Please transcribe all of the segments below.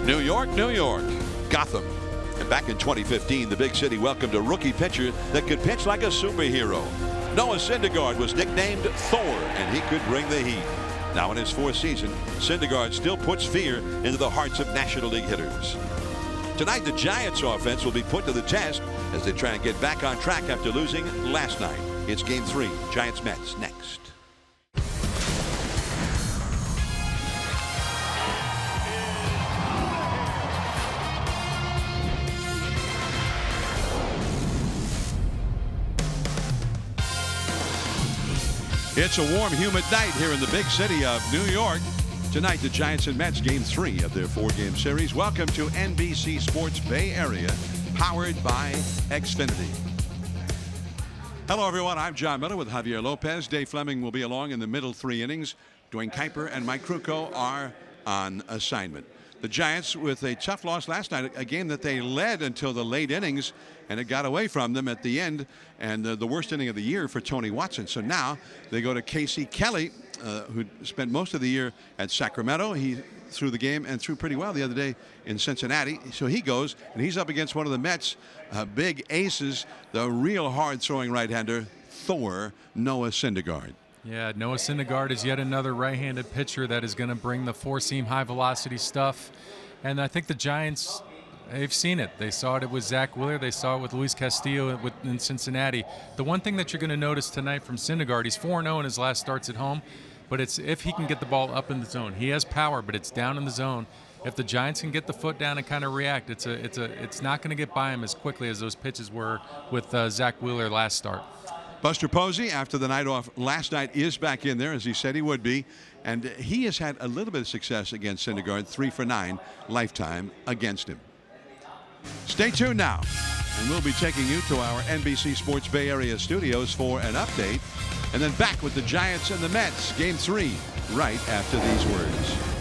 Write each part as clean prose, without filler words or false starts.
New York, New York, Gotham. And back in 2015, the big city welcomed a rookie pitcher that could pitch like a superhero. Noah Syndergaard was nicknamed Thor, and he could bring the heat. Now in his fourth season, Syndergaard still puts fear into the hearts of National League hitters. Tonight, the Giants offense will be put to the test as they try and get back on track after losing last night. It's Game 3, Giants-Mets next. It's a warm, humid night here in the big city of New York. Tonight, the Giants and Mets, Game 3 of their 4-game series. Welcome to NBC Sports Bay Area, powered by Xfinity. Hello, everyone. I'm John Miller with Javier Lopez. Dave Fleming will be along in the middle 3 innings. Dwayne Kuiper and Mike Krukow are on assignment. The Giants with a tough loss last night, a game that they led until the late innings, and it got away from them at the end, and the worst inning of the year for Tony Watson. So now they go to Casey Kelly, who spent most of the year at Sacramento. He threw the game and threw pretty well the other day in Cincinnati. So he goes, and he's up against one of the Mets' big aces, the real hard-throwing right-hander, Thor, Noah Syndergaard. Yeah, Noah Syndergaard is yet another right-handed pitcher that is going to bring the four-seam high-velocity stuff. And I think the Giants, they've seen it. They saw it with Zach Wheeler. They saw it with Luis Castillo in Cincinnati. The one thing that you're going to notice tonight from Syndergaard, he's 4-0 in his last starts at home, but it's if he can get the ball up in the zone. He has power, but it's down in the zone. If the Giants can get the foot down and kind of react, it's not going to get by him as quickly as those pitches were with Zach Wheeler last start. Buster Posey, after the night off last night, is back in there, as he said he would be. And he has had a little bit of success against Syndergaard, 3 for 9 lifetime against him. Stay tuned now, and we'll be taking you to our NBC Sports Bay Area studios for an update. And then back with the Giants and the Mets, Game 3, right after these words.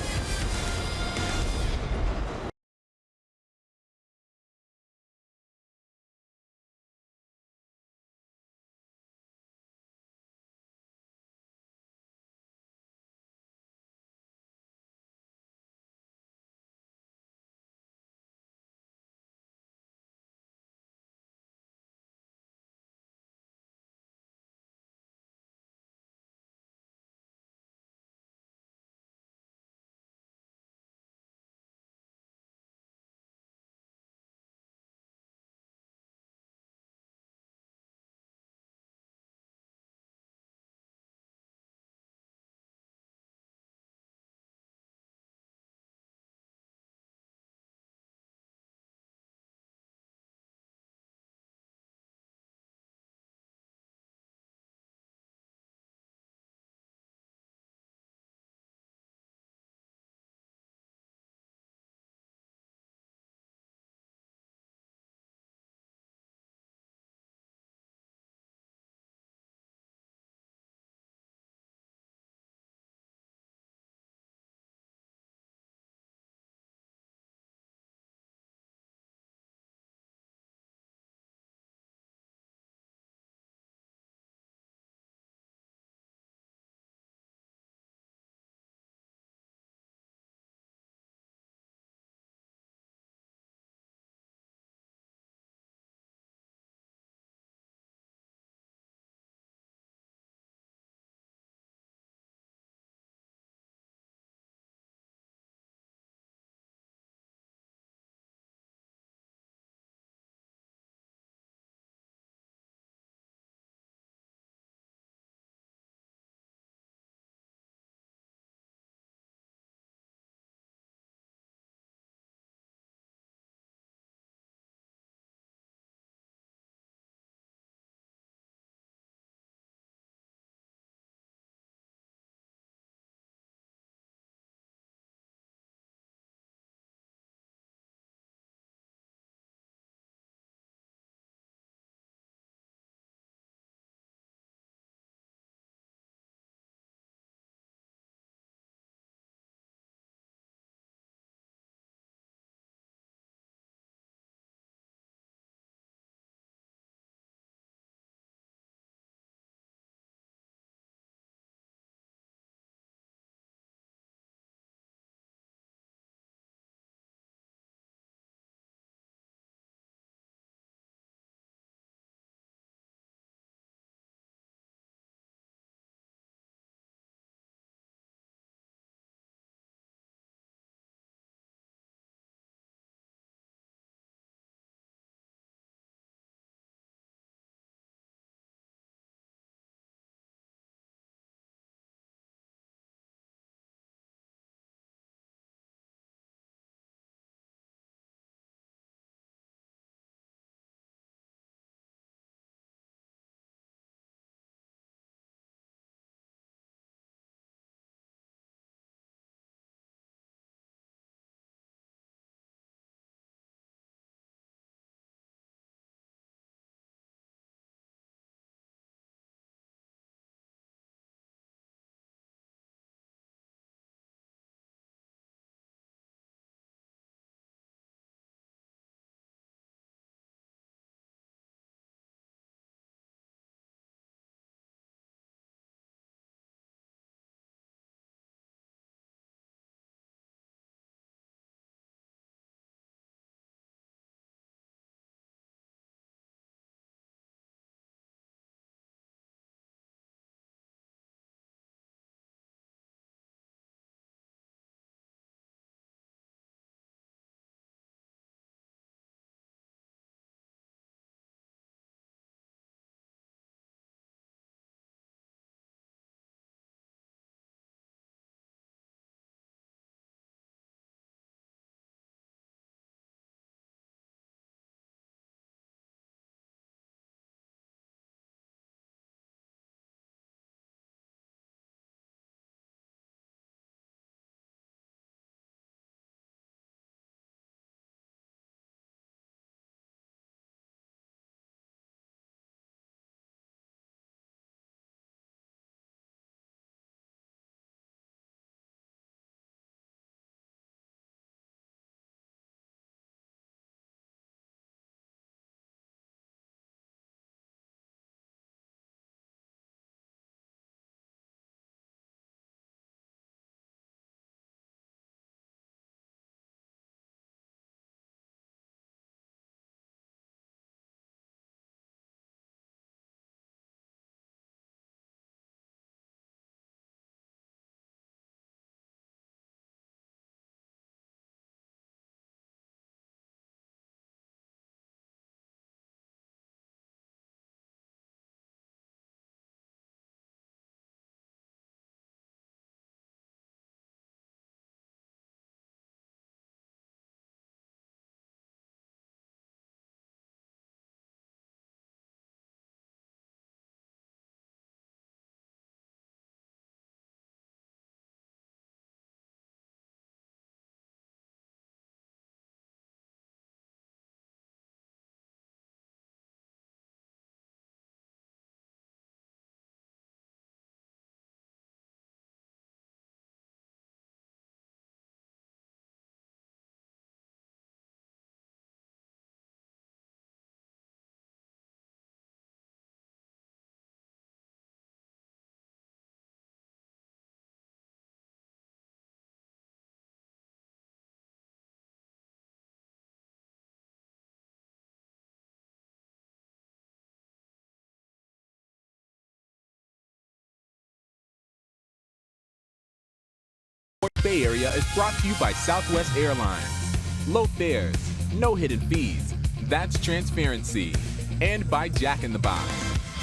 Bay Area is brought to you by Southwest Airlines. Low fares, no hidden fees. That's transparency. And by Jack in the Box.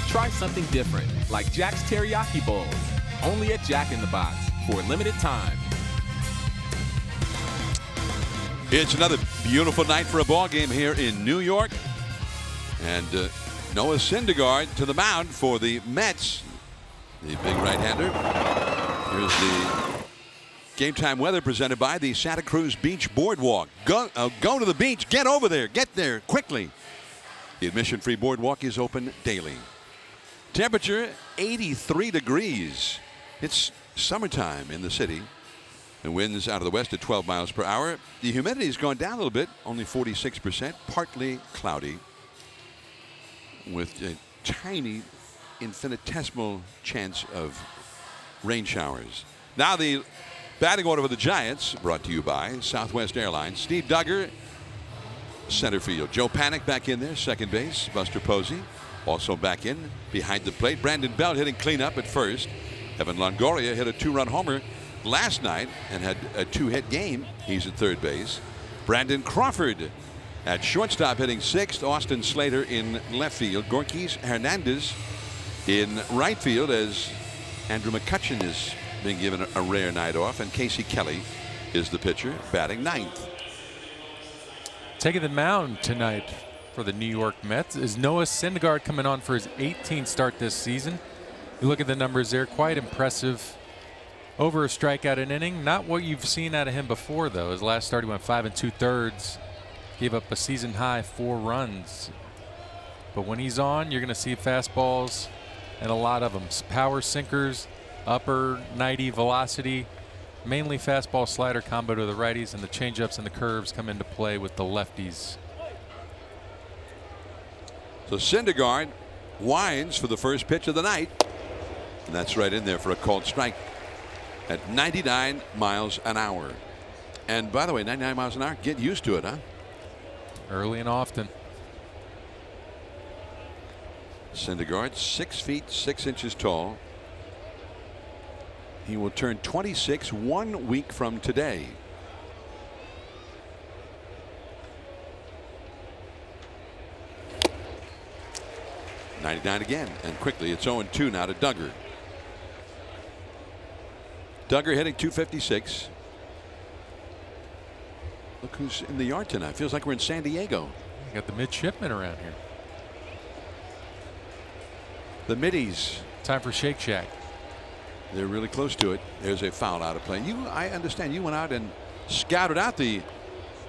Try something different, like Jack's Teriyaki Bowls. Only at Jack in the Box for a limited time. It's another beautiful night for a ball game here in New York. And Noah Syndergaard to the mound for the Mets. The big right-hander. Here's the game time weather presented by the Santa Cruz Beach Boardwalk. Go to the beach. Get over there. Get there quickly. The admission-free boardwalk is open daily. Temperature 83 degrees. It's summertime in the city. The winds out of the west at 12 miles per hour. The humidity has gone down a little bit, only 46%, partly cloudy, with a tiny, infinitesimal chance of rain showers. Now the batting order for the Giants, brought to you by Southwest Airlines. Steve Duggar, center field. Joe Panik back in there, second base. Buster Posey also back in behind the plate. Brandon Belt hitting cleanup at first. Evan Longoria hit a two-run homer last night and had a two-hit game. He's at third base. Brandon Crawford at shortstop hitting sixth. Austin Slater in left field. Gorkis Hernandez in right field as Andrew McCutchen is being given a rare night off, and Casey Kelly is the pitcher batting ninth. Taking the mound tonight for the New York Mets is Noah Syndergaard, coming on for his 18th start this season. You look at the numbers there, quite impressive. Over a strikeout an inning. Not what you've seen out of him before, though. His last start, he went 5 2/3. Gave up a season high 4 runs. But when he's on, you're going to see fastballs and a lot of them. Power sinkers, upper 90 velocity, mainly fastball slider combo to the righties, and the changeups and the curves come into play with the lefties. So Syndergaard winds for the first pitch of the night, and that's right in there for a called strike at 99 miles an hour. And by the way, 99 miles an hour, get used to it, huh? Early and often. Syndergaard, 6 feet 6 inches tall. He will turn 26 1 week from today. '99 again, and quickly it's 0-2 now to Duggar. Duggar hitting .256. Look who's in the yard tonight. Feels like we're in San Diego. You got the midshipmen around here. The middies. Time for Shake Shack. They're really close to it. There's a foul out of play. I understand you went out and scouted out the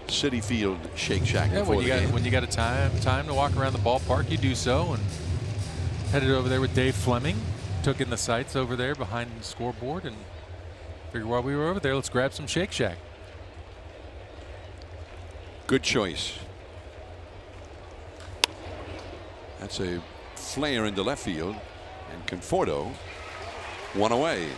Citi Field Shake Shack. Yeah, when you got a time to walk around the ballpark, you do so. And headed over there with Dave Fleming. Took in the sights over there behind the scoreboard and figured while we were over there, let's grab some Shake Shack. Good choice. That's a flare into left field, and Conforto one away.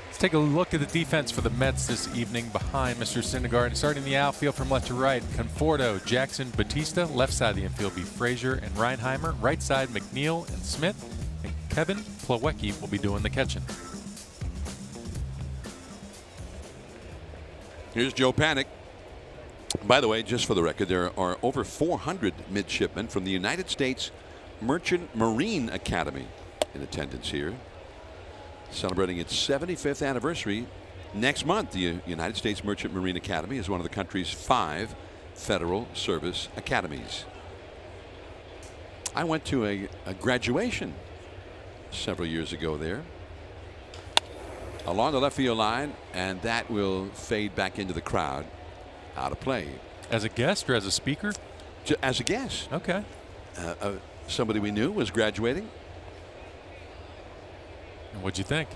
Let's take a look at the defense for the Mets this evening behind Mr. Syndergaard. Starting the outfield from left to right, Conforto, Jackson, Batista. Left side of the infield be Frazier and Reinheimer. Right side, McNeil and Smith. And Kevin Plawecki will be doing the catching. Here's Joe Panik. By the way, just for the record, there are over 400 midshipmen from the United States Merchant Marine Academy in attendance here, celebrating its 75th anniversary next month. The United States Merchant Marine Academy is one of the country's 5 federal service academies. I went to a graduation several years ago there along the left field line, and that will fade back into the crowd. Out of play. As a guest or as a speaker? As a guest. Okay. Somebody we knew was graduating. And what'd you think?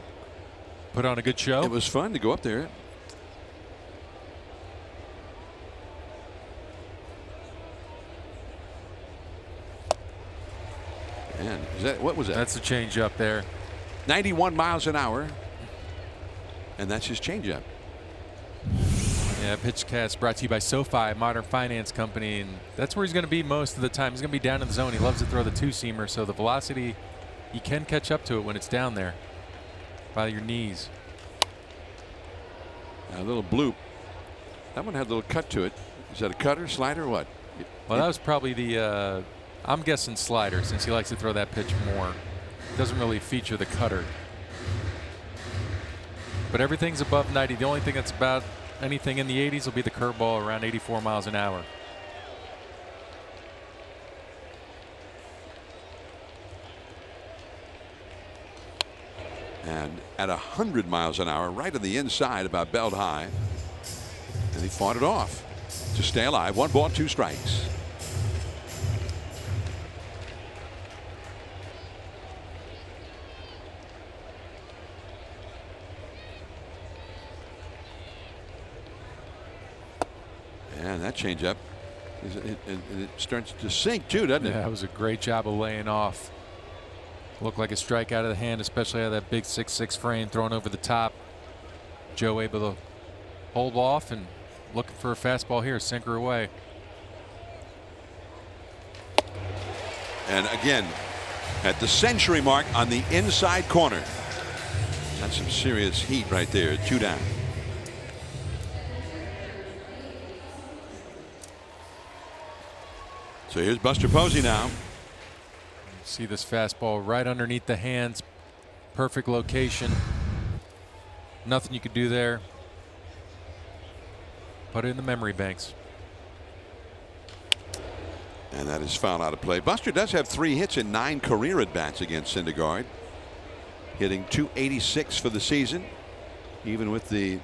Put on a good show? It was fun to go up there. Man, what was that? That's the change up there. 91 miles an hour. And that's his changeup. Yeah, PitchCast brought to you by SoFi, Modern Finance Company, and that's where he's going to be most of the time. He's going to be down in the zone. He loves to throw the two-seamer, so the velocity, you can catch up to it when it's down there by your knees. A little bloop. That one had a little cut to it. Is that a cutter, slider, or what? Well, that was probably the, I'm guessing slider, since he likes to throw that pitch more. Doesn't really feature the cutter. But everything's above 90. The only thing that's about anything in the 80s will be the curveball around 84 miles an hour. And at 100 miles an hour, right on the inside, about belt high. And he fought it off to stay alive. 1 ball, 2 strikes. And that changeup, it starts to sink too, doesn't it? Yeah, that was a great job of laying off. Looked like a strike out of the hand, especially out of that big 6'6" frame thrown over the top. Joe able to hold off and looking for a fastball here, sinker away. And again, at the century mark on the inside corner. That's some serious heat right there. 2 down. So here's Buster Posey now. See this fastball right underneath the hands. Perfect location. Nothing you could do there. Put it in the memory banks. And that is foul out of play. Buster does have 3 hits in 9 career at bats against Syndergaard. Hitting .286 for the season. Even with the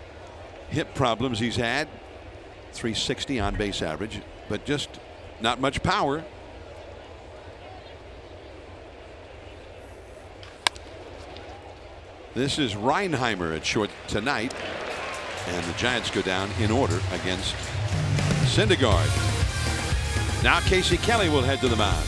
hip problems he's had. .360 on base average. But just not much power. This is Reinheimer at short tonight. And the Giants go down in order against Syndergaard. Now Casey Kelly will head to the mound.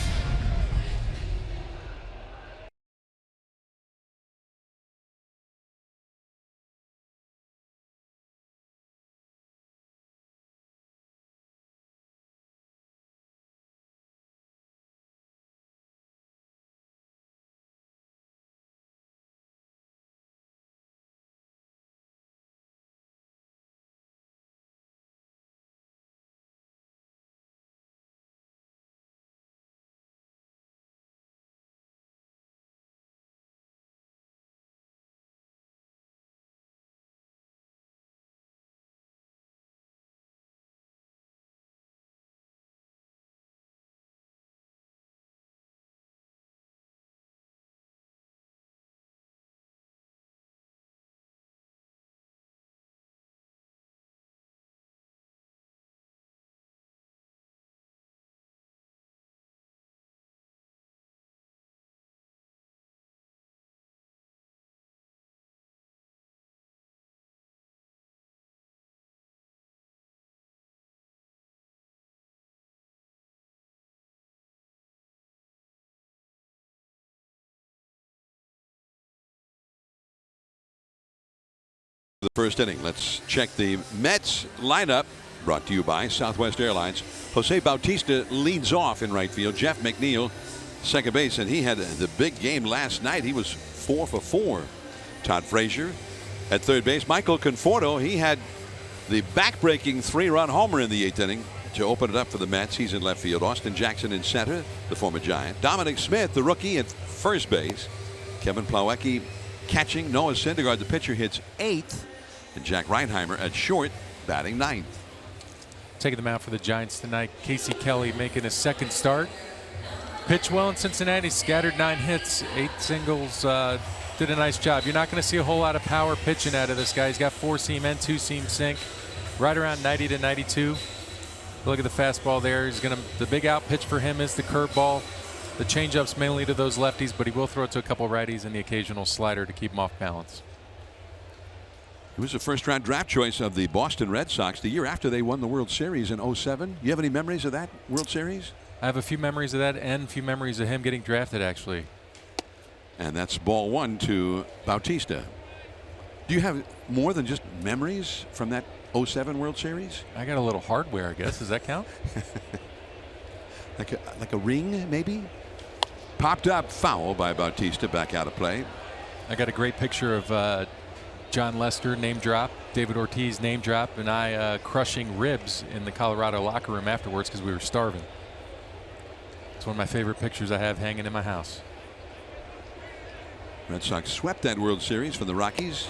The first inning. Let's check the Mets lineup, brought to you by Southwest Airlines. Jose Bautista leads off in right field. Jeff McNeil second base, and he had the big game last night. He was 4 for 4. Todd Frazier at third base. Michael Conforto, he had the back-breaking 3-run homer in the 8th inning to open it up for the Mets. He's in left field. Austin Jackson in center, the former Giant. Dominic Smith, the rookie, at first base. Kevin Plawecki catching. Noah Syndergaard, the pitcher, hits 8th. And Jack Reinheimer at short, batting 9th. Taking the mound for the Giants tonight, Casey Kelly making his second start. Pitched well in Cincinnati, scattered 9 hits, 8 singles. Did a nice job. You're not going to see a whole lot of power pitching out of this guy. He's got 4-seam and 2-seam sink, right around 90 to 92. Look at the fastball there. He's going to. The big out pitch for him is the curveball. The changeup's mainly to those lefties, but he will throw it to a couple righties and the occasional slider to keep him off balance. He was a first-round draft choice of the Boston Red Sox the year after they won the World Series in '07. You have any memories of that World Series? I have a few memories of that and a few memories of him getting drafted, actually. And that's ball 1 to Bautista. Do you have more than just memories from that '07 World Series? I got a little hardware, I guess. Does that count? like a ring, maybe? Popped up, foul by Bautista, back out of play. I got a great picture of John Lester, name drop. David Ortiz name drop, and I crushing ribs in the Colorado locker room afterwards because we were starving. It's one of my favorite pictures I have hanging in my house. Red Sox swept that World Series from the Rockies.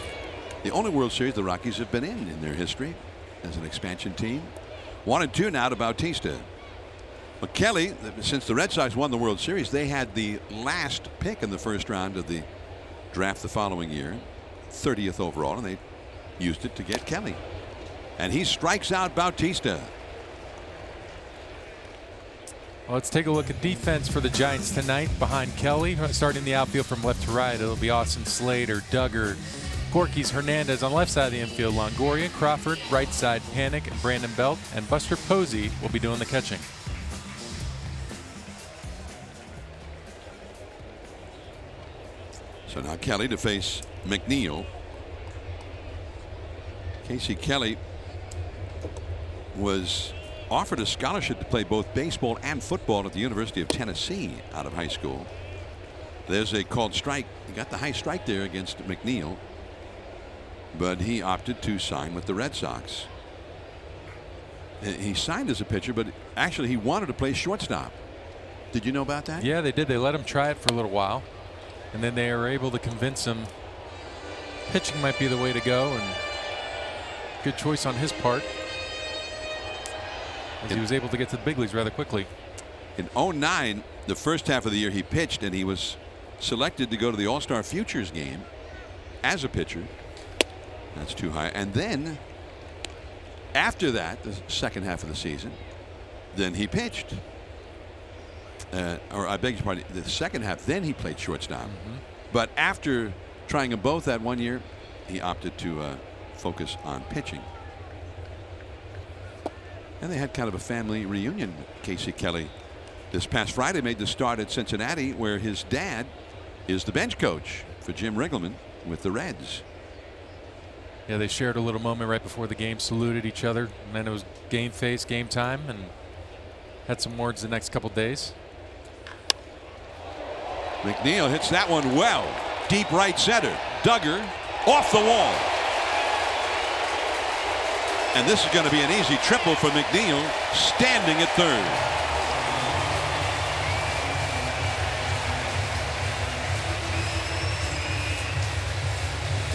The only World Series the Rockies have been in their history as an expansion team. 1-2 now to Bautista. Well, Kelly, since the Red Sox won the World Series, they had the last pick in the first round of the draft the following year, 30th overall, and they used it to get Kelly. And he strikes out Bautista. Well, let's take a look at defense for the Giants tonight. Behind Kelly, starting the outfield from left to right, it'll be Austin Slater, Duggar, Gorkys, Hernandez on left side of the infield, Longoria, Crawford, right side, Panic, and Brandon Belt, and Buster Posey will be doing the catching. So now Kelly to face McNeil. Casey Kelly was offered a scholarship to play both baseball and football at the University of Tennessee out of high school. There's a called strike. He got the high strike there against McNeil, but he opted to sign with the Red Sox. He signed as a pitcher, but actually he wanted to play shortstop. Did you know about that? Yeah, they did. They let him try it for a little while, and then they were able to convince him pitching might be the way to go, and good choice on his part, as he was able to get to the big leagues rather quickly. In 2009, the first half of the year he pitched, and he was selected to go to the All-Star Futures game as a pitcher. That's too high. And then after that, the second half of the season, then he pitched. Or I beg your pardon, the second half, then he played shortstop. But after trying them both that 1 year, he opted to focus on pitching. And they had kind of a family reunion. Casey Kelly this past Friday made the start at Cincinnati, where his dad is the bench coach for Jim Riggleman with the Reds. Yeah, they shared a little moment right before the game, saluted each other, and then it was game face, game time, and had some words the next couple days. McNeil hits that one well. Deep right center. Duggar off the wall. And this is going to be an easy triple for McNeil, standing at third.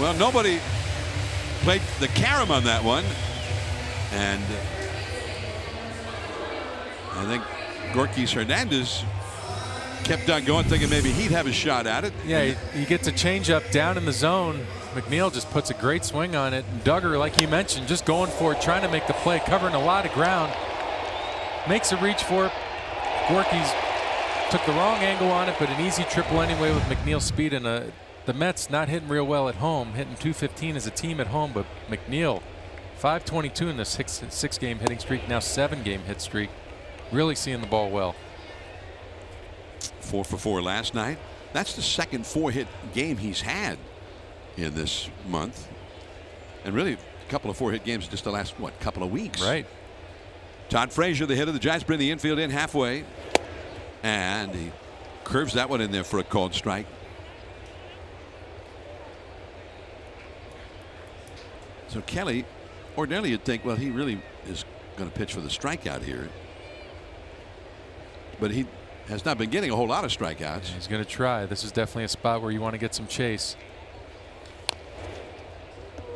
Well, nobody played the carom on that one. And I think Gorkys Hernandez kept on going, thinking maybe he'd have a shot at it. Yeah, he gets a changeup down in the zone. McNeil just puts a great swing on it. And Duggar, like you mentioned, just going for it, trying to make the play, covering a lot of ground. Makes a reach for it. Gorkys took the wrong angle on it, but an easy triple anyway with McNeil's speed. And the Mets not hitting real well at home, hitting .215 as a team at home, but McNeil, .522 in the six-game hitting streak, now 7-game hit streak. Really seeing the ball well. 4 for 4 last night. That's the second 4-hit game he's had in this month, and really a couple of 4-hit games just the last couple of weeks. Right. Todd Frazier, the hitter. The Giants bring the infield in halfway, and he curves that one in there for a called strike. So Kelly, ordinarily you'd think, well, he really is going to pitch for the strikeout here, but he has not been getting a whole lot of strikeouts. He's going to try. This is definitely a spot where you want to get some chase.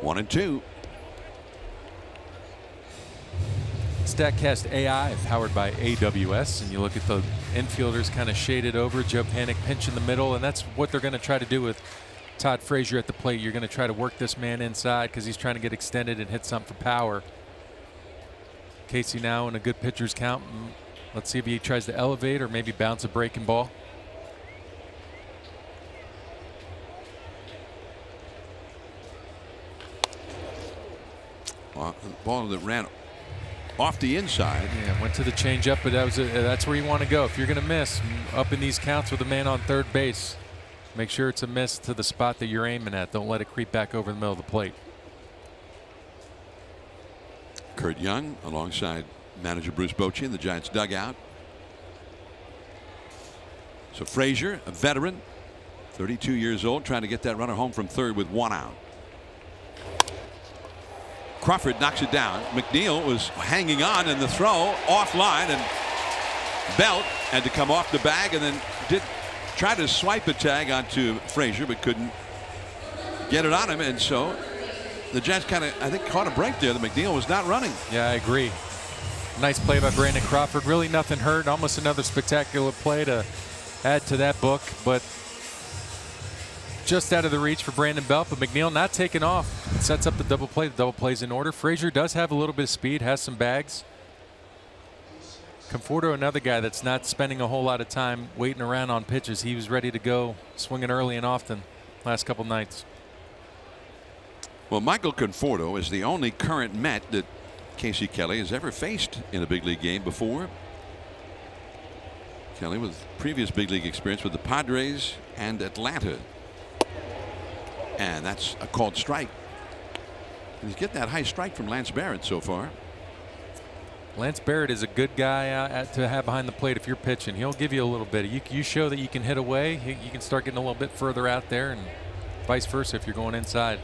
1-2. StatCast AI powered by AWS, and you look at the infielders kind of shaded over. Joe Panic pinch in the middle, and that's what they're going to try to do with Todd Frazier at the plate. You're going to try to work this man inside because he's trying to get extended and hit something for power. Casey now in a good pitcher's count. Let's see if he tries to elevate or maybe bounce a breaking ball. Ball that ran off the inside. Yeah, went to the changeup, but that's where you want to go. If you're going to miss up in these counts with a man on third base, make sure it's a miss to the spot that you're aiming at. Don't let it creep back over the middle of the plate. Kurt Young alongside manager Bruce Bochy in the Giants dugout. So Frazier, a veteran, 32 years old, trying to get that runner home from third with 1 out. Crawford knocks it down. McNeil was hanging on, and the throw offline, and Belt had to come off the bag and then did try to swipe the tag onto Frazier, but couldn't get it on him. And so the Jets kind of, I think, caught a break there. The McNeil was not running. Yeah, I agree. Nice play by Brandon Crawford. Really nothing hurt. Almost another spectacular play to add to that book, but just out of the reach for Brandon Belt. But McNeil not taking off. It sets up the double play. The double play's in order. Frazier does have a little bit of speed, has some bags. Conforto, another guy that's not spending a whole lot of time waiting around on pitches. He was ready to go, swinging early and often last couple nights. Well, Michael Conforto is the only current Met that Casey Kelly has ever faced in a big league game before. Kelly with previous big league experience with the Padres and Atlanta. And that's a called strike. He's getting that high strike from Lance Barrett so far. Lance Barrett is a good guy to have behind the plate if you're pitching. He'll give you a little bit. You show that you can hit away, you can start getting a little bit further out there, and vice versa if you're going inside.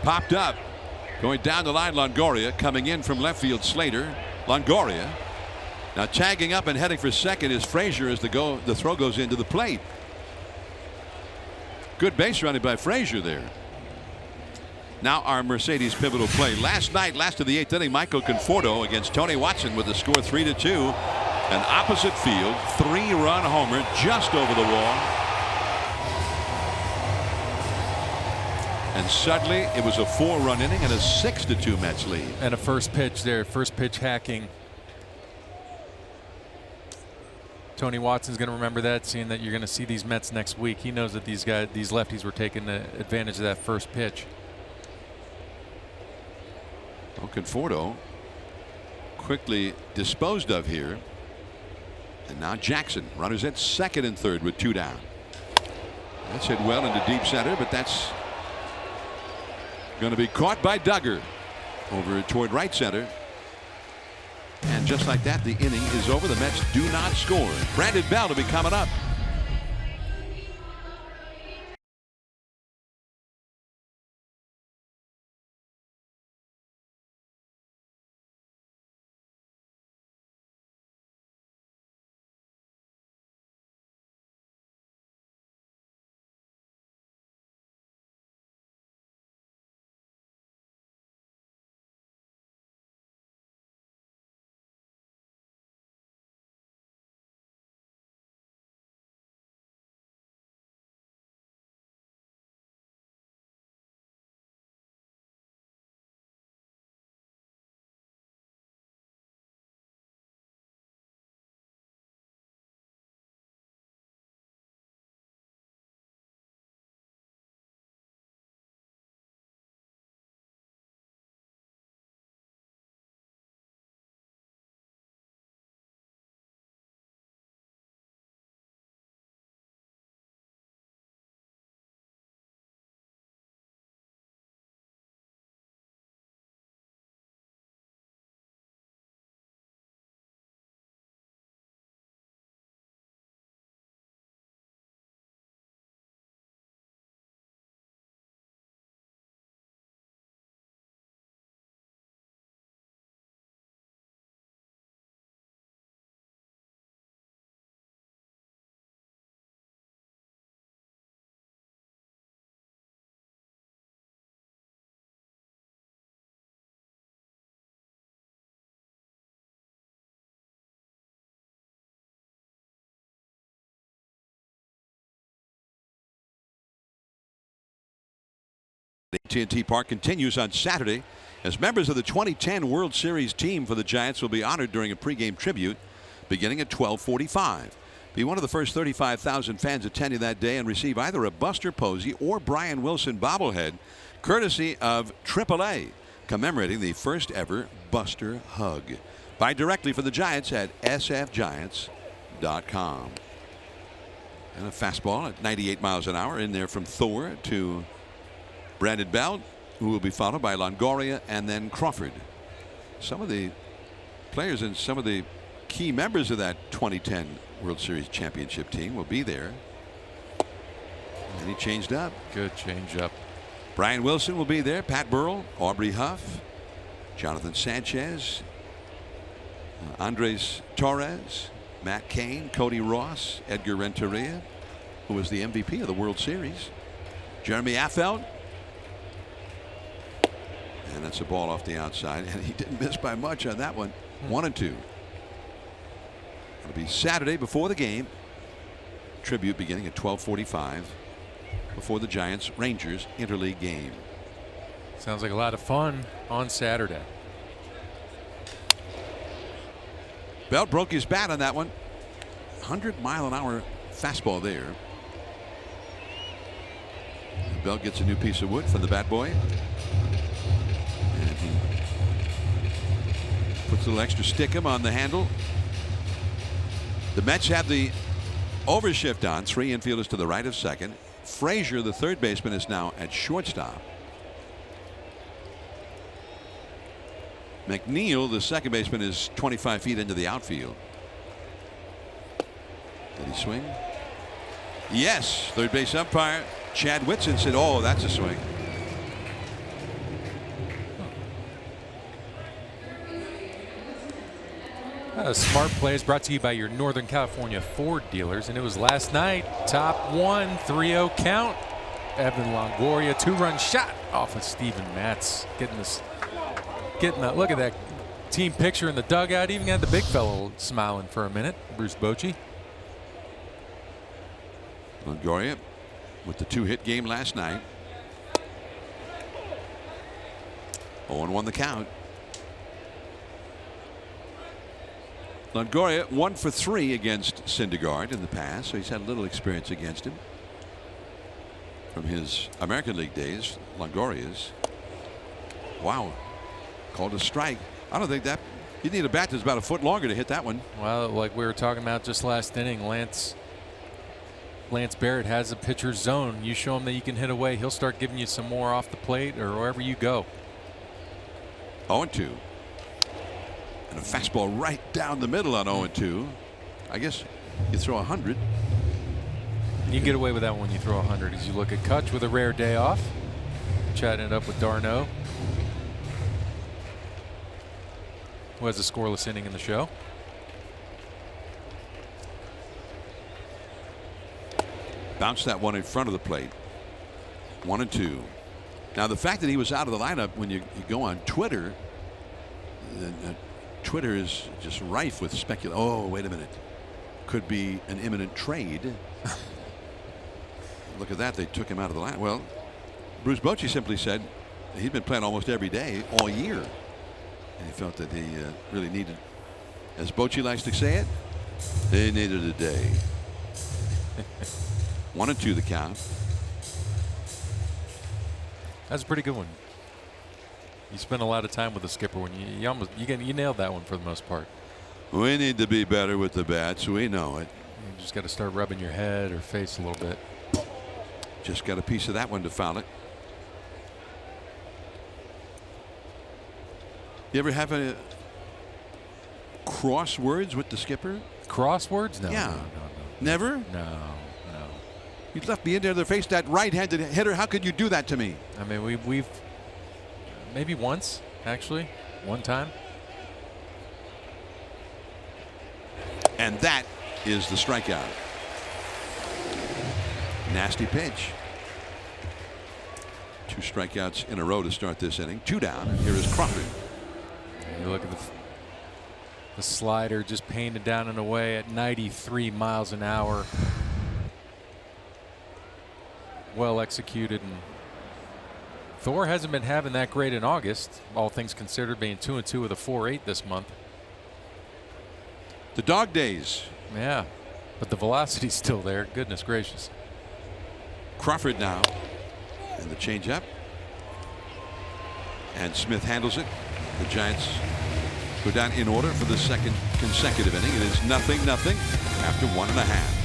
Popped up. Going down the line, Longoria. Coming in from left field, Slater. Longoria. Now tagging up and heading for second is Frazier as the throw goes into the plate. Good base running by Frazier there. Now our Mercedes pivotal play. Last night, last of the 8th inning, Michael Conforto against Tony Watson with the score 3-2. An opposite field 3-run homer just over the wall. And suddenly it was a 4-run inning and a 6-2 Mets lead. And a first pitch there, first pitch hacking. Tony Watson's going to remember that, seeing that you're going to see these Mets next week. He knows that these lefties were taking advantage of that first pitch. Well, Conforto quickly disposed of here. And now Jackson, runners at second and third with 2 down. That's hit well into deep center, but that's going to be caught by Duggar over toward right center. And just like that, the inning is over. The Mets do not score. Brandon Belt will be coming up. AT&T Park continues on Saturday as members of the 2010 World Series team for the Giants will be honored during a pregame tribute beginning at 12:45. Be one of the first 35,000 fans attending that day and receive either a Buster Posey or Brian Wilson bobblehead courtesy of AAA, commemorating the first ever Buster Hug. Buy directly for the Giants at sfgiants.com. And a fastball at 98 miles an hour in there from Thor to Brandon Belt, who will be followed by Longoria and then Crawford. Some of the players and some of the key members of that 2010 World Series championship team will be there. And he changed up. Good change up. Brian Wilson will be there. Pat Burrell, Aubrey Huff, Jonathan Sanchez, Andres Torres, Matt Cain, Cody Ross, Edgar Renteria, who was the MVP of the World Series, Jeremy Affeldt. And that's a ball off the outside, and he didn't miss by much on that one. 1-2. It'll be Saturday before the game. Tribute beginning at 12:45 before the Giants Rangers interleague game. Sounds like a lot of fun on Saturday. Belt broke his bat on that one. 100-mile-an-hour fastball there. Belt gets a new piece of wood from the bat boy. And he puts a little extra stickum on the handle. The Mets have the overshift on. 3 infielders to the right of second. Frazier, the third baseman, is now at shortstop. McNeil, the second baseman, is 25 feet into the outfield. Did he swing? Yes. Third base umpire Chad Whitson said, "Oh, that's a swing." Smart Play is brought to you by your Northern California Ford dealers, and it was last night. Top one, 3-0 count. Evan Longoria, 2-run shot off of Steven Matz. Getting that. Look at that team picture in the dugout. Even had the big fellow smiling for a minute. Bruce Bochy. Longoria with the 2-hit game last night. 0-1 the count. Longoria 1 for 3 against Syndergaard in the past, so he's had a little experience against him from his American League days. Longoria's. Wow. Called a strike. I don't think that you need a bat that's about a foot longer to hit that one. Well, like we were talking about just last inning, Lance Barrett has a pitcher's zone. You show him that you can hit away, he'll start giving you some more off the plate or wherever you go. 0-2. And a fastball right down the middle on 0-2. I guess you throw 100. You can get away with that when you throw 100. As you look at Kutch with a rare day off, chatting it up with Darno, who has a scoreless inning in the show. Bounced that one in front of the plate. 1-2. Now the fact that he was out of the lineup, when you go on Twitter, Twitter is just rife with speculation. Oh, wait a minute. Could be an imminent trade. Look at that. They took him out of the lineup. Well, Bruce Bochy simply said he'd been playing almost every day all year. And he felt that he really needed, as Bochy likes to say it, they needed a day. 1-2 the count. That's a pretty good one. You spend a lot of time with the skipper when you nailed that one for the most part. We need to be better with the bats. We know it. You just got to start rubbing your head or face a little bit. Just got a piece of that one to foul it. You ever have a crosswords with the skipper? Crosswords? No. Yeah. No. Never? No. You left me in there to face that right-handed hitter. How could you do that to me? I mean, we've maybe once, actually, one time. And that is the strikeout. Nasty pitch. 2 strikeouts in a row to start this inning. 2 down. And here is Crawford. You look at the slider just painted down and away at 93 miles an hour. Well executed, and Thor hasn't been having that great in August, all things considered, being 2-2 with a 4.8 this month. The dog days. Yeah, but the velocity's still there. Goodness gracious. Crawford now, and the changeup, and Smith handles it. The Giants go down in order for the second consecutive inning. It is 0-0 after 1.5.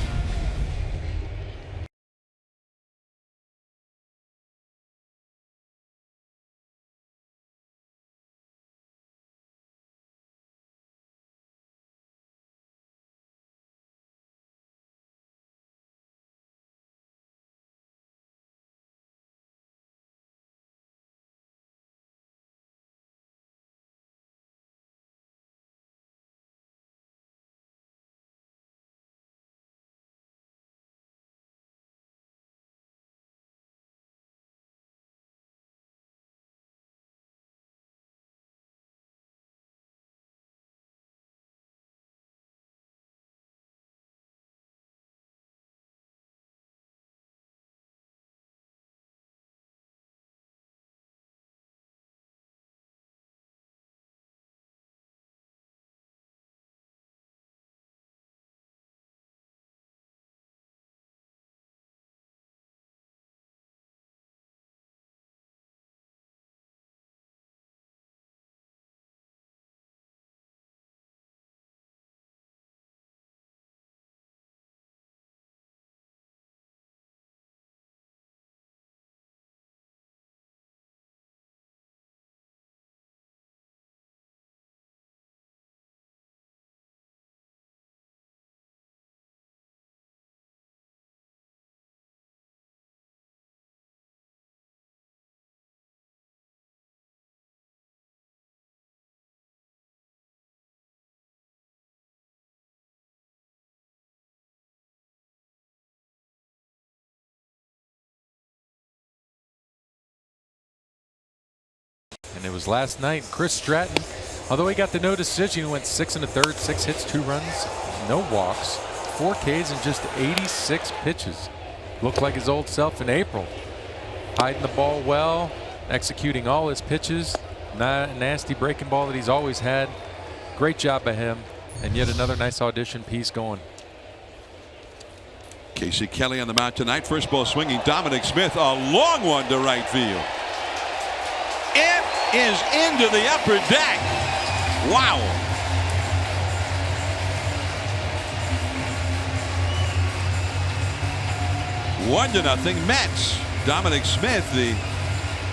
And it was last night. Chris Stratton, although he got the no decision, he went 6 1/3, 6 hits, 2 runs, no walks, 4 Ks, and just 86 pitches. Looked like his old self in April. Hiding the ball well, executing all his pitches. Nasty breaking ball that he's always had. Great job by him. And yet another nice audition piece going. Casey Kelly on the mound tonight. First ball swinging. Dominic Smith, a long one to right field. It is into the upper deck. Wow. 1-0 Mets. Dominic Smith, the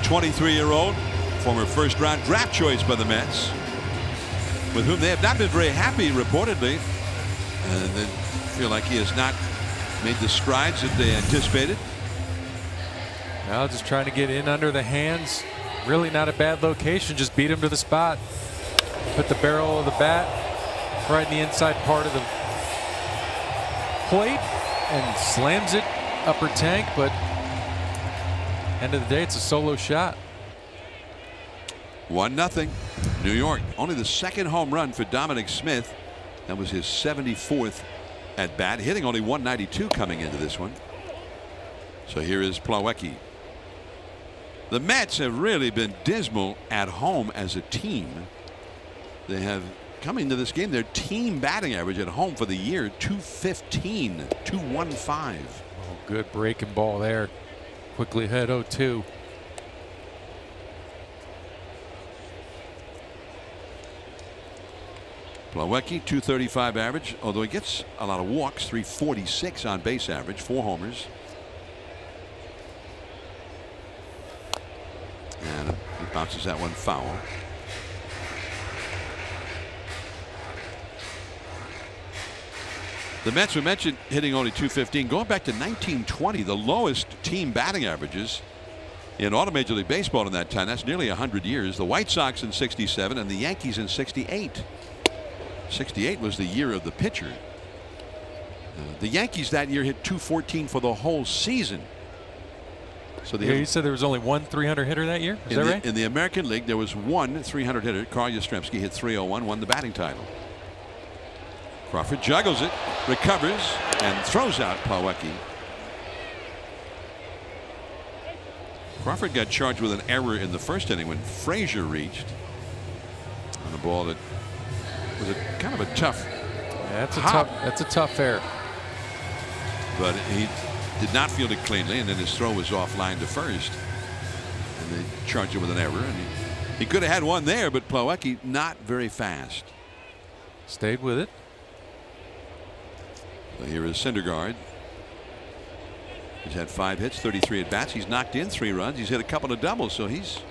23-year-old, former first-round draft choice by the Mets, with whom they have not been very happy, reportedly. They feel like he has not made the strides that they anticipated. Now just trying to get in under the hands. Really not a bad location. Just beat him to the spot. Put the barrel of the bat right in the inside part of the plate and slams it upper tank, but end of the day, it's a solo shot. 1-0 New York. Only the second home run for Dominic Smith. That was his 74th at bat, hitting only 192 coming into this one. So here is Plawecki. The Mets have really been dismal at home as a team. They have, coming to this game, their team batting average at home for the year, 215, 215. Oh, good breaking ball there. Quickly hit 0-2. Plawecki, 235 average, although he gets a lot of walks, 346 on base average, 4 homers. And he bounces that one foul. The Mets, we mentioned, hitting only 215. Going back to 1920, the lowest team batting averages in all of Major League Baseball in that time. That's nearly 100 years. The White Sox in 67 and the Yankees in 68. 68 was the year of the pitcher. The Yankees that year hit 214 for the whole season. So you said there was only one 300 hitter that year? Is that right? In the American League, there was one 300 hitter. Carl Yastrzemski hit 301, won the batting title. Crawford juggles it, recovers, and throws out Plawecki. Crawford got charged with an error in the first inning when Frazier reached on a ball that was kind of a tough. Yeah, that's a tough error. But he did not field it cleanly, and then his throw was offline to first, and they charged him with an error. And he could have had one there, but Plawecki not very fast. Stayed with it. So here is Syndergaard. He's had 5 hits, 33 at bats. He's knocked in 3 runs. He's hit a couple of doubles, so he's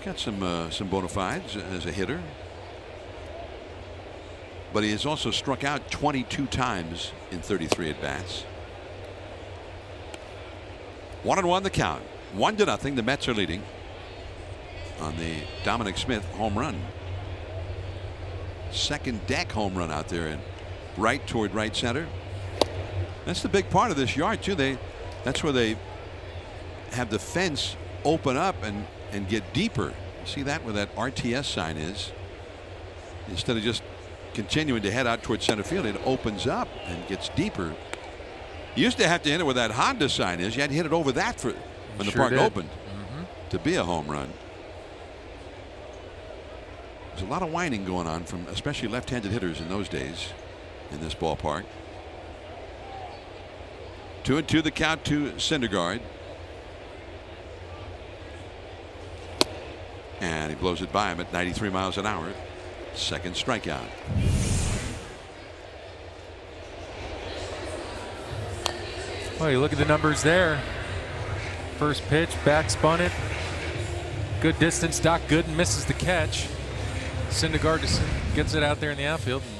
got some bona fides as a hitter. But he has also struck out 22 times in 33 at bats. 1-1 the count. 1-0. The Mets are leading on the Dominic Smith home run. Second deck home run out there and right toward right center. That's the big part of this yard too. That's where they have the fence open up and get deeper. See that where that RTS sign is? Instead of just continuing to head out towards center field, it opens up and gets deeper. You used to have to hit it where that Honda sign is. You had to hit it over that when the park opened to be a home run. There's a lot of whining going on from especially left-handed hitters in those days in this ballpark. 2-2 the count to Syndergaard. And he blows it by him at 93 miles an hour. Second strikeout. Well, you look at the numbers there. First pitch, back spun it. Good distance. Doc Gooden misses the catch. Syndergaard just gets it out there in the outfield. And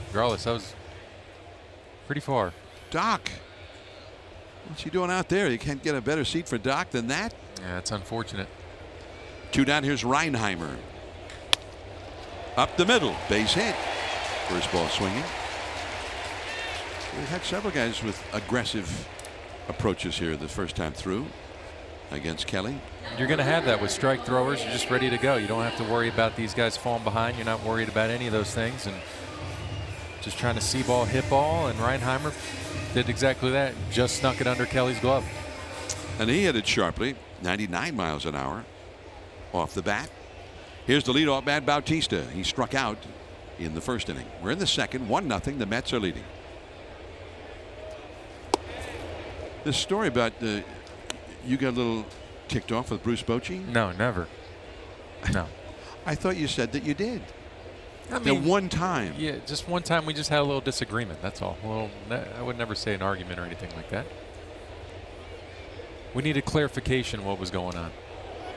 regardless, that was pretty far. Doc, what's he doing out there? You can't get a better seat for Doc than that. Yeah, it's unfortunate. 2 down. Here's Reinheimer. Up the middle, base hit. First ball swinging. We've had several guys with aggressive approaches here the first time through. against Kelly. You're going to have that with strike throwers. You're just ready to go. You don't have to worry about these guys falling behind. You're not worried about any of those things. And just trying to see ball, hit ball. And Reinheimer did exactly that. Just snuck it under Kelly's glove. And he hit it sharply, 99 miles an hour off the bat. Here's the leadoff bat, Bautista. He struck out in the first inning. We're in the second, 1-0. The Mets are leading. This story about you got a little ticked off with Bruce Bochy? No, never. No. I thought you said that you did. I mean, one time. Yeah, just one time we just had a little disagreement. That's all. I would never say an argument or anything like that. We needed clarification what was going on.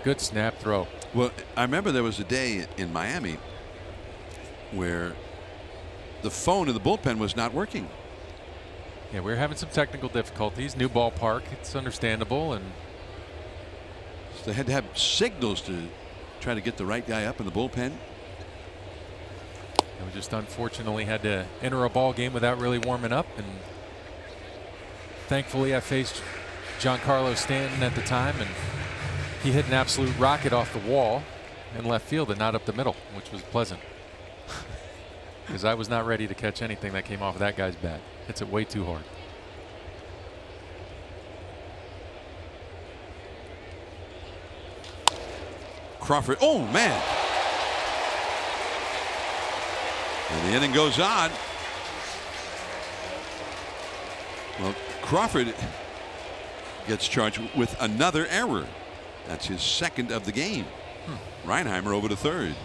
Good snap throw. Well, I remember there was a day in Miami where the phone in the bullpen was not working. Yeah, we were having some technical difficulties. New ballpark. It's understandable. And so they had to have signals to try to get the right guy up in the bullpen. We just unfortunately had to enter a ball game without really warming up. And thankfully, I faced Giancarlo Stanton at the time, and he hit an absolute rocket off the wall in left field and not up the middle, which was pleasant. Because I was not ready to catch anything that came off of that guy's bat. Hits it way too hard. Crawford. Oh, man. And the inning goes on. Well, Crawford gets charged with another error. That's his second of the game. Reinheimer over to third.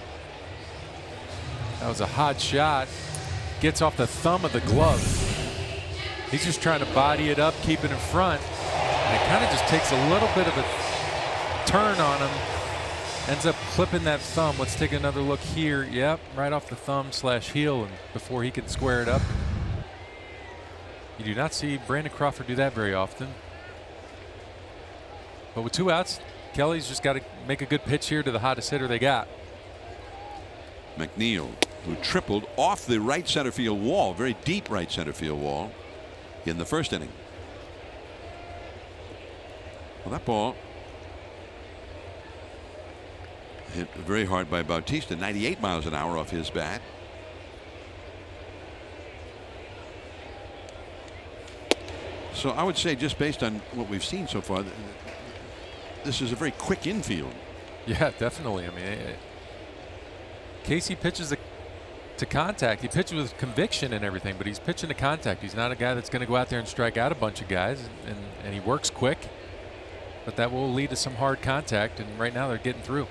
That was a hot shot. Gets off the thumb of the glove. He's just trying to body it up, keep it in front. And it kind of just takes a little bit of a turn on him. Ends up clipping that thumb. Let's take another look here. Yep, right off the thumb / heel, and before he can square it up. You do not see Brandon Crawford do that very often. But with 2 outs, Kelly's just got to make a good pitch here to the hottest hitter they got. McNeil, who tripled off the right center field wall, very deep right center field wall, in the first inning. Well, that ball hit very hard by Bautista, 98 miles an hour off his bat. So I would say, just based on what we've seen so far, this is a very quick infield. Yeah, definitely. I mean, Casey pitches to contact. He pitches with conviction and everything, but he's pitching to contact. He's not a guy that's going to go out there and strike out a bunch of guys, and he works quick. But that will lead to some hard contact, and right now they're getting through.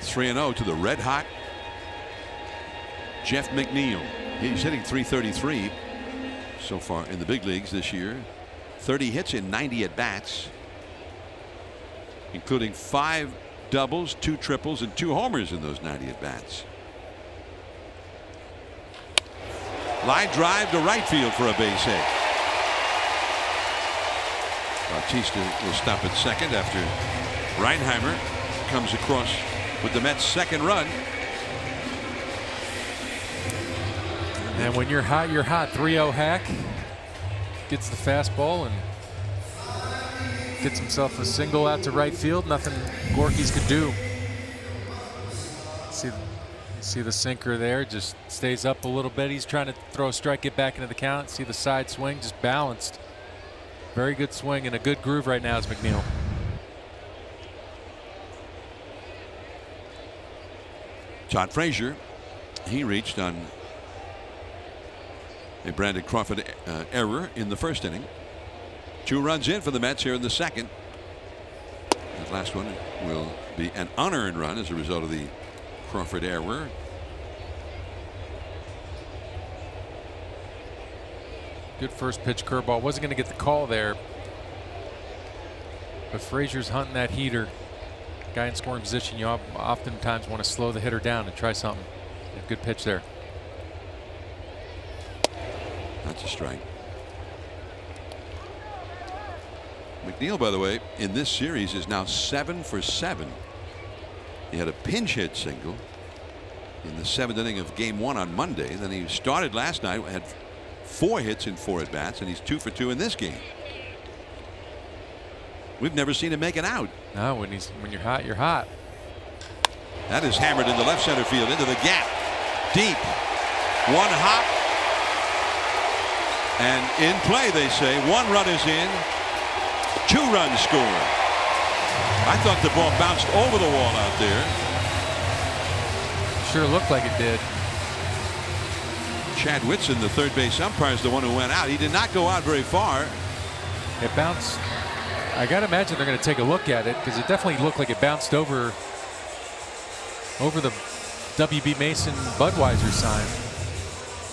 3-0 to the red hot Jeff McNeil. He's hitting .333 so far in the big leagues this year. 30 hits in 90 at bats, including 5 doubles, 2 triples, and 2 homers in those 90 at bats. Line drive to right field for a base hit. Bautista will stop at second after Reinheimer comes across with the Mets' second run. And when you're hot, you're hot. 3-0 Hack gets the fastball and gets himself a single out to right field. Nothing Gorky's could do. See the sinker there, just stays up a little bit. He's trying to throw a strike, get back into the count. See the side swing, just balanced. Very good swing and a good groove right now is McNeil. Todd Frazier, he reached on a Brandon Crawford error in the first inning. 2 runs in for the Mets here in the second. That last one will be an unearned run as a result of the Crawford error. Good first pitch curveball. Wasn't going to get the call there, but Frazier's hunting that heater. Guy in scoring position, you oftentimes want to slow the hitter down and try something. Good pitch there. That's a strike. McNeil, by the way, in this series is now 7 for 7. He had a pinch hit single in the 7th inning of game 1 on Monday. Then he started last night, had 4 hits in 4 at bats, and he's 2 for 2 in this game. We've never seen him make it out. No, when you're hot, you're hot. That is hammered into left center field, into the gap. Deep. One hop. And in play, they say. 1 run is in. 2 runs scored. I thought the ball bounced over the wall out there. Sure looked like it did. Chad Whitson, the third base umpire, is the one who went out. He did not go out very far. It bounced. I got to imagine they're going to take a look at it because it definitely looked like it bounced over the WB Mason Budweiser sign.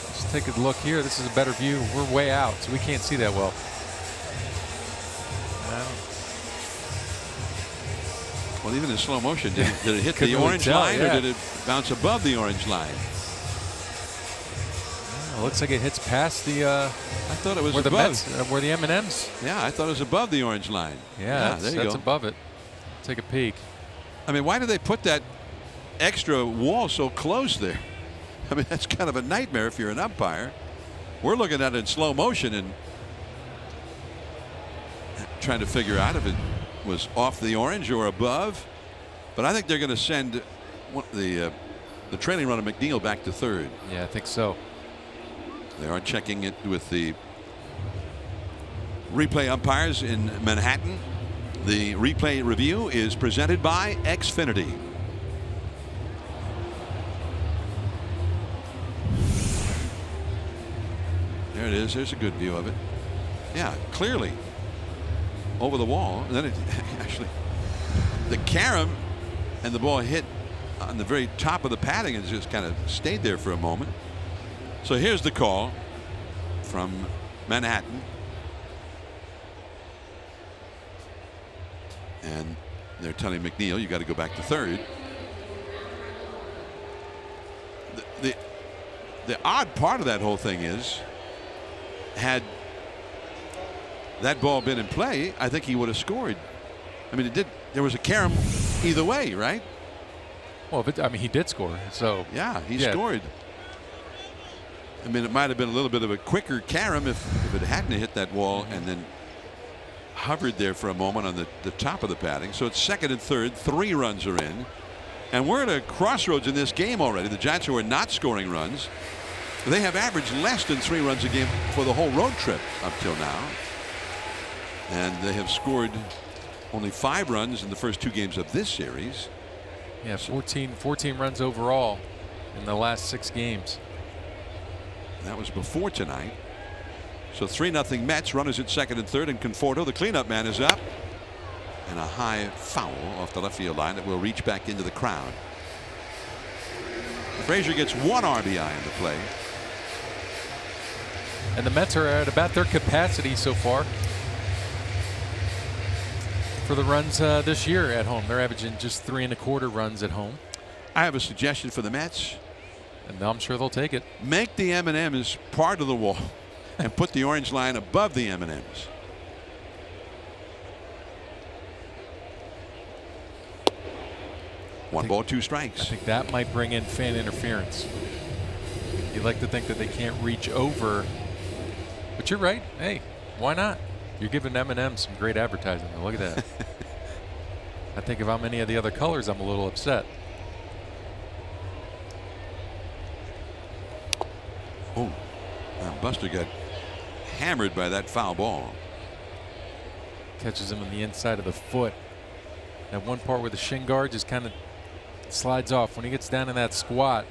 Let's take a look here. This is a better view. We're way out, so we can't see that well. Well, even in slow motion, did it hit the orange line or did it bounce above the orange line? It looks like it hits past the. I thought it was where above. Where the M&Ms. Yeah, I thought it was above the orange line. Yeah, there you that's go. above it. Take a peek. I mean, why do they put that extra wall so close there? I mean, that's kind of a nightmare if you're an umpire. We're looking at it in slow motion and trying to figure out if it was off the orange or above. But I think they're going to send the trailing runner McNeil back to third. Yeah, I think so. They are checking it with the replay umpires in Manhattan. The replay review is presented by Xfinity. There it is. There's a good view of it. Yeah, clearly over the wall. And then it actually, the carom and the ball hit on the very top of the padding and just kind of stayed there for a moment. So here's the call from Manhattan. And they're telling McNeil, you got to go back to third. The odd part of that whole thing is, had that ball been in play, I think he would have scored. I mean, there was a carom either way, right? Well, I mean, he did score. So yeah, he scored. I mean, it might have been a little bit of a quicker carom if it hadn't hit that wall and then hovered there for a moment on the top of the padding. So it's second and third. 3 runs are in. And we're at a crossroads in this game already. The Giants, who are not scoring runs, they have averaged less than 3 runs a game for the whole road trip up till now. And they have scored only 5 runs in the first 2 games of this series. Yeah, 14 runs overall in the last 6 games. That was before tonight. So 3-0 Mets. Runners at second and third, and Conforto, the cleanup man, is up. And a high foul off the left field line that will reach back into the crowd. Frazier gets 1 RBI in the play. And the Mets are at about their capacity so far for the runs this year at home. They're averaging just 3 1/4 runs at home. I have a suggestion for the Mets. And I'm sure they'll take it. Make the M&Ms part of the wall and put the orange line above the M&Ms. One ball, 2 strikes. I think that might bring in fan interference. You'd like to think that they can't reach over, but you're right. Hey, why not? You're giving M&M some great advertising. Look at that. I think of how many of the other colors, I'm a little upset. Oh, Buster got hammered by that foul ball. Catches him on the inside of the foot. That one part where the shin guard just kind of slides off. When he gets down in that squat,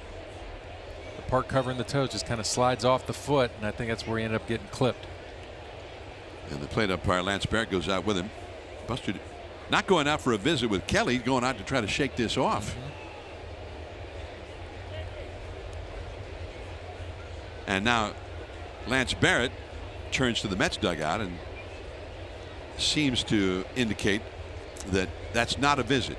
the part covering the toes just kind of slides off the foot, and I think that's where he ended up getting clipped. And the plate umpire, Lance Barrett, goes out with him. Buster not going out for a visit with Kelly, going out to try to shake this off. And now Lance Barrett turns to the Mets dugout and seems to indicate that that's not a visit.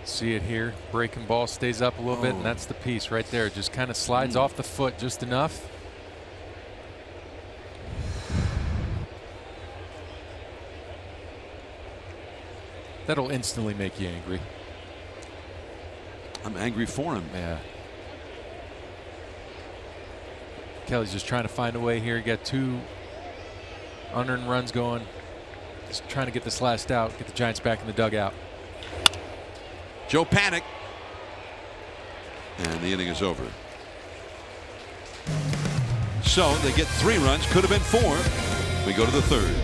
See it here. Breaking ball stays up a little bit, and that's the piece right there. Just kind of slides off the foot just enough. That'll instantly make you angry. I'm angry for him. Yeah. Kelly's just trying to find a way here. You got 2 unearned runs going. Just trying to get this last out, get the Giants back in the dugout. Joe Panic. And the inning is over. So they get 3 runs, could have been 4. We go to the 3rd.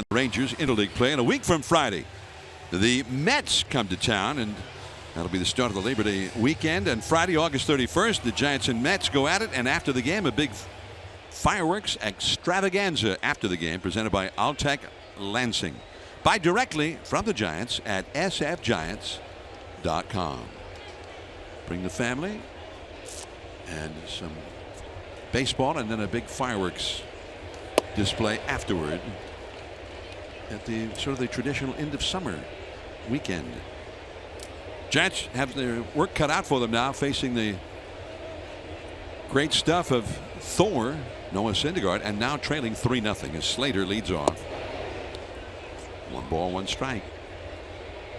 Rangers interleague play, and a week from Friday the Mets come to town, and that'll be the start of the Labor Day weekend. And Friday, August 31st, the Giants and Mets go at it, and after the game a big fireworks extravaganza after the game presented by Altec Lansing. Buy directly from the Giants at sfgiants.com. Bring the family and some baseball, and then a big fireworks display afterward at the sort of the traditional end of summer weekend. Giants have their work cut out for them now, facing the great stuff of Thor, Noah Syndergaard, and now trailing 3-0 as Slater leads off. 1 ball, 1 strike.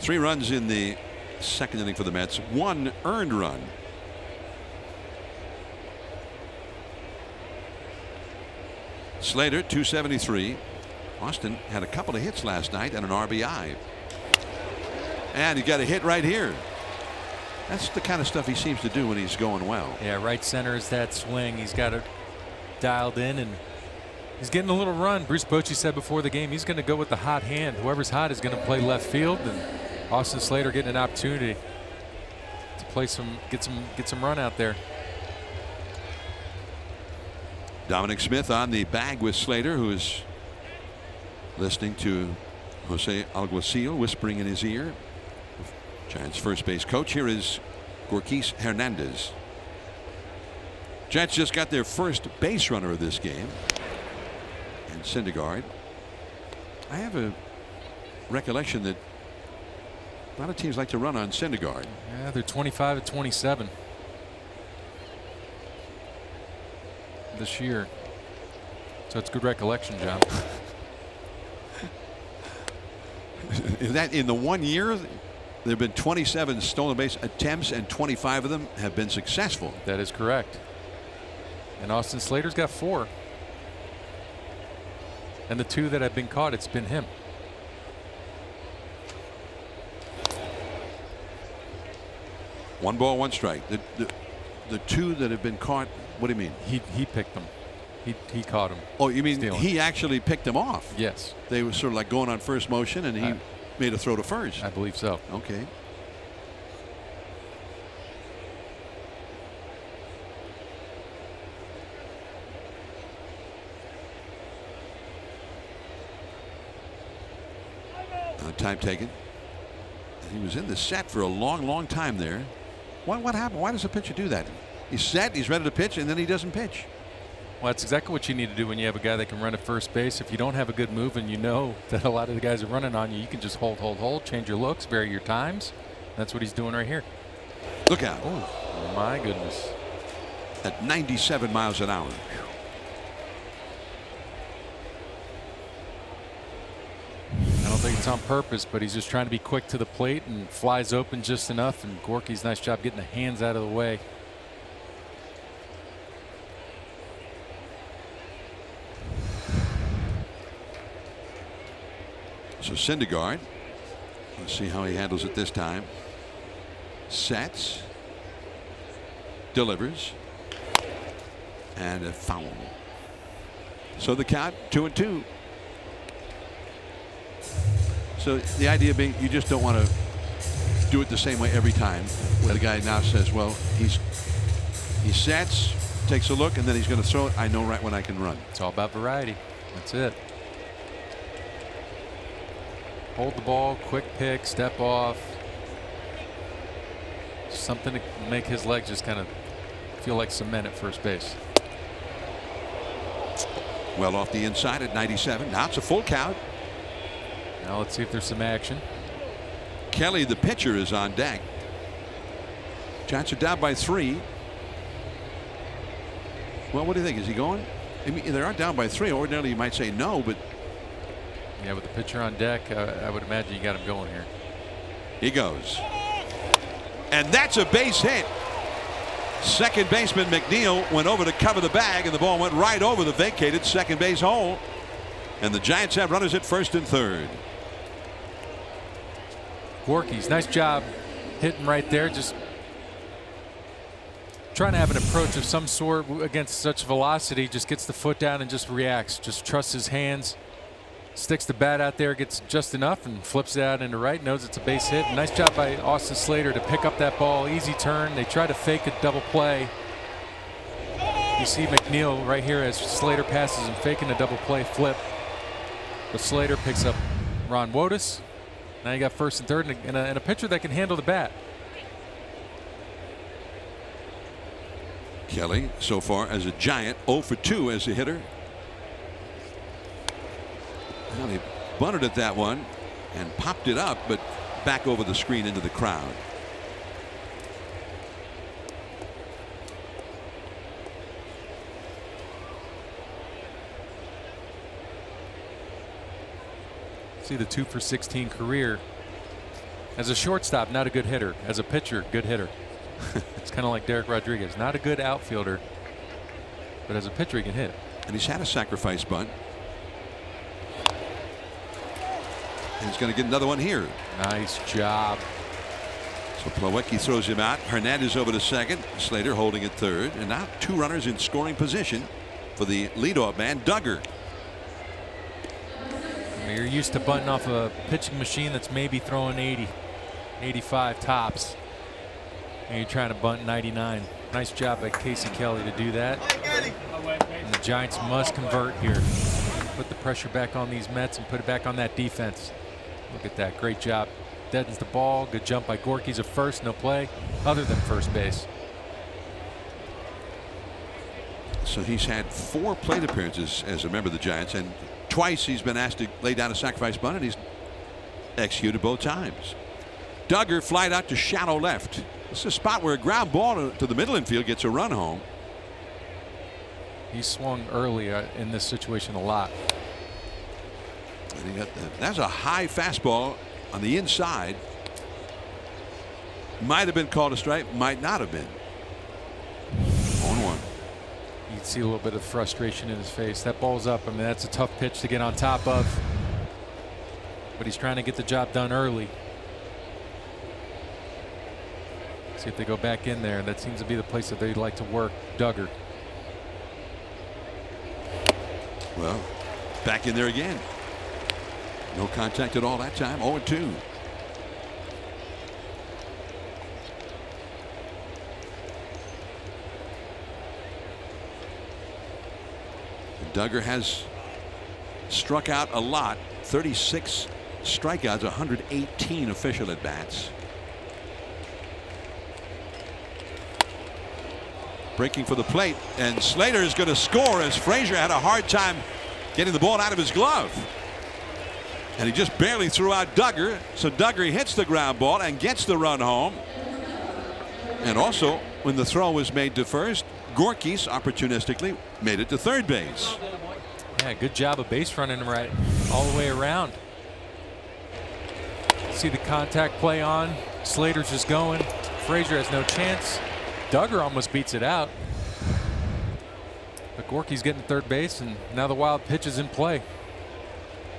3 runs in the 2nd inning for the Mets. 1 earned run. Slater, 273. Austin had a couple of hits last night and an RBI. And he got a hit right here. That's the kind of stuff he seems to do when he's going well. Yeah, right center is that swing. He's got it dialed in, and he's getting a little run. Bruce Bochy said before the game he's going to go with the hot hand. Whoever's hot is going to play left field, and Austin Slater getting an opportunity to play get some run out there. Dominic Smith on the bag with Slater, who is listening to Jose Alguacil whispering in his ear. Giants first base coach. Here is Gorkis Hernandez. Giants just got their first base runner of this game, and Syndergaard. I have a recollection that a lot of teams like to run on Syndergaard. Yeah, they're 25-27 this year, so it's good recollection, John. Is that in the 1 year? There have been 27 stolen base attempts, and 25 of them have been successful. That is correct. And Austin Slater's got 4. And the 2 that have been caught, it's been him. One ball, 1 strike. The 2 that have been caught, what do you mean? He picked them. He caught him. Oh, you mean stealing. He actually picked them off? Yes. They were sort of like going on first motion, and he made a throw to first. I believe so. Okay. Time taken. He was in the set for a long time there. What happened? Why does the pitcher do that? He's set, he's ready to pitch, and then he doesn't pitch. Well, that's exactly what you need to do when you have a guy that can run at first base. If you don't have a good move and you know that a lot of the guys are running on you, you can just hold, change your looks, vary your times. That's what he's doing right here. Look out. Oh, my goodness. At 97 miles an hour. I don't think it's on purpose, but he's just trying to be quick to the plate and flies open just enough. And Gorky's nice job getting the hands out of the way. So Syndergaard, let's see how he handles it this time. Sets, delivers, and a foul. So the count 2-2. So the idea being you just don't want to do it the same way every time. Where the guy now says, well, he sets, takes a look, and then he's going to throw it. I know right when I can run. It's all about variety. That's it. Hold the ball, quick pick, step off. Something to make his legs just kind of feel like cement at first base. Well off the inside at 97. Now it's a full count. Now let's see if there's some action. Kelly, the pitcher, is on deck. Giants are down by 3. Well, what do you think? Is he going? I mean, they aren't down by 3. Ordinarily, you might say no, but. Yeah, with the pitcher on deck, I would imagine you got him going here. He goes. And that's a base hit. Second baseman McNeil went over to cover the bag, and the ball went right over the vacated second base hole. And the Giants have runners at first and third. Gorky's nice job hitting right there. Just trying to have an approach of some sort against such velocity. Just gets the foot down and just reacts. Just trusts his hands. Sticks the bat out there, gets just enough, and flips it out into right. Knows it's a base hit. Nice job by Austin Slater to pick up that ball. Easy turn. They try to fake a double play. You see McNeil right here as Slater passes and faking a double play flip. But Slater picks up Ron Wotus. Now you got first and third, and a pitcher that can handle the bat. Kelly, so far as a Giant, 0 for 2 as a hitter. Well, he bunted at that one and popped it up, but back over the screen into the crowd. See the 2 for 16 career. As a shortstop, not a good hitter. As a pitcher, good hitter. It's kind of like Derek Rodriguez. Not a good outfielder, but as a pitcher, he can hit. And he's had a sacrifice bunt. And he's going to get another one here. Nice job. So Plawecki throws him out. Hernandez over to second. Slater holding at third. And now 2 runners in scoring position for the leadoff man, Duggar. You're used to bunting off a pitching machine that's maybe throwing 80, 85 tops. And you're trying to bunt 99. Nice job by Casey Kelly to do that. And the Giants must convert here. Put the pressure back on these Mets and put it back on that defense. Look at that. Great job. Deadens the ball. Good jump by Gorky's at first. No play other than first base. So he's had 4 plate appearances as a member of the Giants, and twice he's been asked to lay down a sacrifice bunt, and he's executed both times. Duggar flied out to shallow left. This is a spot where a ground ball to the middle infield gets a run home. He swung early in this situation a lot. And he got that's a high fastball on the inside. Might have been called a strike, might not have been. 0-1. You can see a little bit of frustration in his face. That ball's up. I mean, that's a tough pitch to get on top of. But he's trying to get the job done early. See if they go back in there. That seems to be the place that they'd like to work Duggar. Well, back in there again. No contact at all that time. 0-2. Duggar has struck out a lot. 36 strikeouts, 118 official at bats. breaking for the plate, and Slater is going to score as Frazier had a hard time getting the ball out of his glove. And he just barely threw out Duggar, so Duggar hits the ground ball and gets the run home. And also, when the throw was made to first, Gorkis opportunistically made it to third base. Yeah, good job of base running right all the way around. See the contact play on. Slater's just going. Frazier has no chance. Duggar almost beats it out. But Gorky's getting to third base, and now the wild pitch is in play.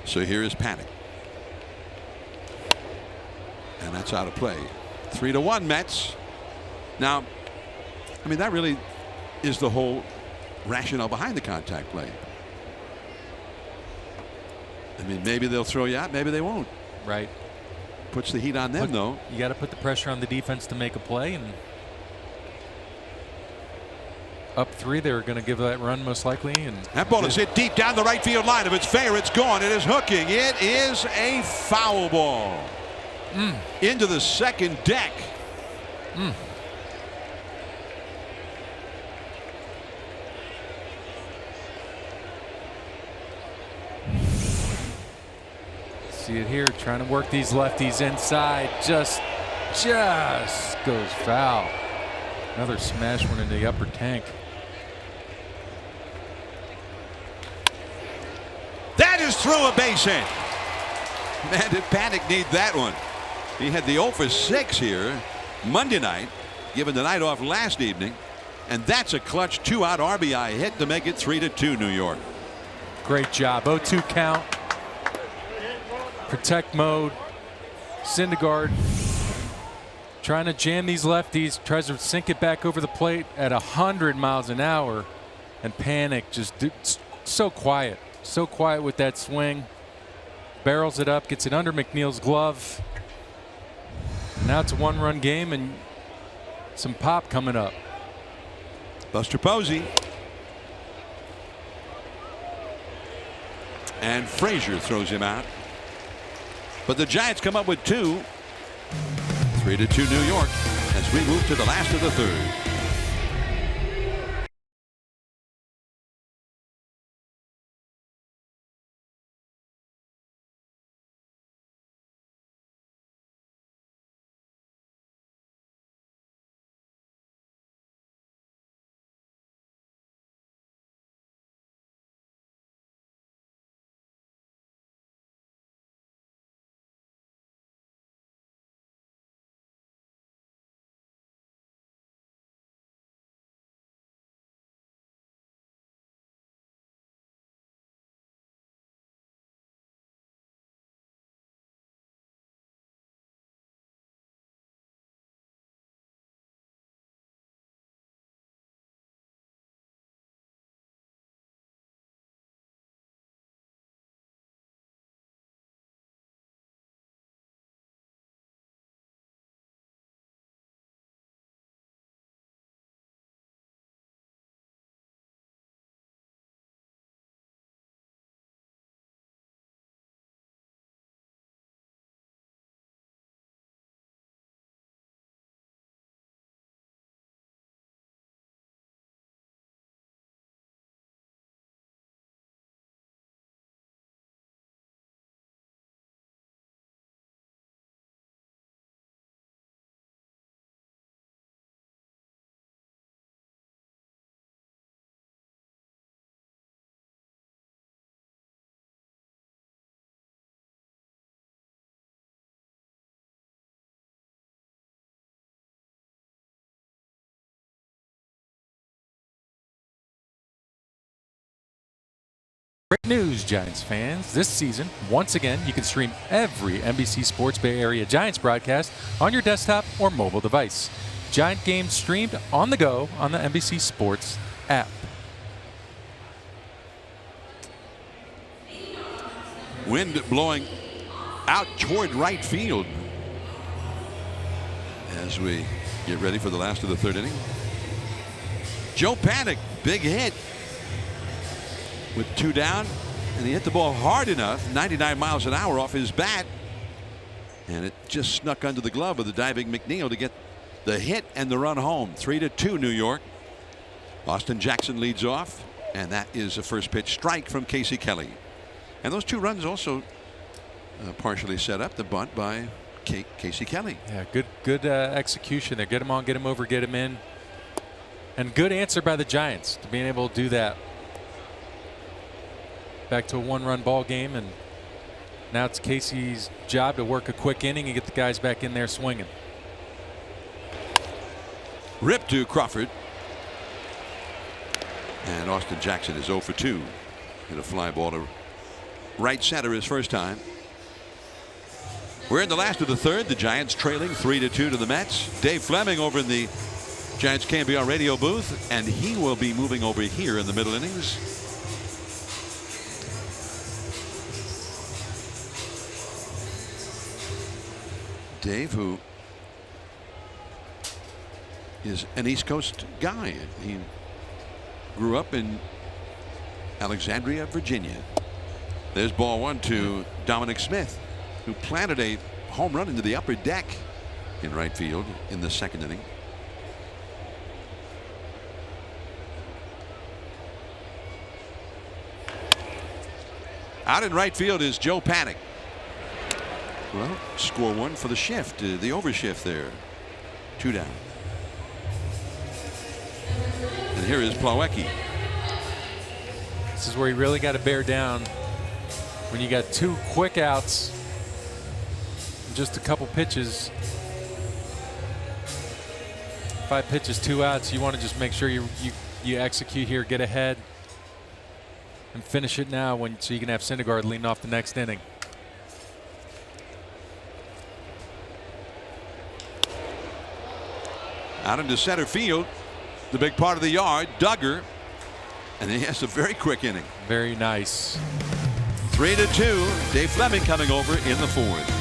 So here is Panic. And that's out of play. 3-1 Mets. Now, I mean, that really is the whole rationale behind the contact play. I mean, maybe they'll throw you out, maybe they won't. Right. Puts the heat on them, though. You got to put the pressure on the defense to make a play, and up 3, they're going to give that run most likely. And that ball is hit deep down the right field line. If it's fair, it's gone. It is hooking. It is a foul ball into the second deck. See it here, trying to work these lefties inside. Just goes foul. Another smash one into the upper tank. That is through a base hit. Man, did Panic need that one. He had the 0 for 6 here Monday night, given the night off last evening. And that's a clutch 2-out RBI hit to make it 3-2 New York. Great job. 0-2 count. Protect mode. Syndergaard trying to jam these lefties, tries to sink it back over the plate at 100 miles an hour, and Panic just so quiet with that swing. Barrels it up, gets it under McNeil's glove. Now it's a 1-run game and some pop coming up. Buster Posey. And Frazier throws him out. But the Giants come up with 2. 3-2 New York as we move to the last of the third. Great news, Giants fans. This season, once again, you can stream every NBC Sports Bay Area Giants broadcast on your desktop or mobile device. Giant games streamed on the go on the NBC Sports app. Wind blowing out toward right field as we get ready for the last of the third inning. Joe Panic, big hit with 2 down, and he hit the ball hard enough, 99 miles an hour off his bat, and it just snuck under the glove of the diving McNeil to get the hit and the run home. 3-2 New York. Austin Jackson leads off, and that is a first pitch strike from Casey Kelly. And those 2 runs also partially set up the bunt by Casey Kelly. Yeah, good execution there. Get him on, get him over, get him in. And good answer by the Giants to being able to do that. Back to a 1-run ball game, and now it's Casey's job to work a quick inning and get the guys back in there swinging. Rip to Crawford. And Austin Jackson is 0 for 2. Hit a fly ball to right center his first time. We're in the last of the 3rd. The Giants trailing 3-2 to the Mets. Dave Fleming over in the Giants KNBR radio booth, and he will be moving over here in the middle innings. Dave, who is an East Coast guy. He grew up in Alexandria, Virginia. There's ball 1 to Dominic Smith, who planted a home run into the upper deck in right field in the 2nd inning. Out in right field is Joe Paddock. Well, score 1 for the shift, the overshift there. 2 down. And here is Plawecki. This is where you really got to bear down when you got 2 quick outs, just a couple pitches. 5 pitches, 2 outs. You want to just make sure you execute here, get ahead, and finish it now so you can have Syndergaard leading off the next inning. Out into center field, the big part of the yard, Duggar, and he has a very quick inning. Very nice. 3-2. Dave Fleming coming over in the 4th.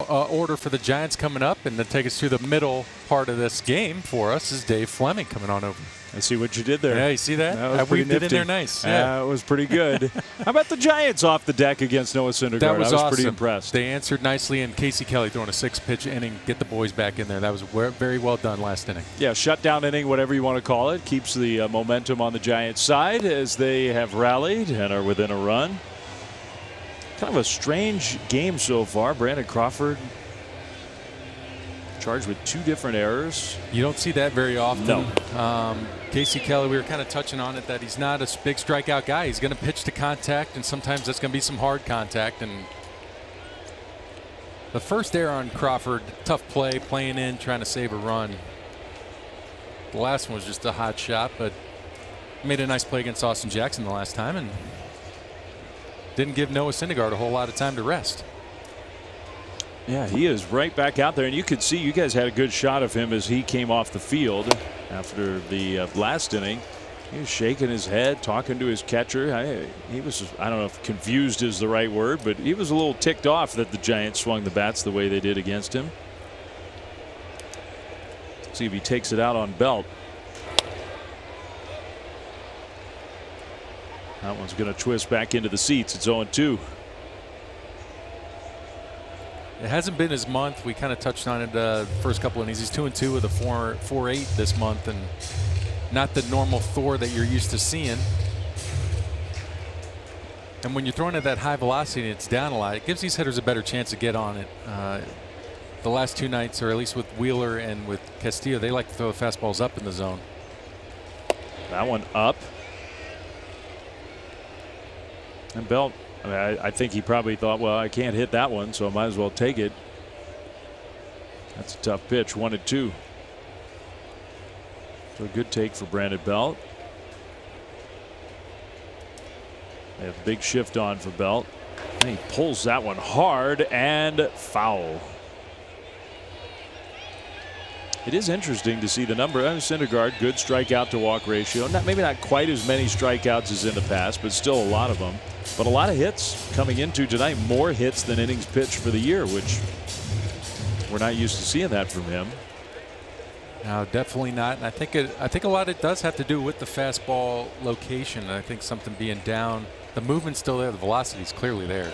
Order for the Giants coming up, and to take us through the middle part of this game for us is Dave Fleming coming on over. I see what you did there. Yeah, you see that? That was we did in there nice. Yeah, it was pretty good. How about the Giants off the deck against Noah Syndergaard? That was I was awesome. pretty impressed. They answered nicely, and Casey Kelly throwing a 6-pitch inning, get the boys back in there. That was very well done last inning. Yeah, shutdown inning, whatever you want to call it, keeps the momentum on the Giants' side as they have rallied and are within a run. Kind of a strange game so far. Brandon Crawford charged with 2 different errors. You don't see that very often. No. Casey Kelly, we were kind of touching on it, that he's not a big strikeout guy. He's going to pitch to contact, and sometimes that's going to be some hard contact. And the first error on Crawford, tough play, playing in, trying to save a run. The last one was just a hot shot, but made a nice play against Austin Jackson the last time and didn't give Noah Syndergaard a whole lot of time to rest. Yeah, he is right back out there, and you could see you guys had a good shot of him as he came off the field after the last inning. He was shaking his head, talking to his catcher. He was, I don't know if confused is the right word, but he was a little ticked off that the Giants swung the bats the way they did against him. See if he takes it out on Belt. That one's going to twist back into the seats. It's 0-2. It hasn't been his month. We kind of touched on it the first couple innings. He's 2-2 with a 4.48 this month, and not the normal Thor that you're used to seeing. And when you're throwing at that high velocity and it's down a lot, it gives these hitters a better chance to get on it. The last two nights, or at least with Wheeler and with Castillo, they like to throw the fastballs up in the zone. That one up. And Belt, I think he probably thought, well, I can't hit that one, so I might as well take it. That's a tough pitch, 1-2. So a good take for Brandon Belt. They have a big shift on for Belt. And he pulls that one hard and foul. It is interesting to see the number. Syndergaard, good strikeout to walk ratio. Maybe not quite as many strikeouts as in the past, but still a lot of them. But a lot of hits coming into tonight. More hits than innings pitched for the year, which we're not used to seeing that from him. No, definitely not. And I think a lot of it does have to do with the fastball location. I think something being down, the movement's still there, the velocity's clearly there.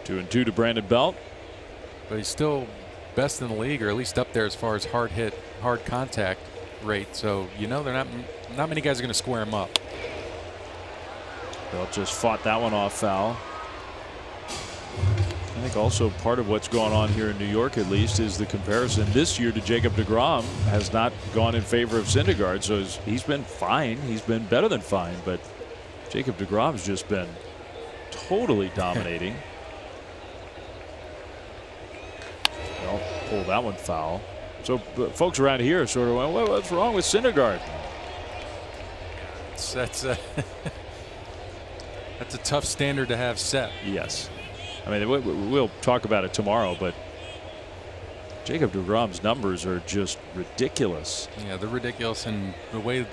Two and two to Brandon Belt. But he's still best in the league, or at least up there as far as hard hit, hard contact rate. So they're not many guys are going to square him up. Belt just fought that one off foul. I think also part of what's going on here in New York, at least, is the comparison this year to Jacob deGrom has not gone in favor of Syndergaard. So he's been fine. He's been better than fine. But Jacob deGrom's just been totally dominating. Well, pull that one foul. So folks around here sort of went, well, what's wrong with Syndergaard? That's a tough standard to have set. Yes. I mean, we'll talk about it tomorrow, but Jacob deGrom's numbers are just ridiculous. Yeah, they're ridiculous. And the way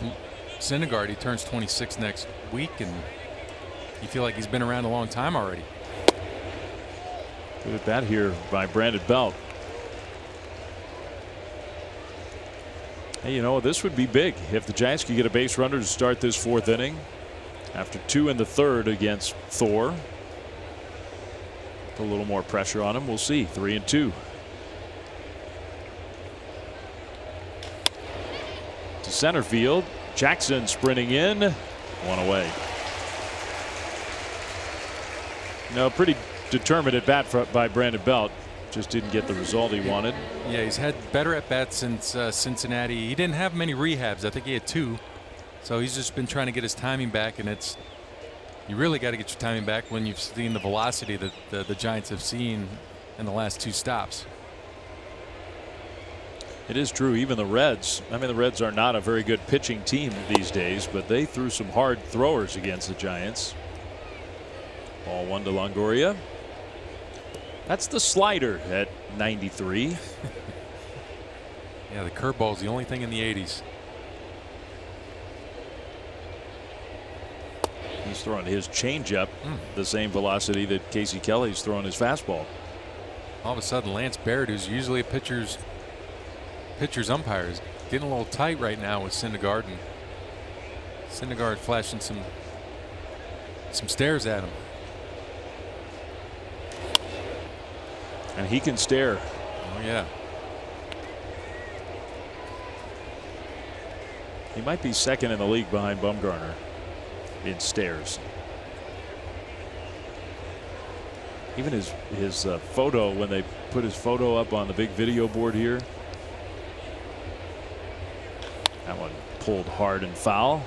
Syndergaard, he turns 26 next week, and you feel like he's been around a long time already. Good at bat here by Brandon Belt. Hey, this would be big if the Giants could get a base runner to start this fourth inning after 2 in the third against Thor. Put a little more pressure on him. We'll see. 3-2. To center field. Jackson sprinting in. One away. Pretty determined at bat by Brandon Belt. Just didn't get the result he wanted. Yeah, he's had better at bats since Cincinnati. He didn't have many rehabs. I think he had 2. So he's just been trying to get his timing back, and you really got to get your timing back when you've seen the velocity that the Giants have seen in the last 2 stops. It is true. Even the Reds. I mean, the Reds are not a very good pitching team these days, but they threw some hard throwers against the Giants. Ball 1 to Longoria. That's the slider at 93. Yeah, the curveball is the only thing in the 80s. He's throwing his changeup the same velocity that Casey Kelly's throwing his fastball. All of a sudden, Lance Barrett, who's usually a pitcher's umpire, is getting a little tight right now with Syndergaard. And Syndergaard flashing some stares at him. And he can stare. Oh, yeah. He might be second in the league behind Bumgarner in stares. Even his photo, when they put his photo up on the big video board here. That one pulled hard and foul.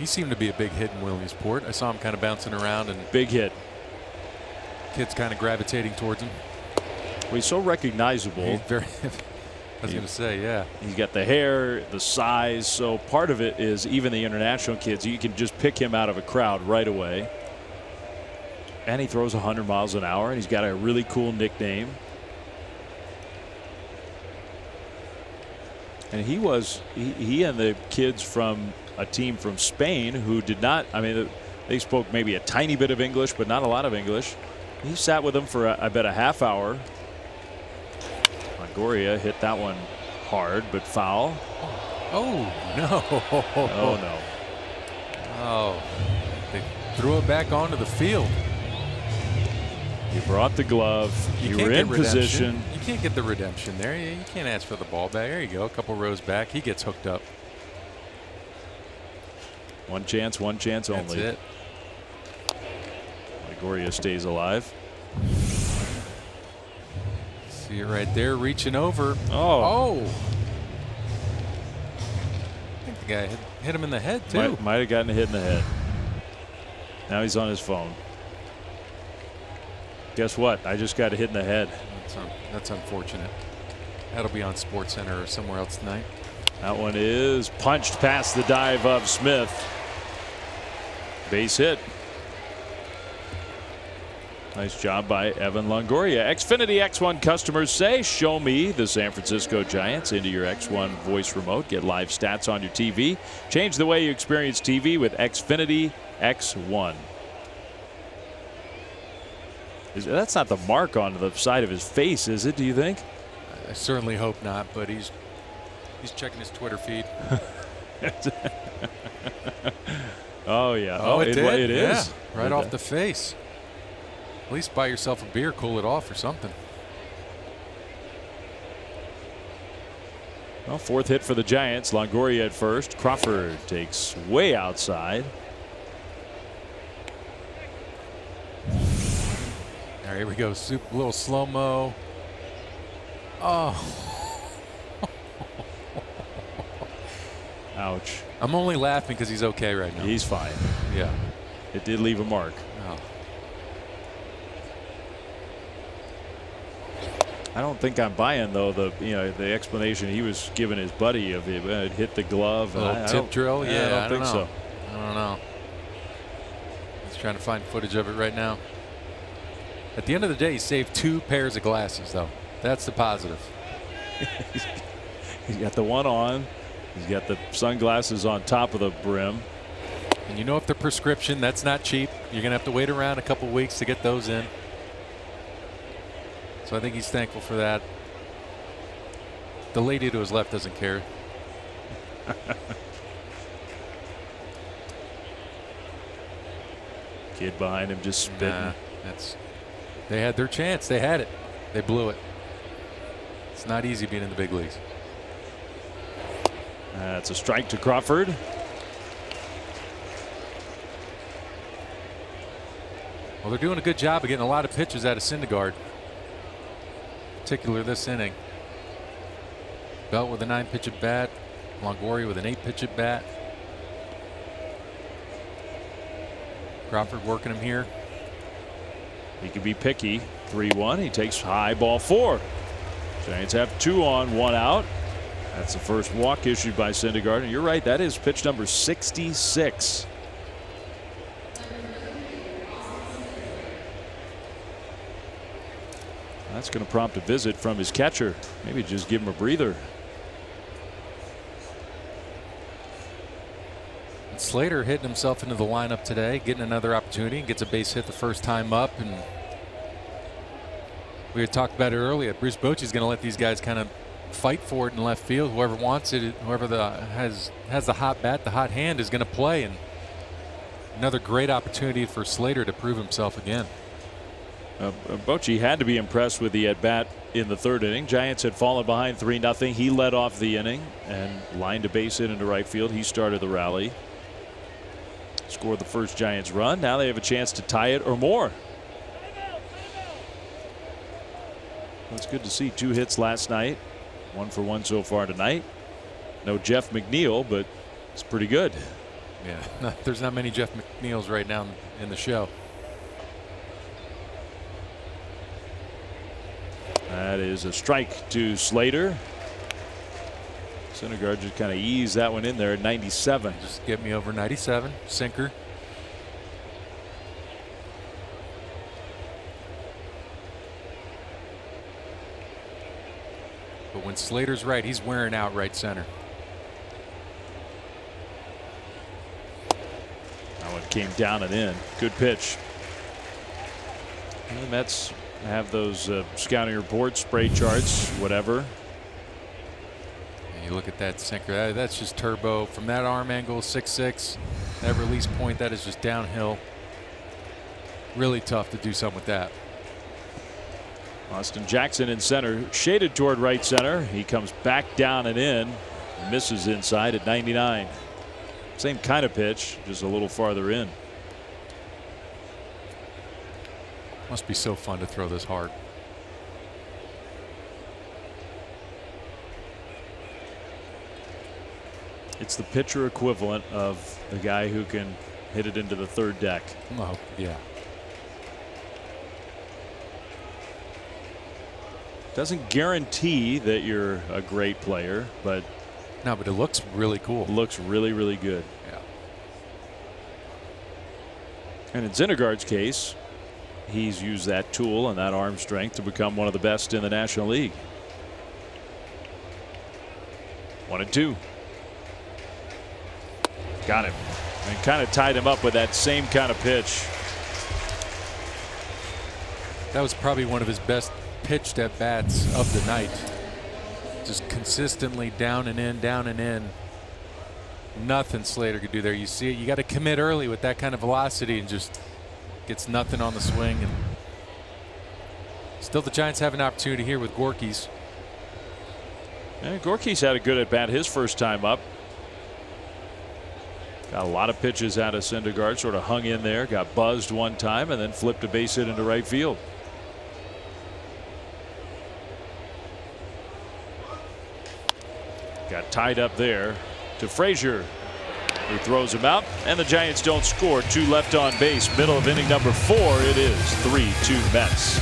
He seemed to be a big hit in Williamsport. I saw him kind of bouncing around and big hit. Kids kind of gravitating towards him. Well, he's so recognizable. He's very. I was going to say, yeah. He's got the hair, the size. So part of it is even the international kids, you can just pick him out of a crowd right away. And he throws 100 miles an hour, and he's got a really cool nickname. And he and the kids from a team from Spain who did not, I mean, they spoke maybe a tiny bit of English, but not a lot of English. He sat with them for, I bet, a half hour. Longoria hit that one hard, but foul. Oh, no. Oh, no. Oh, they threw it back onto the field. You brought the glove. You were in position. You can't get the redemption there. You can't ask for the ball back. There you go. A couple rows back. He gets hooked up. One chance only. That's it. Longoria stays alive. See it right there, reaching over. Oh. I think the guy hit him in the head, too. Might have gotten a hit in the head. Now he's on his phone. Guess what? I just got a hit in the head. That's unfortunate. That'll be on SportsCenter or somewhere else tonight. That one is punched past the dive of Smith. Base hit. Nice job by Evan Longoria. Xfinity X1 customers say, show me the San Francisco Giants into your X1 voice remote. Get live stats on your TV. Change the way you experience TV with Xfinity X1. That's not the mark on the side of his face, is it, do you think? I certainly hope not, but he's checking his Twitter feed. Oh, yeah. Oh, it is. Yeah, right off the face. At least buy yourself a beer, cool it off or something. Well, fourth hit for the Giants. Longoria at first. Crawford takes way outside. Here we go. A little slow-mo. Oh. Ouch. I'm only laughing because he's okay right now. He's fine. Yeah. It did leave a mark. Oh. I don't think I'm buying, though, the explanation he was giving his buddy of it hit the glove. A little tip drill? Yeah, I don't think so. I don't know. He's trying to find footage of it right now. At the end of the day, he saved 2 pairs of glasses, though. That's the positive. He's got the one on. He's got the sunglasses on top of the brim. And you know, if they're prescription, that's not cheap. You're going to have to wait around a couple weeks to get those in. So I think he's thankful for that. The lady to his left doesn't care. Kid behind him just spitting. Nah, they had their chance. They had it. They blew it. It's not easy being in the big leagues. That's a strike to Crawford. Well, they're doing a good job of getting a lot of pitches out of Syndergaard, particularly this inning. Belt with a 9-pitch at bat. Longoria with an 8-pitch at bat. Crawford working him here. He can be picky. 3-1. He takes high, ball 4. Giants have 2 on, 1 out. That's the first walk issued by Syndergaard. And you're right, that is pitch number 66. That's going to prompt a visit from his catcher. Maybe just give him a breather. And Slater hitting himself into the lineup today, getting another opportunity, gets a base hit the first time up. And we had talked about it earlier. Bruce Bochy's going to let these guys kind of fight for it in left field. Whoever wants it, whoever has the hot bat, the hot hand, is going to play. And another great opportunity for Slater to prove himself again. Bochy had to be impressed with the at-bat in the 3rd inning. Giants had fallen behind 3-0. He led off the inning and lined a base hit into right field. He started the rally. Scored the first Giants run. Now they have a chance to tie it or more. It's good to see 2 hits last night. 1 for 1 so far tonight. No Jeff McNeil, but it's pretty good. Yeah, there's not many Jeff McNeils right now in the show. That is a strike to Slater. Syndergaard just kind of eased that one in there at 97. Just get me over 97. Sinker. But when Slater's right, he's wearing out right center. That one came down and in. Good pitch. And the Mets have those scouting reports, spray charts, whatever. You look at that sinker. That's just turbo from that arm angle. 6.6. That release point. That is just downhill. Really tough to do something with that. Austin Jackson in center, shaded toward right center. He comes back down and in, misses inside at 99. Same kind of pitch, just a little farther in. Must be so fun to throw this hard. It's the pitcher equivalent of the guy who can hit it into the third deck. Oh, yeah. Doesn't guarantee that you're a great player, but no, but it looks really cool. It looks really, really good. Yeah. And in Syndergaard's case, he's used that tool and that arm strength to become one of the best in the National League. 1-2. Got him. And kind of tied him up with that same kind of pitch. That was probably one of his best pitched at bats of the night. Just consistently down and in, down and in. Nothing Slater could do there. You see it. You got to commit early with that kind of velocity, and just gets nothing on the swing. And still, the Giants have an opportunity here with Gorky's. Yeah, Gorky's had a good at bat his first time up. Got a lot of pitches out of Syndergaard. Sort of hung in there, got buzzed one time, and then flipped a base hit into right field. Got tied up there to Frazier, who throws him out, and the Giants don't score. 2 left on base. Middle of inning number 4. It is 3-2 Mets.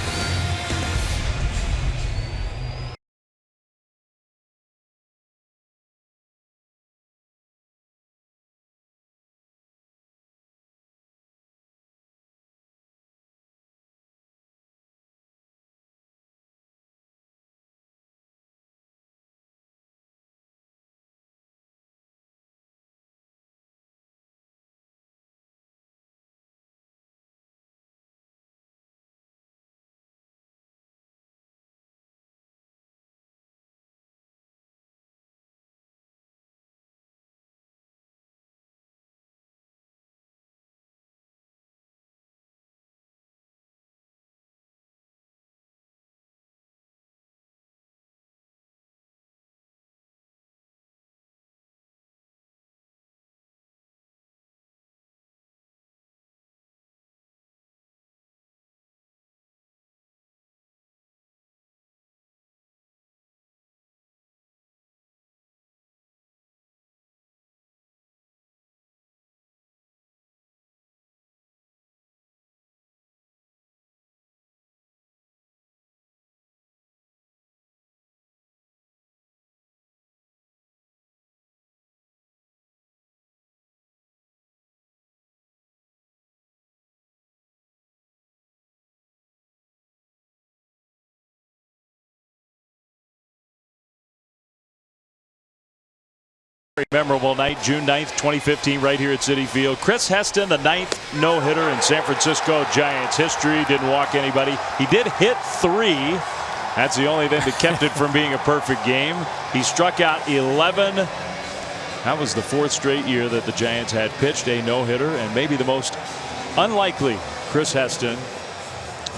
Very memorable night, June 9th, 2015, right here at Citi Field. Chris Heston, the 9th no-hitter in San Francisco Giants history. Didn't walk anybody. He did hit 3. That's the only thing that kept it from being a perfect game. He struck out 11. That was the 4th straight year that the Giants had pitched a no-hitter, and maybe the most unlikely. Chris Heston.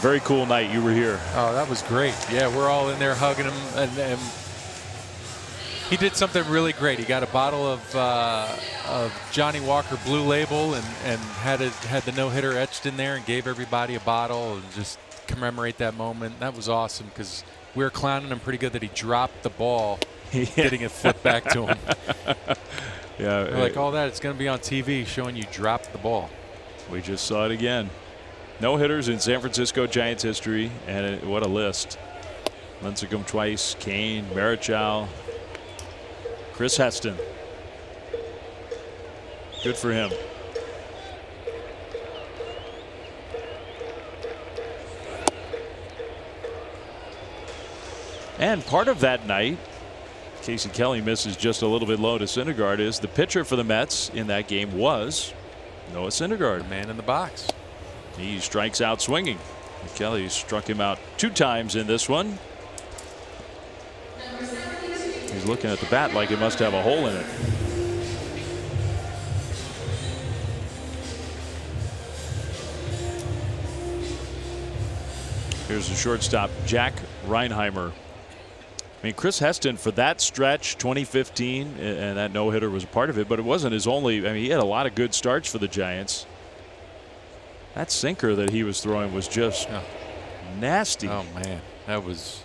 Very cool night. You were here. Oh, that was great. Yeah, we're all in there hugging him, and he did something really great. He got a bottle of Johnny Walker Blue Label and had the no-hitter etched in there and gave everybody a bottle and just commemorate that moment. That was awesome because we were clowning him pretty good that he dropped the ball, getting it flipped back to him. Yeah, like all that, it's going to be on TV showing you drop the ball. We just saw it again. No hitters in San Francisco Giants history, and what a list. Lincecum twice, Kane, Marichal, Chris Heston. Good for him. And part of that night, Casey Kelly misses just a little bit low to Syndergaard, is the pitcher for the Mets in that game was Noah Syndergaard. The man in the box. He strikes out swinging. Kelly struck him out 2 times in this one. He's looking at the bat like it must have a hole in it. Here's the shortstop, Jack Reinheimer. I mean, Chris Heston, for that stretch, 2015, and that no-hitter was a part of it, but it wasn't his only. I mean, he had a lot of good starts for the Giants. That sinker that he was throwing was just nasty. Oh, man. That was.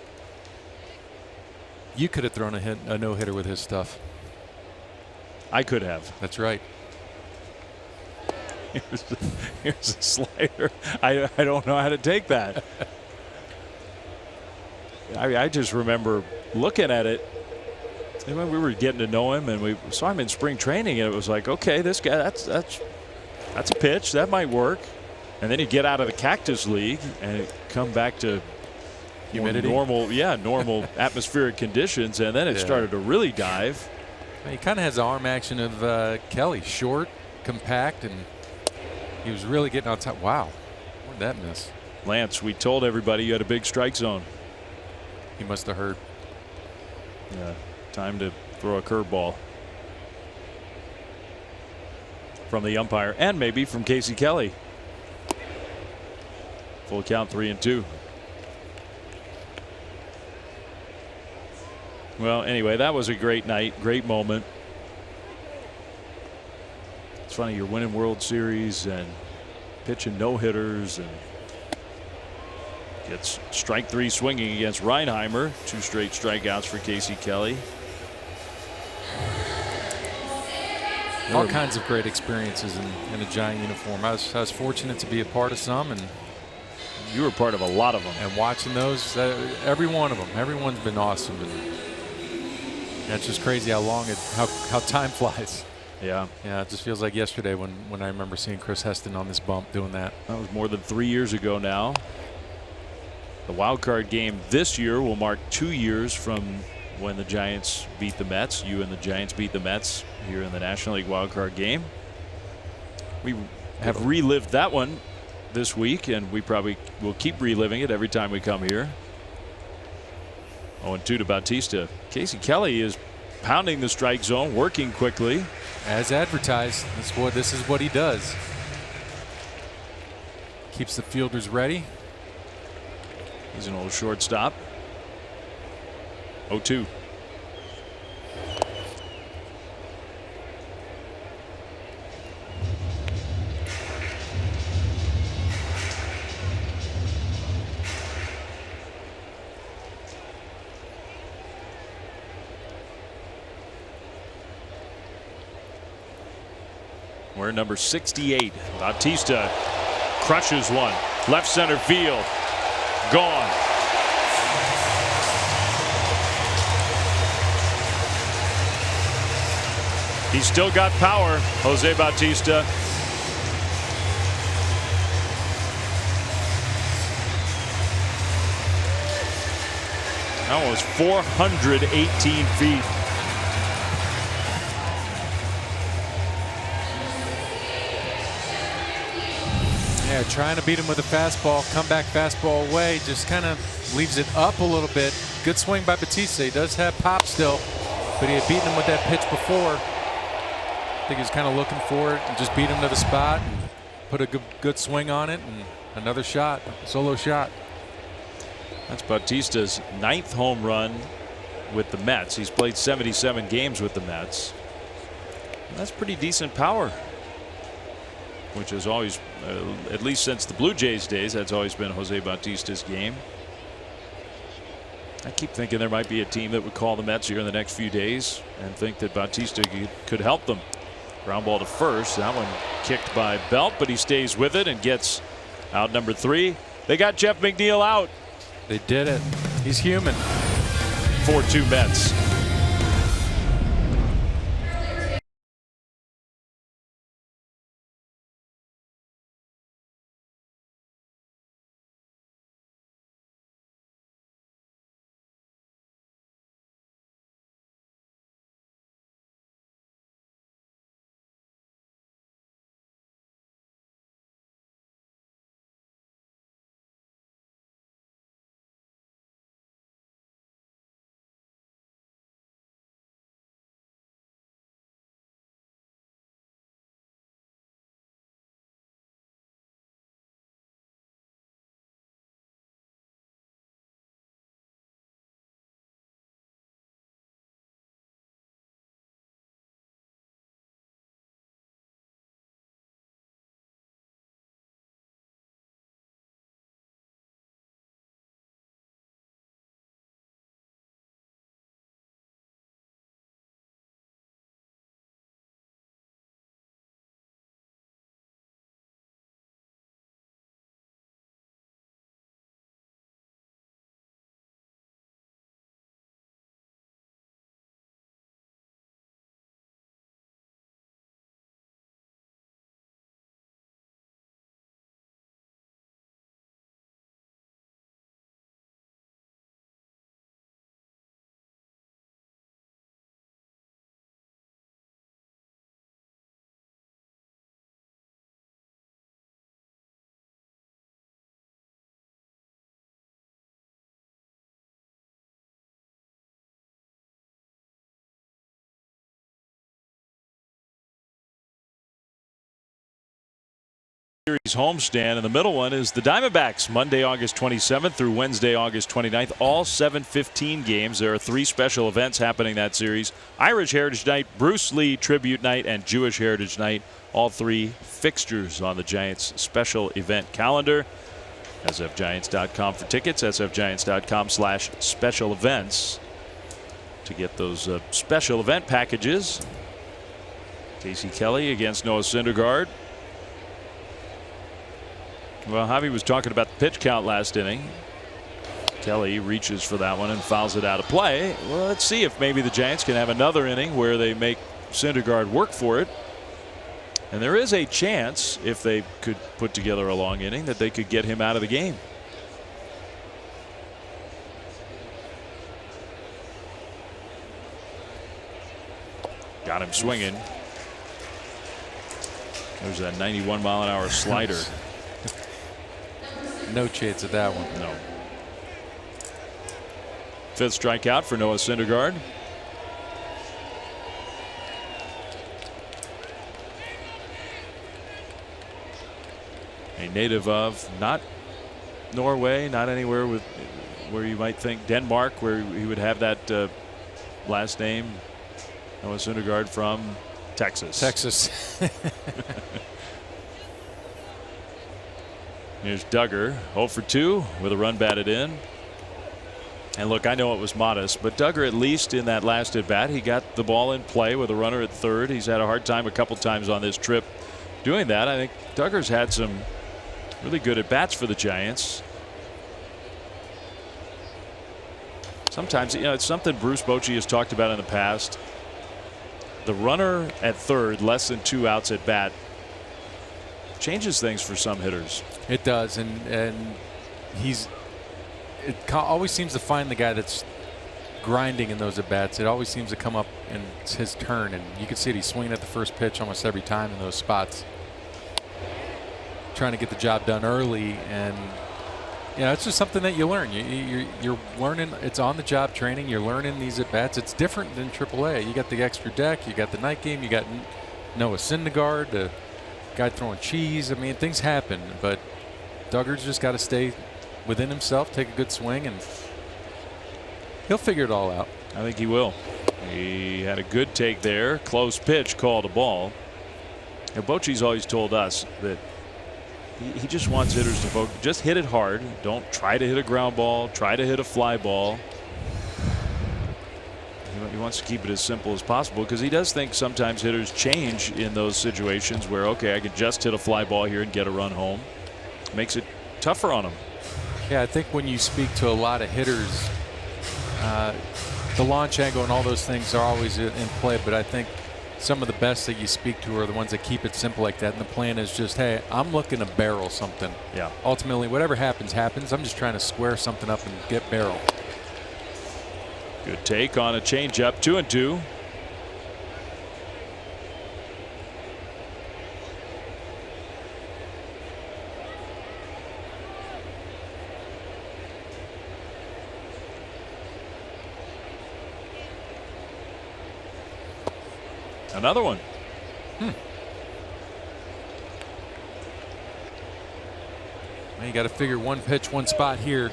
You could have thrown a no-hitter with his stuff. I could have. That's right. Here's a slider. I don't know how to take that. I just remember looking at it, and when we were getting to know him, and we saw him in spring training, and it was like, okay, this guy, that's a pitch that might work. And then you get out of the Cactus League and come back to humidity, normal atmospheric conditions, and then it started to really dive. He kind of has the arm action of Kelly, short, compact, and he was really getting on top. Wow, where'd that miss? Lance, we told everybody you had a big strike zone. He must have heard. Yeah, time to throw a curveball from the umpire, and maybe from Casey Kelly. Full count, 3-2. Well, anyway, that was a great night, great moment. It's funny, you're winning World Series and pitching no-hitters, and gets strike 3 swinging against Reinheimer. 2 straight strikeouts for Casey Kelly. All kinds of great experiences in a Giant uniform. I was fortunate to be a part of some, and you were part of a lot of them. And watching those, every one of them, everyone's been awesome. And that's just crazy how long how time flies. Yeah. Yeah, it just feels like yesterday when I remember seeing Chris Heston on this bump doing that. That was more than 3 years ago now. The wild card game this year will mark 2 years from when the Giants beat the Mets. You and the Giants beat the Mets here in the National League wild card game. We have relived that one this week, and we probably will keep reliving it every time we come here. 0-2 to Bautista. Casey Kelly is pounding the strike zone, working quickly. As advertised, this is what he does. Keeps the fielders ready. He's an old shortstop. 0-2. We're number 68. Bautista crushes one. Left center field. Gone. He's still got power, Jose Bautista. That was 418 feet. Yeah, trying to beat him with a fastball, comeback fastball away, just kind of leaves it up a little bit. Good swing by Bautista. He does have pop still, but he had beaten him with that pitch before. I think he was kind of looking for it and just beat him to the spot and put a good swing on it, and another shot, solo shot. That's Bautista's 9th home run with the Mets. He's played 77 games with the Mets. And that's pretty decent power, which is always, at least since the Blue Jays days, that's always been Jose Bautista's game. I keep thinking there might be a team that would call the Mets here in the next few days and think that Bautista could help them. Ground ball to first. That one kicked by Belt, but he stays with it and gets out number 3. They got Jeff McNeil out. They did it. He's human. 4-2 Mets. Series homestand, and the middle one is the Diamondbacks, Monday August 27th through Wednesday August 29th, all 7:15 games. There are 3 special events happening that series: Irish Heritage Night, Bruce Lee Tribute Night, and Jewish Heritage Night. All 3 fixtures on the Giants special event calendar. sfgiants.com for tickets, sfgiants.com/special events to get those special event packages. Casey Kelly against Noah Syndergaard. Well, Javi was talking about the pitch count last inning. Kelly reaches for that one and fouls it out of play. Well, let's see if maybe the Giants can have another inning where they make Syndergaard work for it. And there is a chance, if they could put together a long inning, that they could get him out of the game. Got him swinging. There's that 91-mile-an-hour slider. No chance of that one. No. 5th strikeout for Noah Syndergaard. A native of not Norway, not anywhere where you might think Denmark, where he would have that last name. Noah Syndergaard from Texas. Texas. Here's Duggar, 0 for 2 with a run batted in. And look, I know it was modest, but Duggar, at least in that last at bat, he got the ball in play with a runner at third. He's had a hard time a couple times on this trip doing that. I think Duggar's had some really good at bats for the Giants. Sometimes, you know, it's something Bruce Bochy has talked about in the past. The runner at third, less than 2 outs at bat, changes things for some hitters. It does, and always seems to find the guy that's grinding in those at bats. It always seems to come up and it's his turn, and you can see it. He's swinging at the first pitch almost every time in those spots, trying to get the job done early. And you know, it's just something that you learn. You're learning. It's on the job training. You're learning these at bats. It's different than AAA. You got the extra deck. You got the night game. You got Noah Syndergaard, the guy throwing cheese. I mean, things happen, but Duggar's just got to stay within himself, take a good swing, and he'll figure it all out. I think he will. He had a good take there. Close pitch, called a ball. And Bochy's always told us that he just wants hitters to just hit it hard. Don't try to hit a ground ball. Try to hit a fly ball. He wants to keep it as simple as possible because he does think sometimes hitters change in those situations where, okay, I can just hit a fly ball here and get a run home. Makes it tougher on him. Yeah, I think when you speak to a lot of hitters, the launch angle and all those things are always in play, but I think some of the best that you speak to are the ones that keep it simple like that, and the plan is just, hey, I'm looking to barrel something. Yeah. Ultimately, whatever happens, happens. I'm just trying to square something up and get barrel. Good take on a changeup, 2-2. Another one. Well, you got to figure one pitch, one spot here.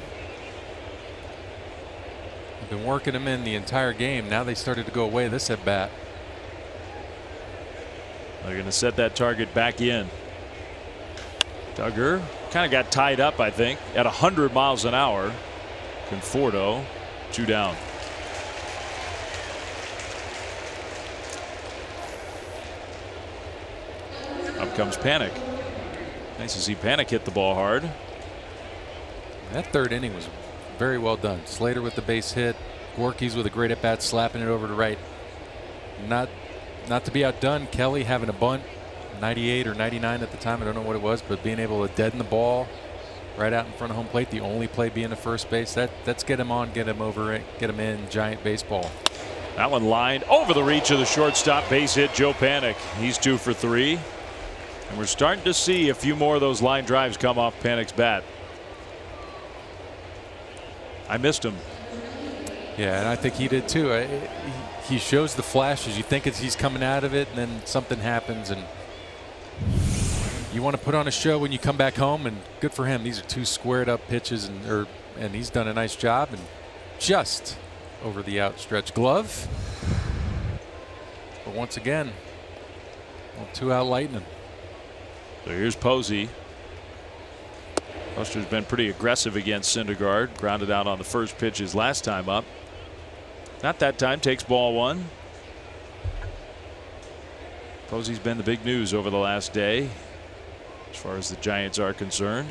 They've been working him in the entire game. Now they started to go away this at bat. They're going to set that target back in. Duggar kind of got tied up, I think, at 100 miles an hour. Conforto, 2 down. Up comes Panic. Nice to see Panic hit the ball hard. That third inning was very well done. Slater with the base hit. Gorky's with a great at bat, slapping it over to right. Not to be outdone. Kelly having a bunt, 98 or 99 at the time. I don't know what it was, but being able to deaden the ball right out in front of home plate. The only play being the first base. That's get him on, get him over it, get him in. Giant baseball. That one lined over the reach of the shortstop. Base hit, Joe Panic. He's 2 for 3. And we're starting to see a few more of those line drives come off Panic's bat. I missed him. Yeah, and I think he did too. He shows the flashes. You think he's coming out of it, and then something happens, and you want to put on a show when you come back home. And good for him. These are 2 squared up pitches, and he's done a nice job. And just over the outstretched glove. But once again, 2 out lightning. So here's Posey. Buster's been pretty aggressive against Syndergaard. Grounded out on the first pitch his last time up. Not that time. Takes ball 1. Posey's been the big news over the last day as far as the Giants are concerned.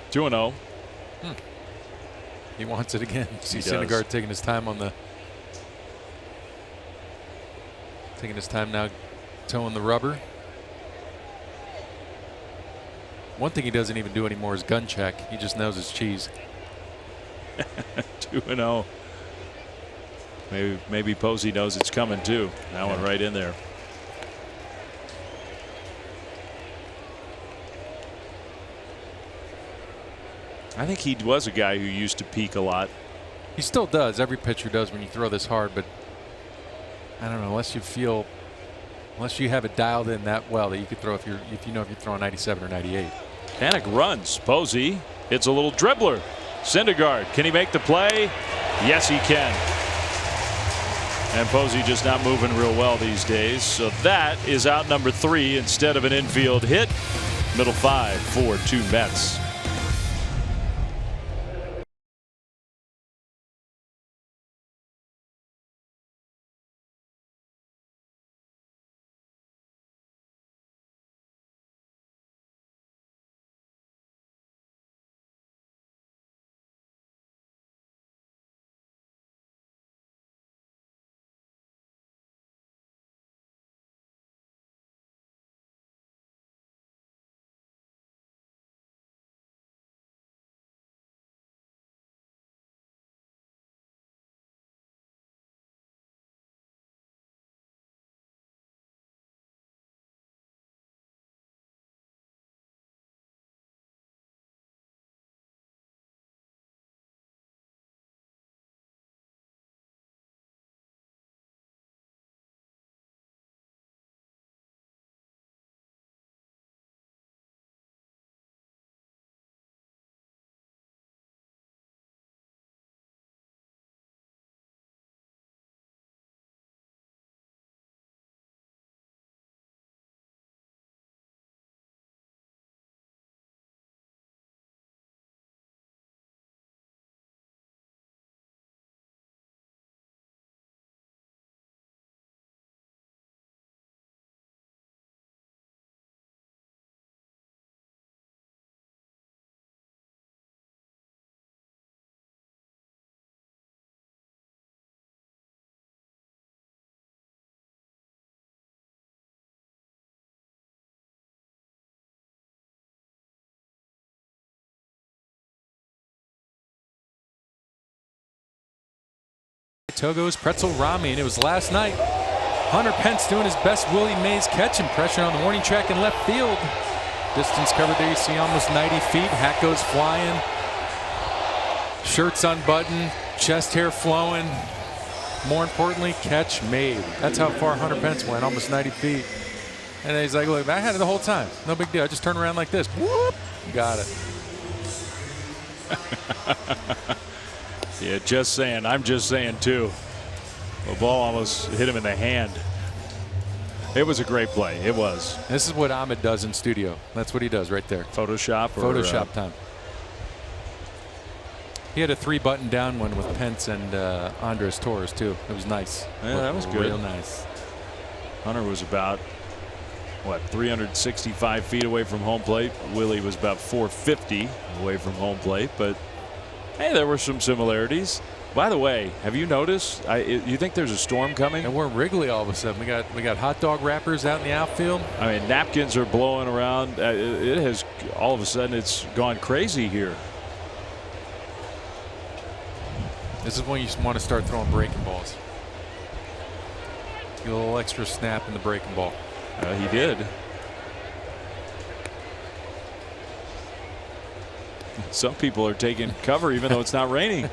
Two and 0. He wants it again. See does. Syndergaard taking his time on the. Taking his time now, towing the rubber. One thing he doesn't even do anymore is gun check. He just knows his cheese. 2-0. Maybe Posey knows it's coming too. That one right in there. I think he was a guy who used to peak a lot. He still does. Every pitcher does when you throw this hard, but I don't know, unless you have it dialed in that well that you could throw if you're throwing 97 or 98. Panic runs. Posey hits a little dribbler. Syndergaard, can he make the play? Yes, he can. And Posey just not moving real well these days. So that is out number 3 instead of an infield hit. Middle 5 for 2 Mets. Togo's Pretzel Ramen. It was last night. Hunter Pence doing his best Willie Mays catching pressure on the warning track in left field. Distance covered there, you see almost 90 feet. Hat goes flying. Shirts unbuttoned, chest hair flowing. More importantly, catch made. That's how far Hunter Pence went, almost 90 feet. And he's like, look, I had it the whole time. No big deal. I just turned around like this. Whoop! Got it. Yeah, just saying. I'm just saying, too. The ball almost hit him in the hand. It was a great play. It was. This is what Ahmed does in studio. That's what he does right there. Photoshop? Photoshop time. He had a 3-button down one with Pence and Andres Torres, too. It was nice. Yeah, that was good. Real nice. Hunter was about, what, 365 feet away from home plate. Willie was about 450 away from home plate. But, hey, there were some similarities. By the way, have you noticed? You think there's a storm coming? And we're in Wrigley all of a sudden. We got hot dog wrappers out in the outfield. I mean, napkins are blowing around. It has all of a sudden it's gone crazy here. This is when you want to start throwing breaking balls. Get a little extra snap in the breaking ball. He did. Some people are taking cover even though it's not raining.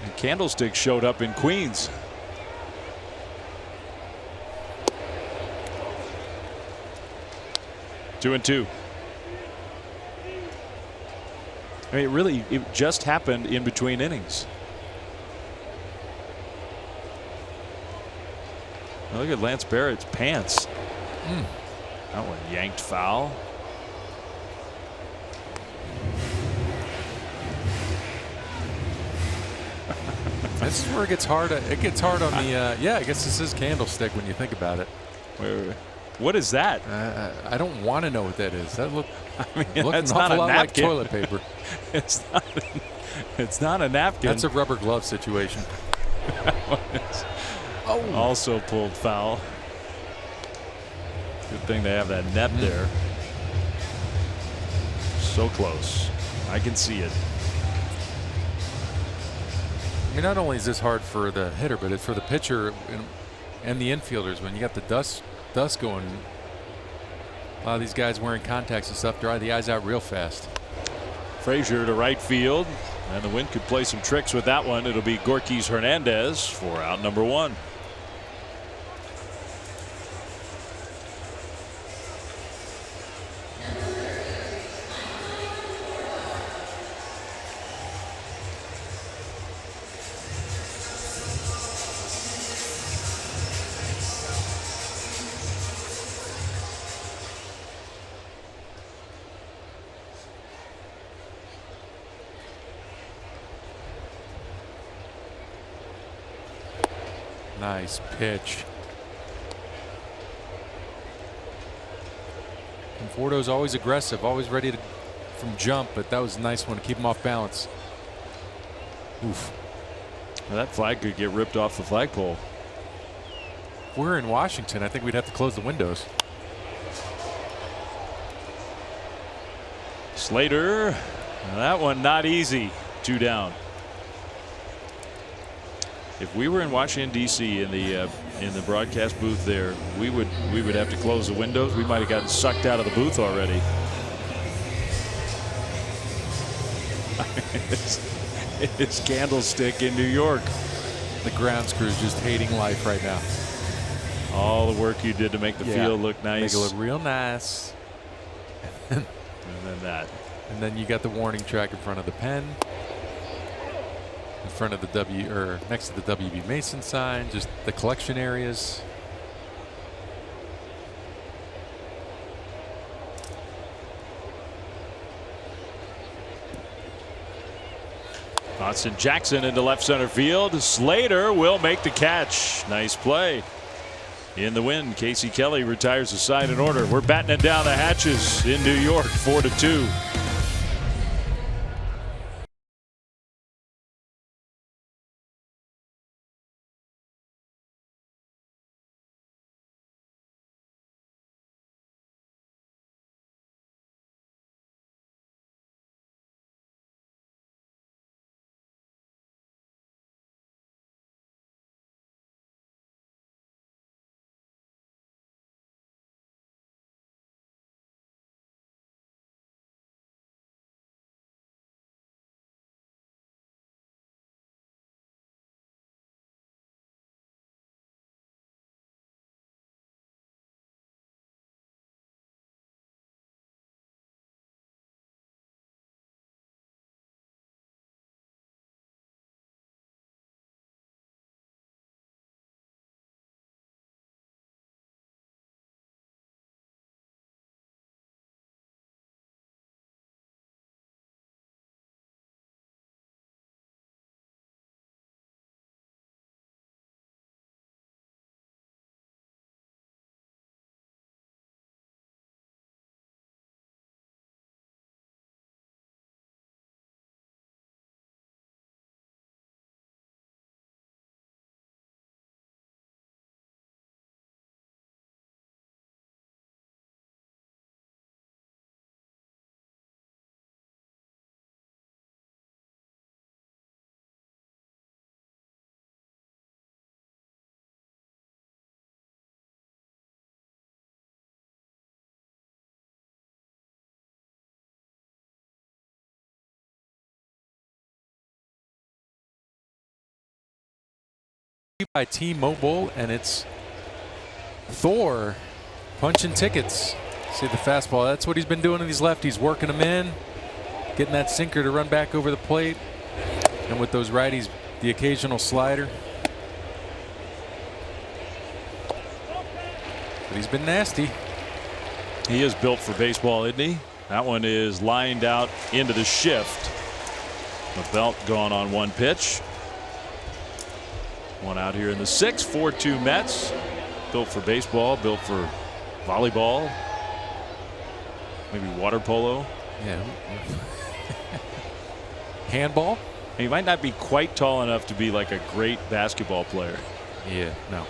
And Candlestick showed up in Queens. Two and two. I mean, really, it just happened in between innings. Now look at Lance Barrett's pants. That one yanked foul. This is where it gets hard. It gets hard on the. Yeah, I guess this is Candlestick when you think about it. What is that? I don't want to know what that is. That look. I mean, looks that's an not awful a lot napkin. like toilet paper. It's not a napkin. That's a rubber glove situation. Oh. Also pulled foul. Good thing they have that net there. So close. I can see it. I mean, not only is this hard for the hitter, but it's for the pitcher and the infielders. When you got the dust going, a lot of these guys wearing contacts and stuff dry the eyes out real fast. Frazier to right field, and the wind could play some tricks with that one. It'll be Gorkys Hernandez for out number one. Nice pitch. Conforto's always aggressive, always ready to from jump, but that was a nice one to keep him off balance. Oof. Well, that flag could get ripped off the flagpole. If we're in Washington, I think we'd have to close the windows. Slater, that one not easy. 2 down. If we were in Washington D.C. in the broadcast booth there, we would have to close the windows. We might have gotten sucked out of the booth already. It's Candlestick in New York. The grounds crew's just hating life right now. All the work you did to make the field look nice. Make it look real nice. And then that. And then you got the warning track in front of the pen. In front of the next to the W.B. Mason sign, just the collection areas. Austin Jackson into left center field. Slater will make the catch. Nice play. In the win, Casey Kelly retires the side in order. We're battening down the hatches in New York, 4-2. you by T-Mobile, and it's Thor punching tickets. See the fastball. That's what he's been doing to these lefties, working them in, getting that sinker to run back over the plate, and with those righties, the occasional slider. But he's been nasty. He is built for baseball, isn't he? That one is lined out into the shift. The belt gone on one pitch. One out here in the sixth. 4-2 Mets. Built for baseball, built for volleyball, maybe water polo. Yeah. Handball? He might not be quite tall enough to be like a great basketball player. Yeah, no.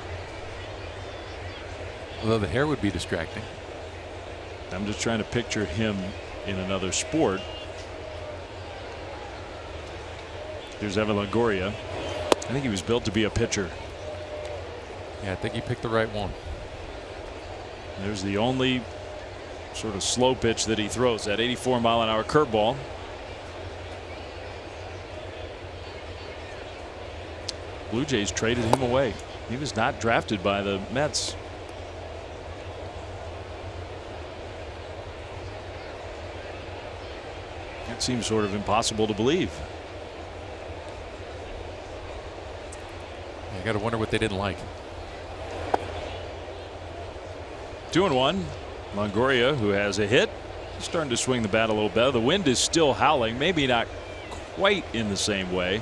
Although the hair would be distracting. I'm just trying to picture him in another sport. There's Evan Longoria. I think he was built to be a pitcher. Yeah, I think he picked the right one. There's the only sort of slow pitch that he throws, that 84-mile-an-hour curveball. Blue Jays traded him away. He was not drafted by the Mets. It seems sort of impossible to believe. I got to wonder what they didn't like. 2-1. Longoria, who has a hit, starting to swing the bat a little better. The wind is still howling, maybe not quite in the same way.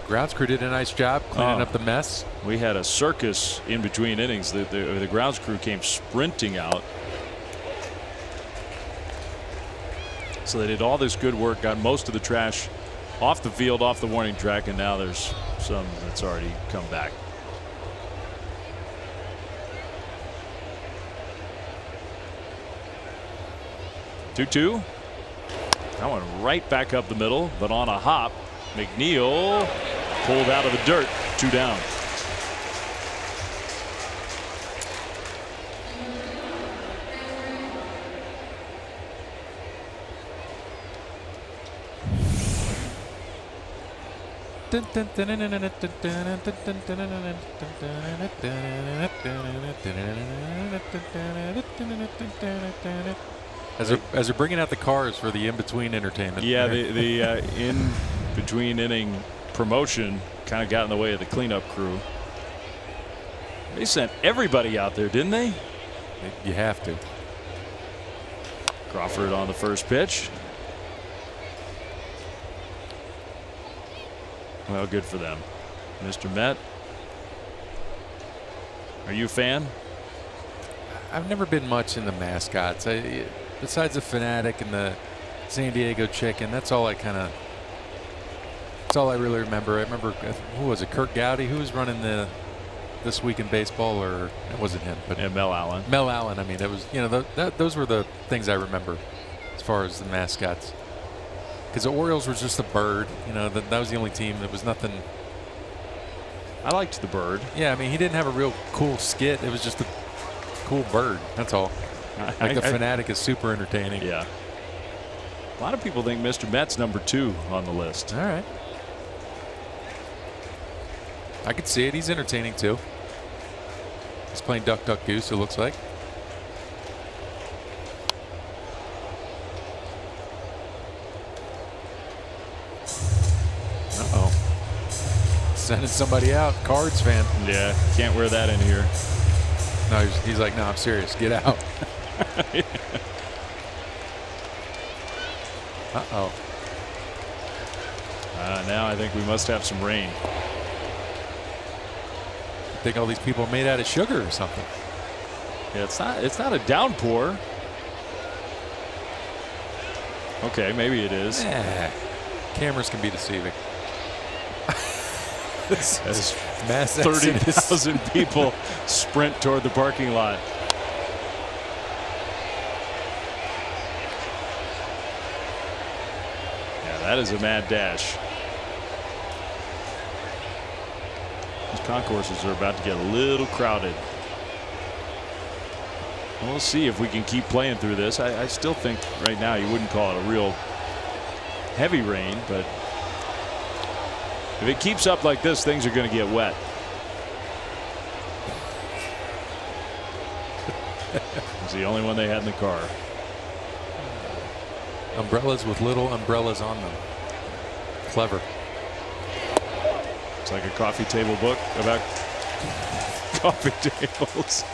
Grounds crew did a nice job cleaning up the mess. We had a circus in between innings. The grounds crew came sprinting out. So they did all this good work, got most of the trash off the field, off the warning track, and now there's some that's already come back. Two-two. That one right back up the middle, but on a hop. McNeil pulled out of the dirt. 2 down. As they're bringing out the cars for the in-between entertainment. Yeah, the in-between inning promotion kind of got in the way of the cleanup crew. They sent everybody out there, didn't they? You have to. Crawford on the first pitch. Well, good for them. Mr. Met, are you a fan? I've never been much in the mascots. Besides the Fanatic and the San Diego Chicken, that's all I really remember. I remember, who was it, Kurt Gowdy, who was running the This Week in Baseball, or it wasn't him, but Mel Allen. Mel Allen. I mean, that was, those were the things I remember as far as the mascots. Because the Orioles was just a bird, that was the only team that was nothing. I liked the bird. Yeah, I mean, he didn't have a real cool skit. It was just a cool bird. That's all. Like the Fanatic is super entertaining. Yeah. A lot of people think Mr. Met's number 2 on the list. All right. I could see it. He's entertaining too. He's playing Duck Duck Goose, it looks like. Uh-oh. Sending somebody out. Cards fan. Yeah, can't wear that in here. No, he's like, no, I'm serious. Get out. Uh-oh. Now I think we must have some rain. I think all these people are made out of sugar or something. Yeah, it's not a downpour. Okay, maybe it is. Cameras can be deceiving. As mass 30,000 people sprint toward the parking lot. Yeah, that is a mad dash. These concourses are about to get a little crowded. We'll see if we can keep playing through this. I still think right now you wouldn't call it a real heavy rain, but if it keeps up like this, things are going to get wet. It's the only one they had in the car. Umbrellas with little umbrellas on them. Clever. It's like a coffee table book about coffee tables.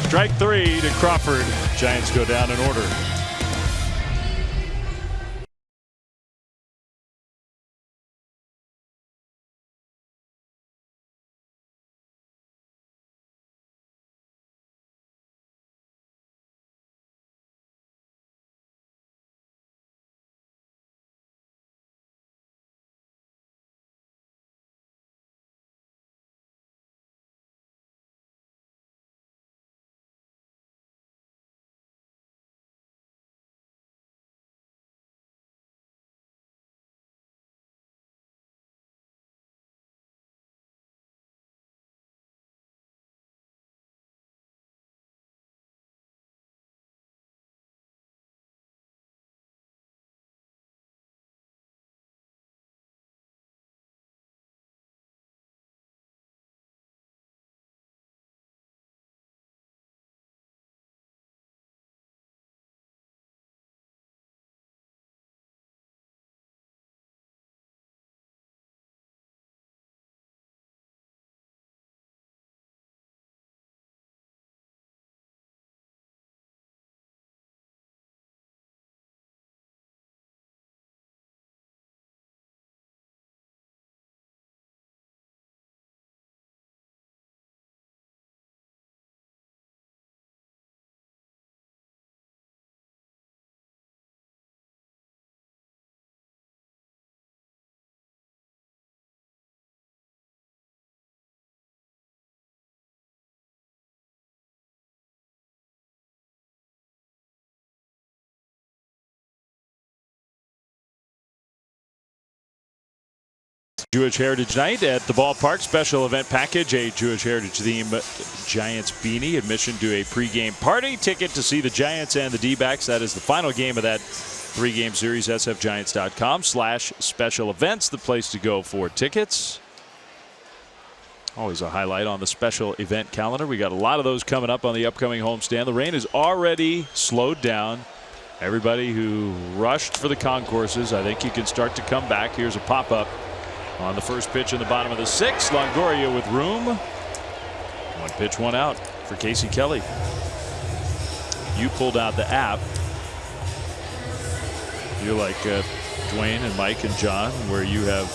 Strike 3 to Crawford. Giants go down in order. Jewish Heritage Night at the ballpark. Special event package, a Jewish Heritage theme Giants beanie, admission to a pregame party, ticket to see the Giants and the D-backs. That is the final game of that 3-game series. sfgiants.com/special events, the place to go for tickets. Always a highlight on the special event calendar. We got a lot of those coming up on the upcoming homestand. The rain is already slowed down. Everybody who rushed for the concourses, I think you can start to come back. Here's a pop-up on the first pitch in the bottom of the 6th. Longoria with room. 1 pitch, 1 out for Casey Kelly. You pulled out the app. You're like Dwayne and Mike and John, where you have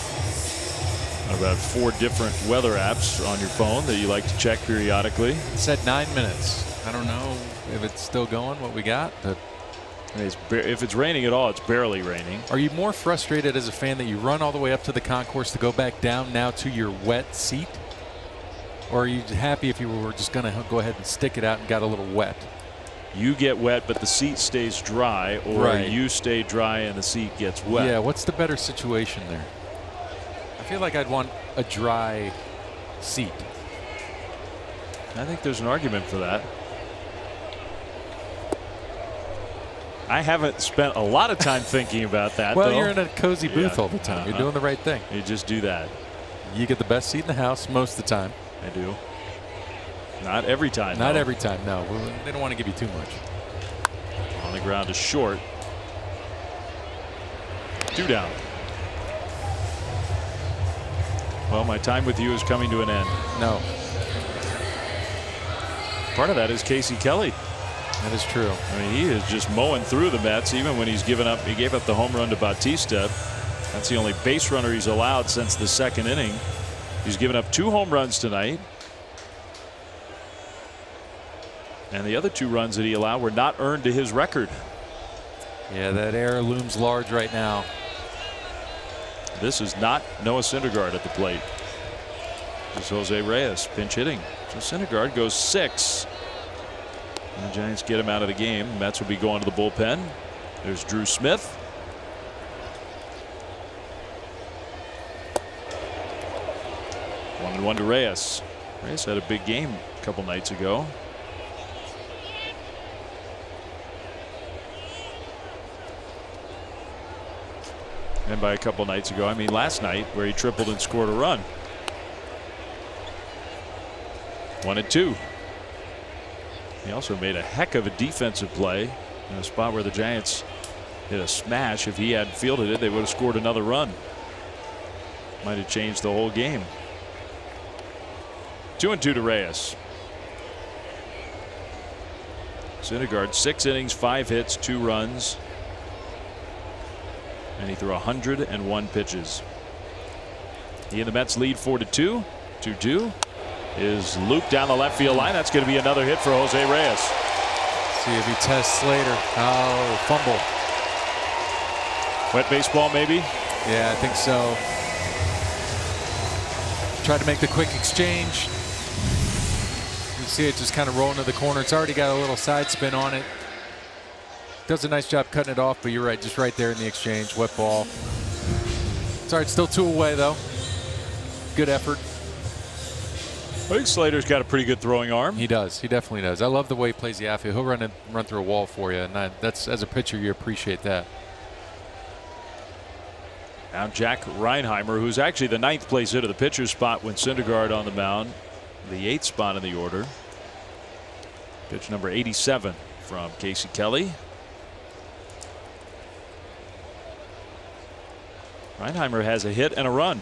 about 4 different weather apps on your phone that you like to check periodically. It said 9 minutes. I don't know if it's still going, what we got, but if it's raining at all, it's barely raining. are you more frustrated as a fan that you run all the way up to the concourse to go back down now to your wet seat? Or are you happy if you were just going to go ahead and stick it out and got a little wet? You get wet, but the seat stays dry, or you stay dry and the seat gets wet. Yeah, what's the better situation there? I feel like I'd want a dry seat. I think there's an argument for that. I haven't spent a lot of time thinking about that. Well, though. you're in a cozy booth all the time. You're doing the right thing. You just do that. You get the best seat in the house most of the time. I do. Not every time. Not every time, no. They don't want to give you too much. On the ground to short. 2 down. Well, my time with you is coming to an end. No. Part of that is Casey Kelly. That is true. I mean, he is just mowing through the Mets, even when he's given up. He gave up the home run to Bautista. That's the only base runner he's allowed since the 2nd inning. He's given up 2 home runs tonight. And the other 2 runs that he allowed were not earned to his record. Yeah, that error looms large right now. This is not Noah Syndergaard at the plate. This is Jose Reyes pinch hitting. So Syndergaard goes 6. And the Giants get him out of the game. The Mets will be going to the bullpen. There's Drew Smith. 1-1 to Reyes. Reyes had a big game a couple nights ago. And by a couple nights ago, I mean last night, where he tripled and scored a run. 1-2. He also made a heck of a defensive play in a spot where the Giants hit a smash. If he hadn't fielded it, they would have scored another run. Might have changed the whole game. 2-2 to Reyes. Syndergaard, 6 innings, 5 hits, 2 runs. And he threw 101 pitches. He and the Mets lead 4-2. 2-2 is looped down the left field line. That's going to be another hit for Jose Reyes. See if he tests Slater. Oh, fumble. Wet baseball, maybe? Yeah, I think so. Tried to make the quick exchange. You see it just kind of rolling to the corner. It's already got a little side spin on it. Does a nice job cutting it off, but you're right, just right there in the exchange. Wet ball. It's all right, still 2 away, though. Good effort. I think Slater's got a pretty good throwing arm. He does. He definitely does. I love the way he plays the outfield. He'll run through a wall for you, and that's, as a pitcher, you appreciate that. Now Jack Reinheimer, who's actually the 9th place hit of the pitcher's spot when Syndergaard on the mound, the 8th spot in the order. Pitch number 87 from Casey Kelly. Reinheimer has a hit and a run.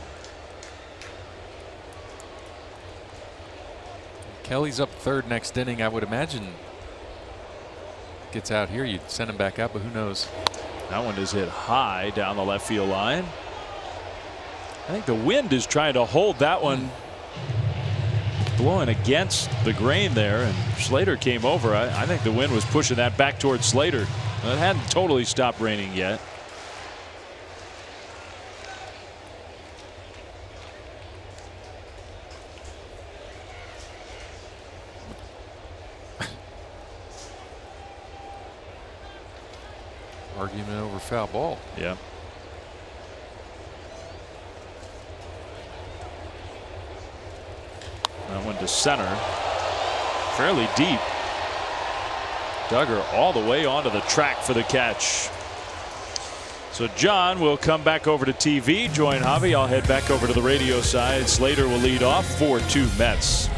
Kelly's up 3rd next inning. I would imagine gets out here, you'd send him back out, but who knows. That one is hit high down the left field line. I think the wind is trying to hold that one, blowing against the grain there, and Slater came over. I think the wind was pushing that back towards Slater. It hadn't totally stopped raining yet. Argument over foul ball. Yeah. That one to center. Fairly deep. Duggar all the way onto the track for the catch. So John will come back over to TV. Join Javi. I'll head back over to the radio side. Slater will lead off 4-2 Mets.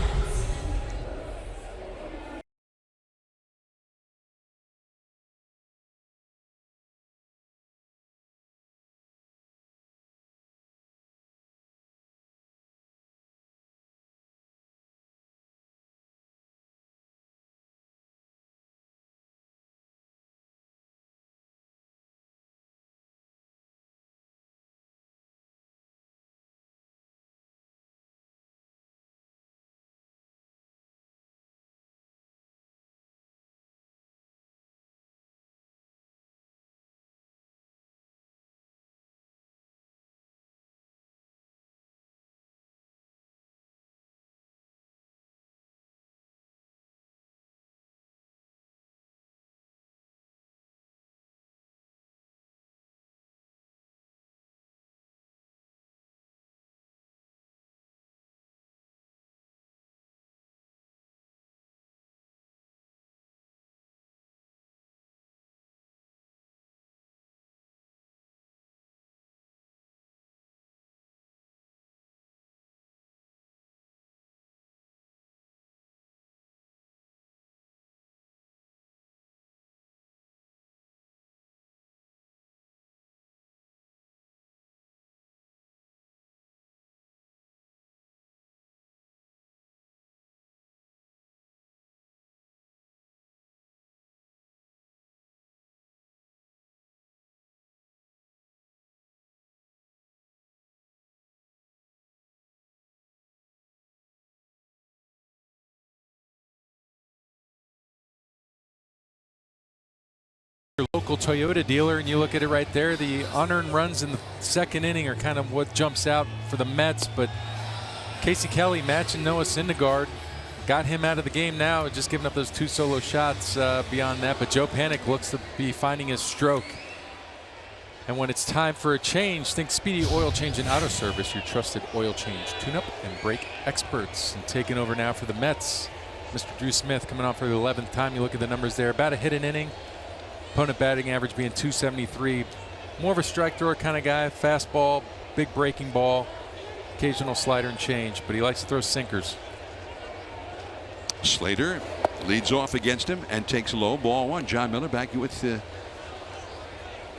Your local Toyota dealer, and you look at it right there, the unearned runs in the 2nd inning are kind of what jumps out for the Mets, but Casey Kelly matching Noah Syndergaard got him out of the game now, just giving up those 2 solo shots beyond that. But Joe Panik looks to be finding his stroke. And when it's time for a change, think Speedy Oil Change and Auto Service, your trusted oil change, tune-up, and brake experts. And taking over now for the Mets, Mr. Drew Smith coming on for the 11th time. You look at the numbers there, about a hit an inning. Opponent batting average being .273. More of a strike thrower kind of guy. Fastball, big breaking ball, occasional slider and change, but he likes to throw sinkers. Slater Leads off against him and takes low. Ball one. John Miller back with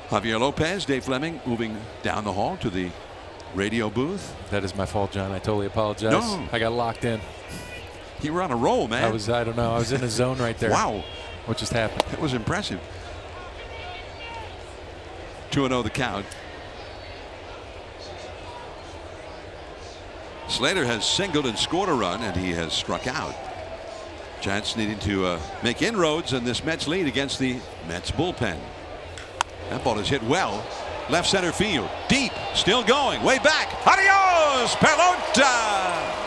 Javier Lopez. Dave Fleming moving down the hall to the radio booth. That is my fault, John. I totally apologize. No. I got locked in. You were on a roll, man. I don't know. I was in a zone right there. Wow. What just happened? That was impressive. 2-0 the count. Slater has singled and scored a run, and he has struck out. Giants needing to make inroads in this Mets lead against the Mets bullpen. That ball is hit well. Left center field. Deep. Still going. Way back. Adios, Pelota.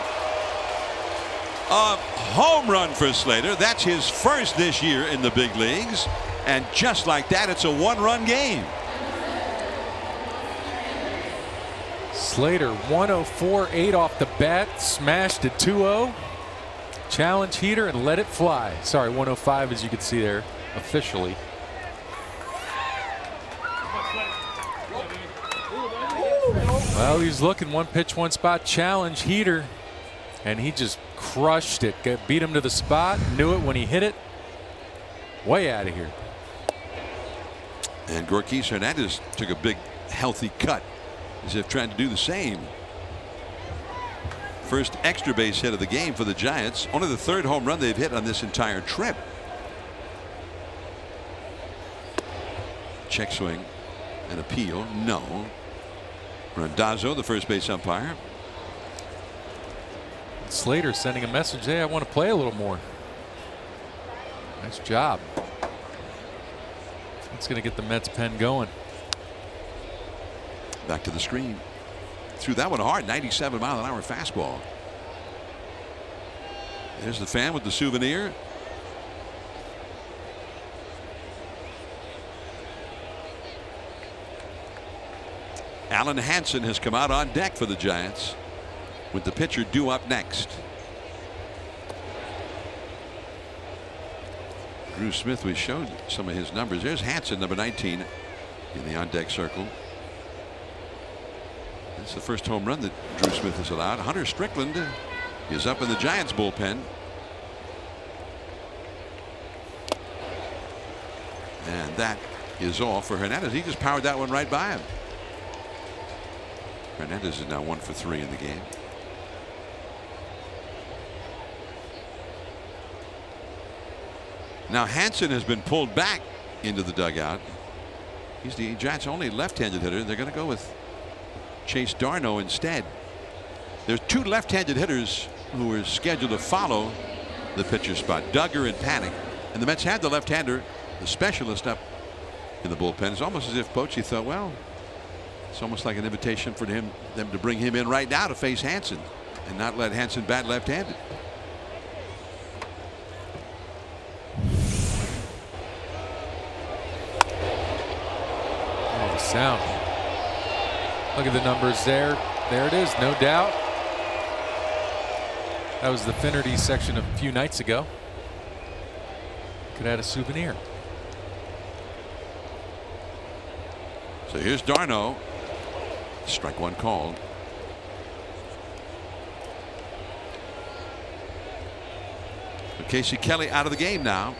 A home run for Slater. That's his first this year in the big leagues. And just like that, it's a one-run game. Slater 104.8 off the bat. Smashed at 2-0. Challenge heater and let it fly. Sorry, 105 as you can see there officially. Well, he's looking one pitch, one spot challenge heater, and he just crushed it. Beat him to the spot. Knew it when he hit it. Way out of here. And Gorkis Hernandez took a big healthy cut as if trying to do the same. First extra base hit of the game for the Giants. Only the third home run they've hit on this entire trip. Check swing. An appeal. No. Randazzo, the first base umpire. Slater sending a message. Hey, I want to play a little more. Nice job. It's going to get the Mets pen going. Back to the screen. Threw that one hard. 97-mile-an-hour fastball. There's the fan with the souvenir. Alan Hansen has come out on deck for the Giants with the pitcher due up next. Drew Smith, we showed some of his numbers. There's Hansen, number 19, in the on deck circle. That's the first home run that Drew Smith has allowed. Hunter Strickland is up in the Giants bullpen. And that is all for Hernandez. He just powered that one right by him. Hernandez is now 1 for 3 in the game. Now Hansen has been pulled back into the dugout. He's the Giants' only left-handed hitter. They're going to go with Chase Darno instead. There's two left-handed hitters who are scheduled to follow the pitcher spot, Duggar and Panic. And the Mets had the left-hander, the specialist, up in the bullpen. It's almost as if Bochy thought, well, it's almost like an invitation for them to bring him in right now to face Hansen and not let Hansen bat left-handed. Oh, the sound. Look at the numbers there. There it is, no doubt. That was the Finnerty section a few nights ago. Could add a souvenir. So here's Darno. Strike one called. But Casey Kelly out of the game now.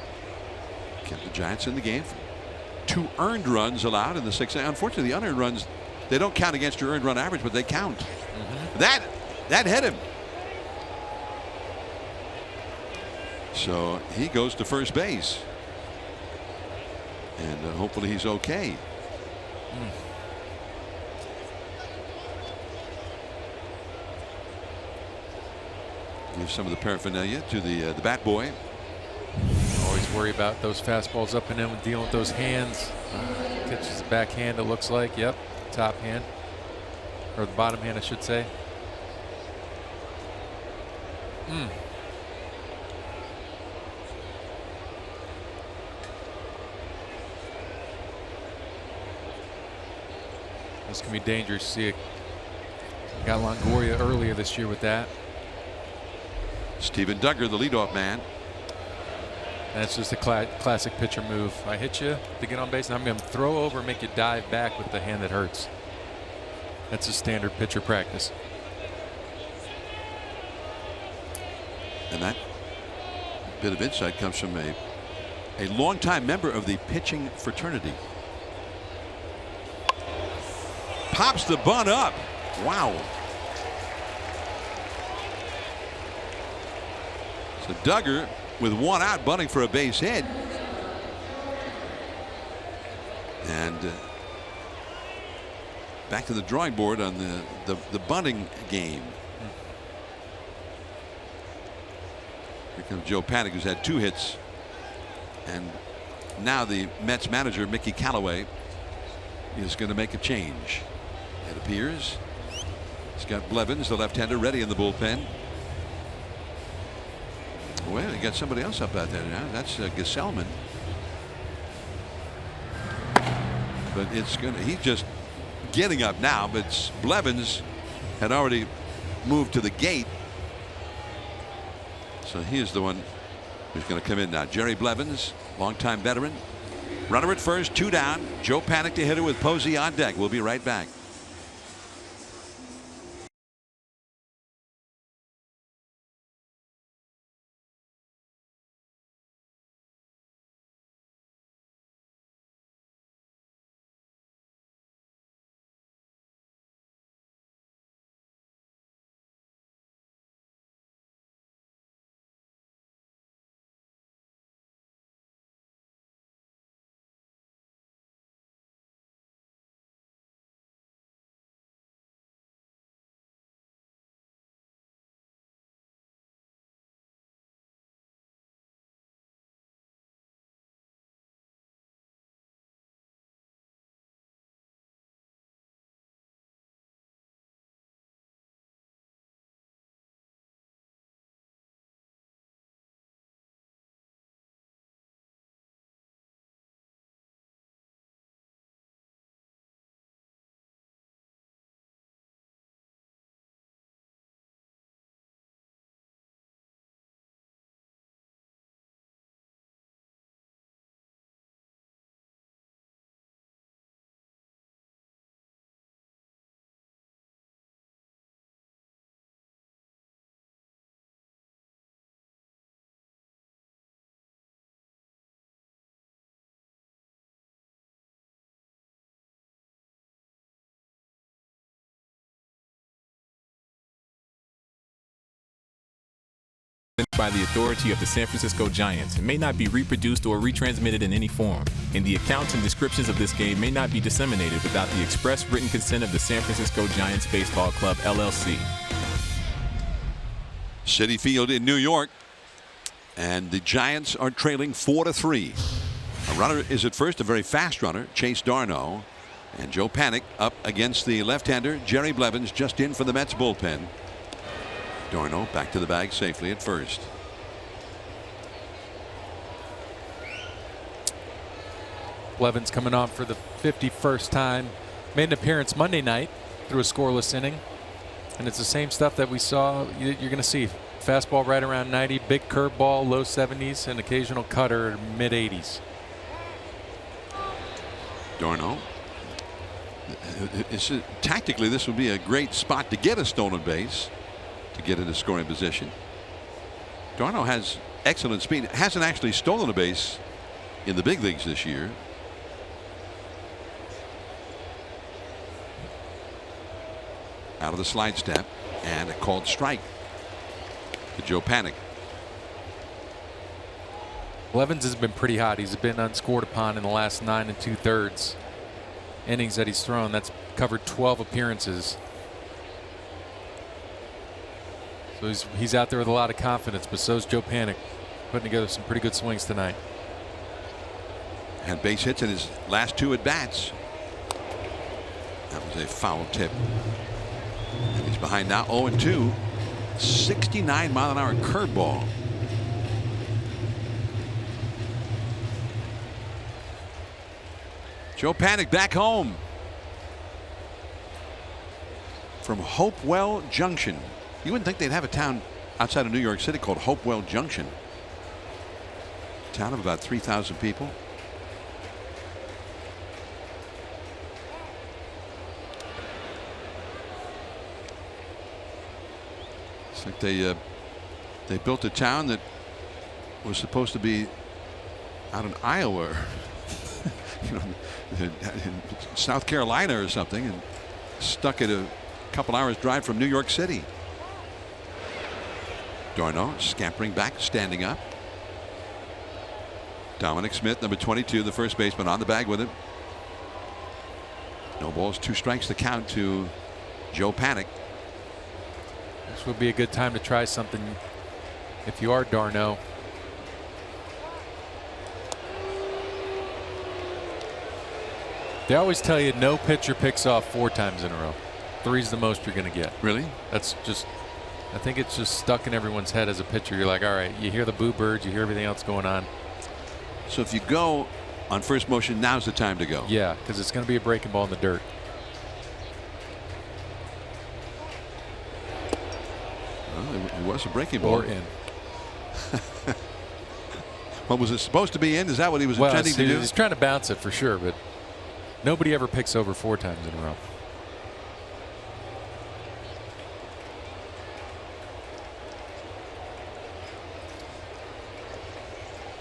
Kept the Giants in the game. 2 earned runs allowed in the 6th. Unfortunately, the unearned runs, they don't count against your earned run average, but they count. That hit him. So he goes to first base. And hopefully he's okay. Give some of the paraphernalia to the bat boy. Always worry about those fastballs up and in when dealing with those hands. Catches the backhand, it looks like. Yep, top hand. Or the bottom hand, I should say. This can be dangerous. See it. Got Longoria earlier this year with that. Steven Duggar, the leadoff man. That's just a classic pitcher move. I hit you to get on base, and I'm going to throw over and make you dive back with the hand that hurts. That's a standard pitcher practice. And that bit of insight comes from a longtime member of the pitching fraternity. Pops the bunt up. Wow. So Duggar with one out, bunting for a base hit. And back to the drawing board on the bunting game. Here comes Joe Panik, who's had 2 hits. And now the Mets manager, Mickey Callaway, is going to make a change. It appears he's got Blevins, the left-hander, ready in the bullpen. Well, he got somebody else up out there now. That's Gesellman. But it's going to, he's just getting up now. But Blevins had already moved to the gate. So he is the one who's going to come in now. Jerry Blevins, longtime veteran. Runner at first, 2 down. Joe Panik to hit it with Posey on deck. We'll be right back. By the authority of the San Francisco Giants, may not be reproduced or retransmitted in any form, and the accounts and descriptions of this game may not be disseminated without the express written consent of the San Francisco Giants Baseball Club, LLC. Citi Field in New York, and the Giants are trailing 4-3. A runner is at first, a very fast runner, Chase Darno, and Joe Panik up against the left-hander Jerry Blevins, just in for the Mets bullpen. Darno back to the bag safely at first. Blevins coming on for the 51st time. Made an appearance Monday night through a scoreless inning. And it's the same stuff that we saw. You're going to see fastball right around 90, big curveball, low 70s, and occasional cutter, mid 80s. Darno. Tactically, this would be a great spot to get a stolen base, to get into scoring position. Darno has excellent speed. Hasn't actually stolen a base in the big leagues this year. Out of the slide step, and a called strike to Joe Panik. Blevins has been pretty hot. He's been unscored upon in the last 9 2/3 innings that he's thrown. That's covered 12 appearances. So he's out there with a lot of confidence, but so's Joe Panik, putting together some pretty good swings tonight. Had base hits in his last 2 at bats. That was a foul tip. And he's behind now, 0-2. 69-mile-an-hour curveball. Joe Panik back home from Hopewell Junction. You wouldn't think they'd have a town outside of New York City called Hopewell Junction. A town of about 3,000 people. It's like they built a town that was supposed to be out in Iowa, in South Carolina or something, and stuck at a couple hours drive from New York City. Darno scampering back, standing up. Dominic Smith, number 22, the first baseman, on the bag with him. No balls, 2 strikes to count to Joe Panic. This would be a good time to try something if you are Darno. They always tell you no pitcher picks off 4 times in a row. 3's the most you're going to get. Really? That's just, I think it's just stuck in everyone's head as a pitcher. You're like, all right, you hear the boo birds, you hear everything else going on. So if you go on first motion, now's the time to go. Yeah, because it's going to be a breaking ball in the dirt. Well, it was a breaking ball. Or in. What was it supposed to be in? Is that what he was intending to do? He's trying to bounce it for sure, but nobody ever picks over 4 times in a row.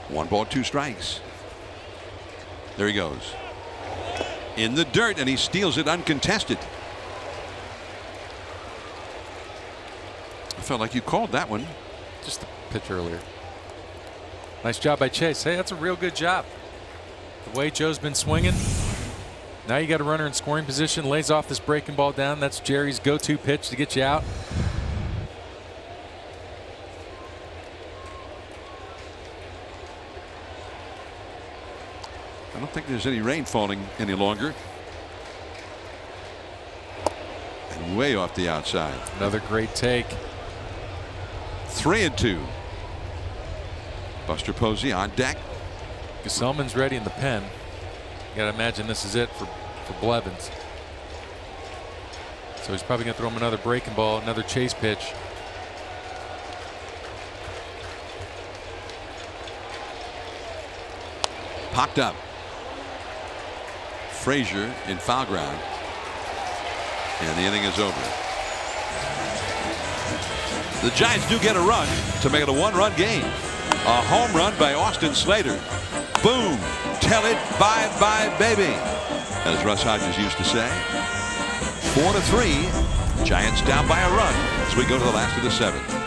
One ball, 2 strikes. There he goes. In the dirt, and he steals it uncontested. I felt like you called that one. Just the pitch earlier. Nice job by Chase. Hey, that's a real good job. The way Joe's been swinging. Now you got a runner in scoring position, lays off this breaking ball down. That's Jerry's go-to pitch to get you out. I don't think there's any rain falling any longer. And way off the outside. Another great take. 3-2. Buster Posey on deck. Gesellman's ready in the pen. You got to imagine this is it for Blevins. So he's probably going to throw him another breaking ball, another chase pitch. Popped up. Frazier in foul ground. And the inning is over. The Giants do get a run to make it a 1-run game. A home run by Austin Slater. Boom. Tell it bye-bye, baby, as Russ Hodges used to say. 4-3. Giants down by a run as we go to the last of the 7th.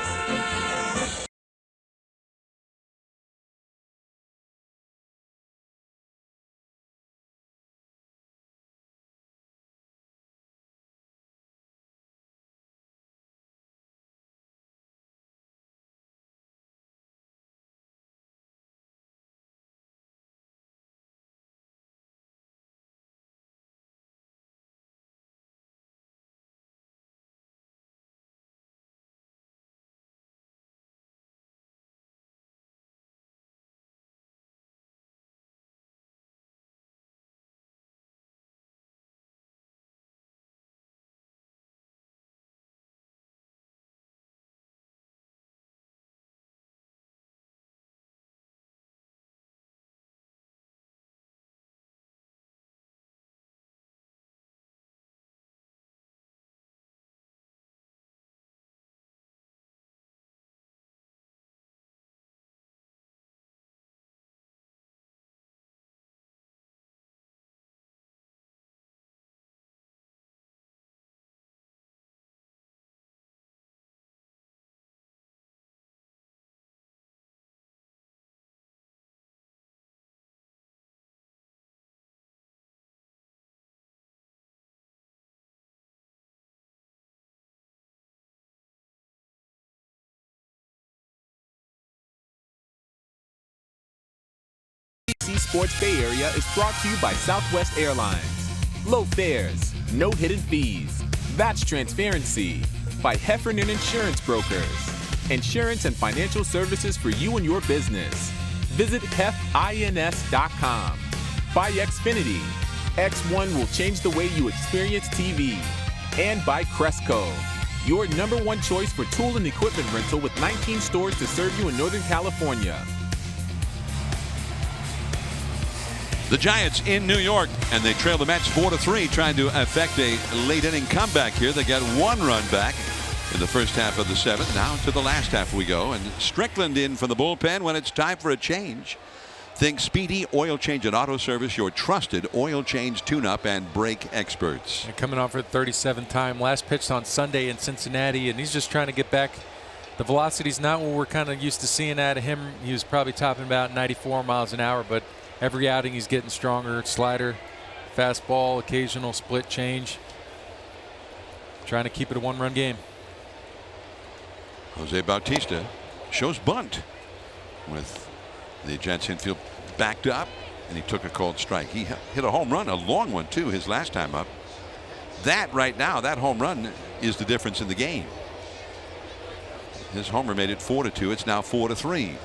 Sports Bay Area is brought to you by Southwest Airlines. Low fares, no hidden fees. That's transparency. By Heffernan Insurance Brokers. Insurance and financial services for you and your business. Visit hefins.com. By Xfinity. X1 will change the way you experience TV. And by Cresco, your #1 choice for tool and equipment rental with 19 stores to serve you in Northern California. The Giants in New York, and they trail the Mets 4-3, trying to effect a late inning comeback here. They got 1 run back in the first half of the 7th. Now to the last half we go, and Strickland in from the bullpen when it's time for a change. Think Speedy Oil Change and Auto Service, your trusted oil change, tune-up, and brake experts. And coming off for the 37th time, last pitched on Sunday in Cincinnati, and he's just trying to get back. The velocity's not what we're kind of used to seeing out of him. He was probably topping about 94 miles an hour, but every outing he's getting stronger. Slider, fastball, occasional split change. Trying to keep it a one-run game. Jose Bautista shows bunt with the Giants infield backed up, and he took a called strike. He hit a home run, a long one too, his last time up. That right now, that home run is the difference in the game. His homer made it 4-2. It's now 4-3.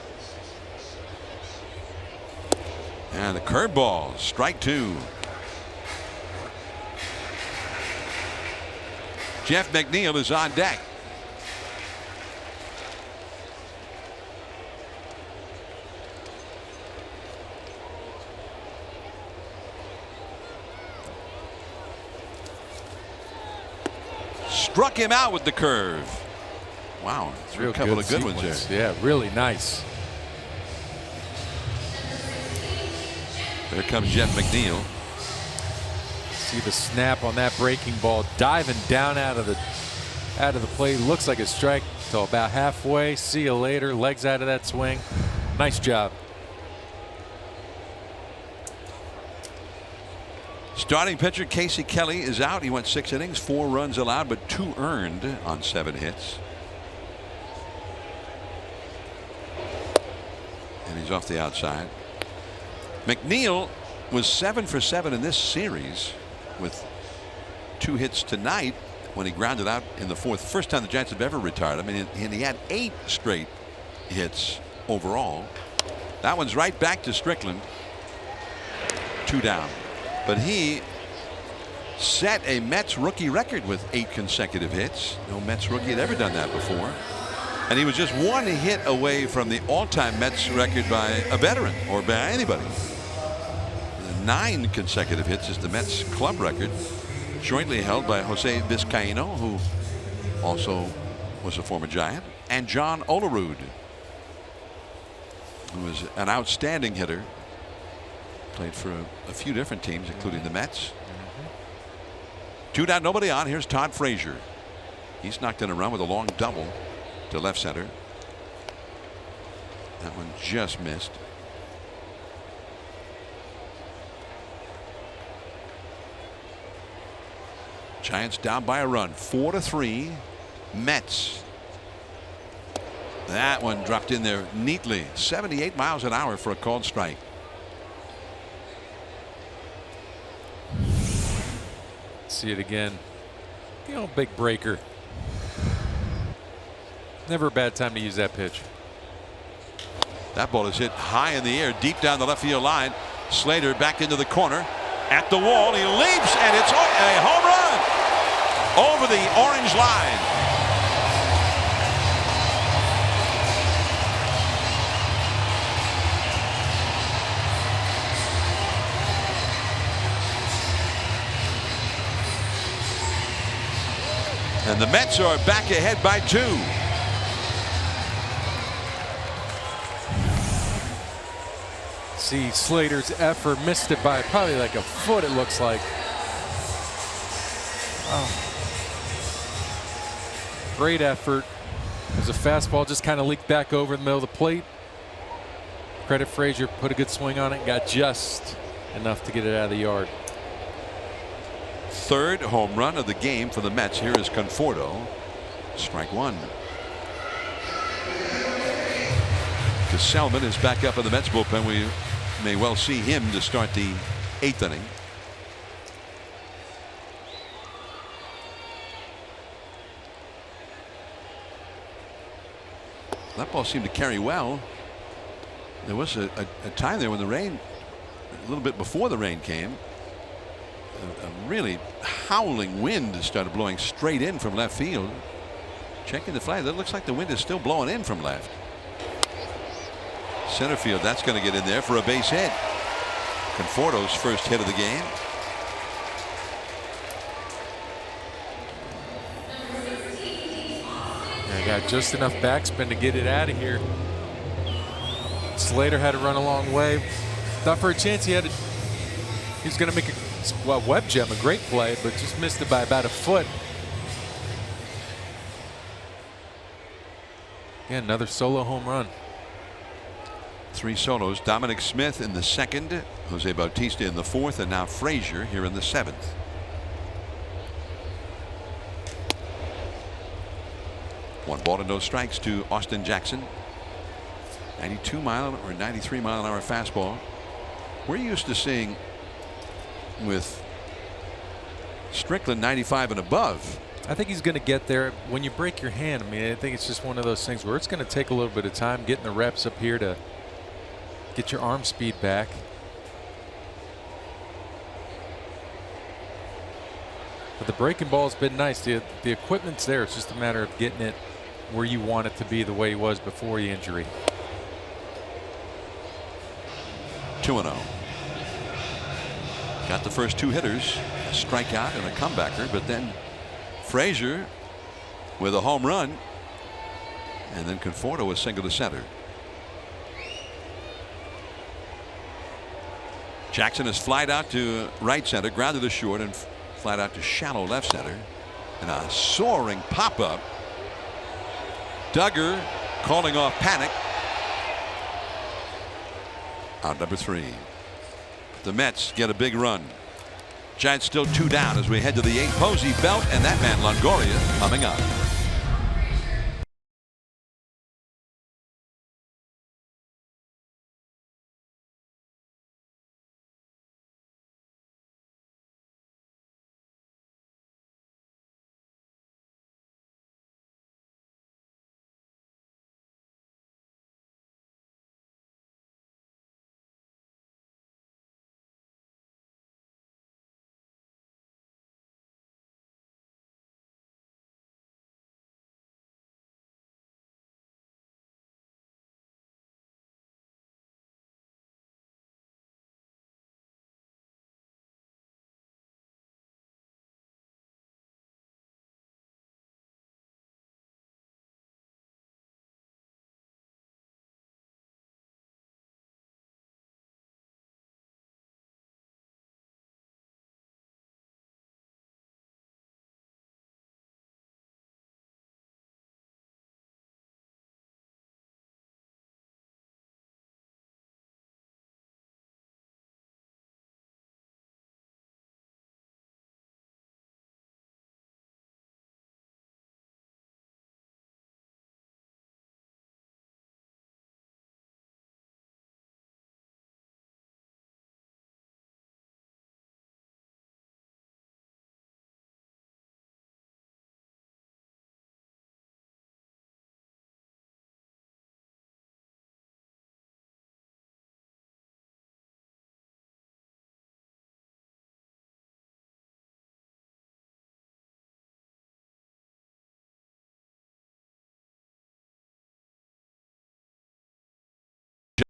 And the curveball, strike 2. Jeff McNeil is on deck. Struck him out with the curve. Wow, threw a couple of good ones there. Yeah, really nice. There comes Jeff McNeil. See the snap on that breaking ball, diving down out of the plate. Looks like a strike till about halfway. See you later. Legs out of that swing. Nice job. Starting pitcher Casey Kelly is out. He went 6 innings, 4 runs allowed, but 2 earned on 7 hits. And he's off the outside. McNeil was 7 for 7 in this series with 2 hits tonight when he grounded out in the 4th. First time the Giants have ever retired. I mean, and he had 8 straight hits overall. That one's right back to Strickland. 2 down. But he set a Mets rookie record with 8 consecutive hits. No Mets rookie had ever done that before. And he was just 1 hit away from the all-time Mets record by a veteran or by anybody. 9 consecutive hits is the Mets club record, jointly held by Jose Vizcaíno, who also was a former Giant, and John Olerud, who was an outstanding hitter. Played for a few different teams, including the Mets. 2 down, nobody on. Here's Todd Frazier. He's knocked in a run with a long double to left center. That one just missed. Giants down by a run, 4-3. Mets. That one dropped in there neatly. 78 miles an hour for a called strike. See it again. You know, big breaker. Never a bad time to use that pitch. That ball is hit high in the air, deep down the left field line. Slater back into the corner, at the wall. He leaps, and it's a home run over the orange line. And the Mets are back ahead by 2. See Slater's effort, missed it by probably like a foot, it looks like. Oh. Great effort. As a fastball just kind of leaked back over the middle of the plate. Credit Frazier, put a good swing on it and got just enough to get it out of the yard. 3rd home run of the game for the Mets. Here is Conforto. Strike 1. Selman is back up in the Mets bullpen. We may well see him to start the 8th inning. That ball seemed to carry well. There was a time there when the rain, a little bit before the rain came, a really howling wind started blowing straight in from left field. Checking the flag, that looks like the wind is still blowing in from left. Center field, that's going to get in there for a base hit. Conforto's first hit of the game. Got just enough backspin to get it out of here. Slater had to run a long way. Thought for a chance he was going to make a web gem, a great play, but just missed it by about a foot. Again, another solo home run. 3 solos. Dominic Smith in the second, Jose Bautista in the fourth, and now Frazier here in the seventh. One ball to no strikes to Austin Jackson. 92 mile or 93 mile an hour fastball. We're used to seeing with Strickland 95 and above. I think he's going to get there. When you break your hand, I mean, I think it's just one of those things where it's going to take a little bit of time getting the reps up here to get your arm speed back. But the breaking ball has been nice. The equipment's there. It's just a matter of getting it where you want it to be, the way he was before the injury. 2-0. Got the first 2 hitters, a strikeout and a comebacker, but then Frazier with a home run, and then Conforto a single to center. Jackson has flied out to right center, grounded to short, and flied out to shallow left center, and a soaring pop up. Duggar calling off panic. Out number 3. The Mets get a big run. Giants still 2 down as we head to the 8th. Posey, Belt, and that man Longoria coming up.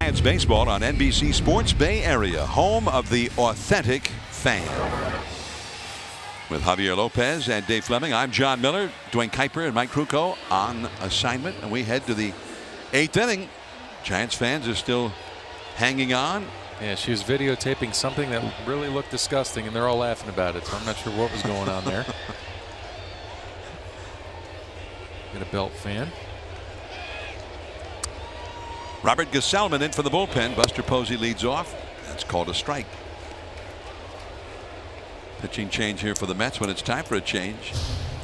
Giants baseball on NBC Sports Bay Area, home of the authentic fan. With Javier Lopez and Dave Fleming, I'm John Miller, Dwayne Kuiper and Mike Krukow on assignment, and we head to the 8th inning. Giants fans are still hanging on. Yeah, she was videotaping something that really looked disgusting, and they're all laughing about it, so I'm not sure what was going on there. Get a Belt fan. Robert Gesellman in for the bullpen. Buster Posey leads off. That's called a strike. Pitching change here for the Mets when it's time for a change.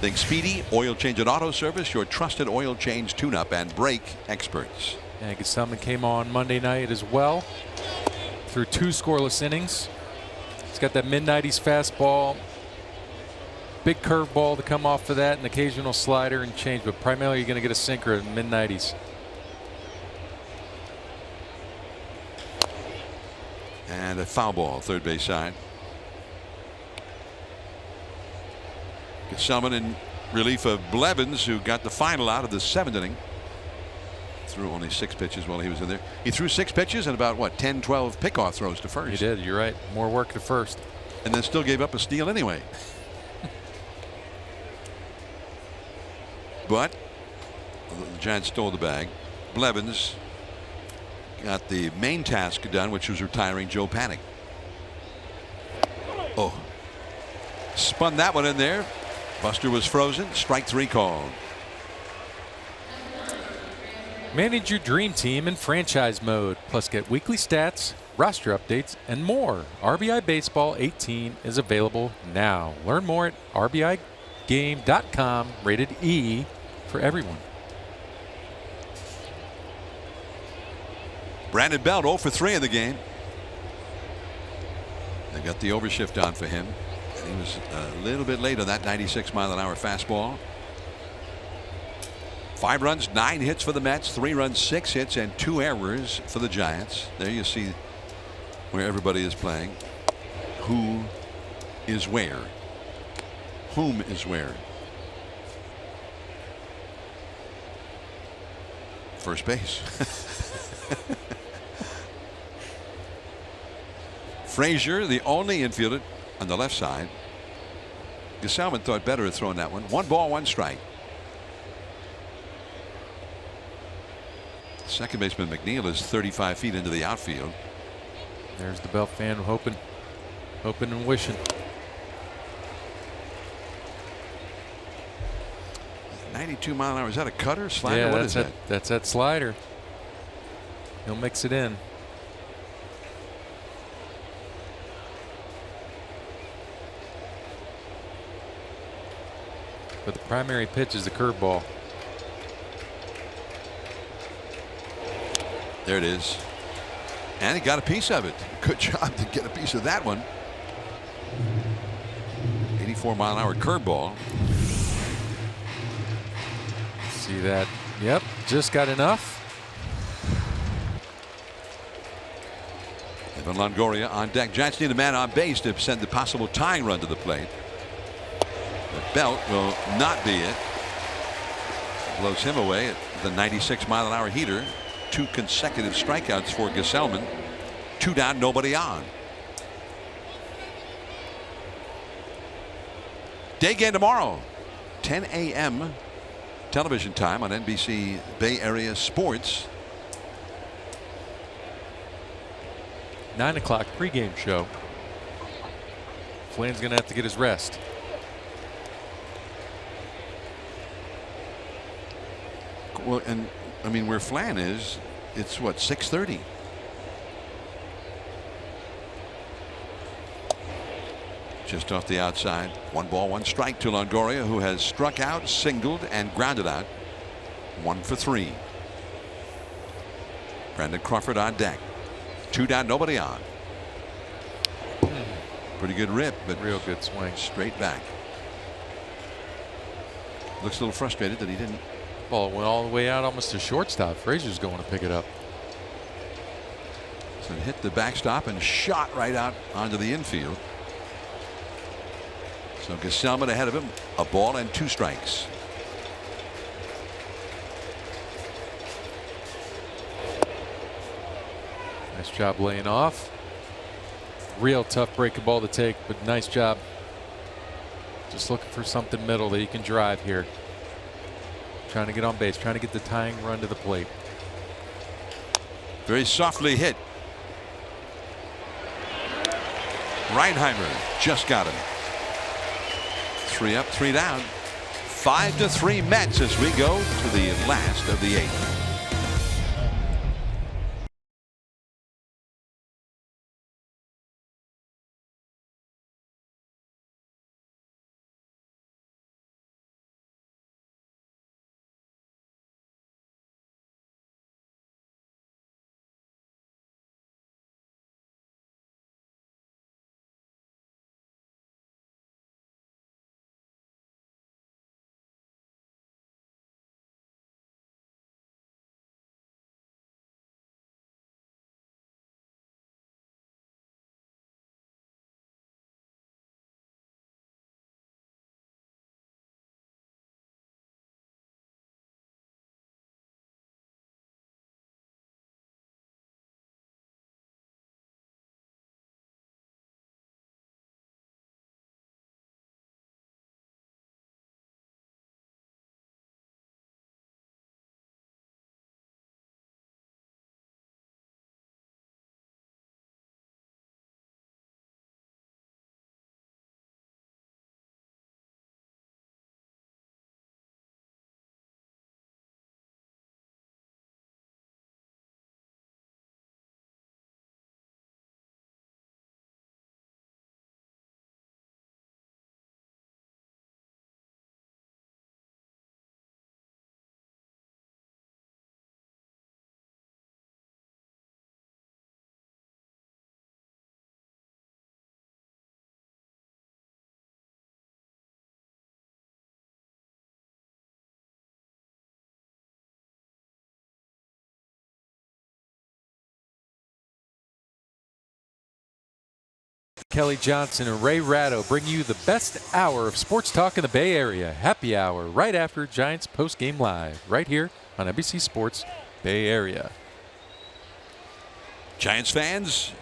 Think Speedy, oil change and auto service, your trusted oil change, tune-up, and brake experts. Yeah, Gesellman came on Monday night as well. Through 2 scoreless innings. He's got that mid-90s fastball. Big curveball to come off of that, an occasional slider and change, but primarily you're going to get a sinker in mid-90s. And a foul ball, third base side. Gesellman in relief of Blevins, who got the final out of the 7th inning. Threw only 6 pitches while he was in there. He threw 6 pitches and about, what, 10, 12 pickoff throws to first. He did, you're right. More work to first. And then still gave up a steal anyway. But The Giants stole the bag. Blevins got the main task done, which was retiring Joe Panic. Oh, spun that one in there. Buster was frozen. Strike 3 called. Manage your dream team in franchise mode, plus get weekly stats, roster updates, and more. RBI Baseball 18 is available now. Learn more at rbigame.com, rated E for everyone. Brandon Belt 0 for 3 in the game. They got the overshift on for him. He was a little bit late on that 96-mile-an-hour fastball. 5 runs, 9 hits for the Mets, 3 runs, 6 hits, and 2 errors for the Giants. There you see where everybody is playing. Who is where? Whom is where? First base. Frazier, the only infielder on the left side. Gesellman thought better of throwing that one. 1 ball, 1 strike. Second baseman McNeil is 35 feet into the outfield. There's the Belt fan hoping and wishing. 92-mile-an-hour. Is that a cutter, slider? Yeah, What is that? That's that slider. He'll mix it in. But the primary pitch is the curveball. There it is. And he got a piece of it. Good job to get a piece of that one. 84-mile-an-hour curveball. See that? Yep, just got enough. Evan Longoria on deck. Giants need a man on base to send the possible tying run to the plate. The Belt will not be it. Blows him away at the 96-mile-an-hour heater. 2 consecutive strikeouts for Gesellman. 2 down, nobody on. Day game tomorrow, 10 a.m. television time on NBC Bay Area Sports. 9 o'clock pregame show. Flynn's going to have to get his rest. Well, and I mean, where Flan is, it's what, 6:30. Just off the outside. 1 ball, 1 strike to Longoria, who has struck out, singled, and grounded out. 1 for 3. Brandon Crawford on deck. 2 down, nobody on. Pretty good rip, but Real good swing. straight back. Looks a little frustrated that he didn't. Ball went all the way out almost to shortstop. Frazier's going to pick it up. So it hit the backstop and shot right out onto the infield. So Gesellman ahead of him. A ball and 2 strikes. Nice job laying off. Real tough breaking ball to take, but nice job. Just looking for something middle that he can drive here. Trying to get on base, trying to get the tying run to the plate. Very softly hit. Reinheimer just got him. 3 up, 3 down. 5-3 Mets as we go to the last of the 8th. Kelly Johnson and Ray Ratto bring you the best hour of sports talk in the Bay Area. Happy Hour right after Giants post-game live right here on NBC Sports Bay Area. Giants fans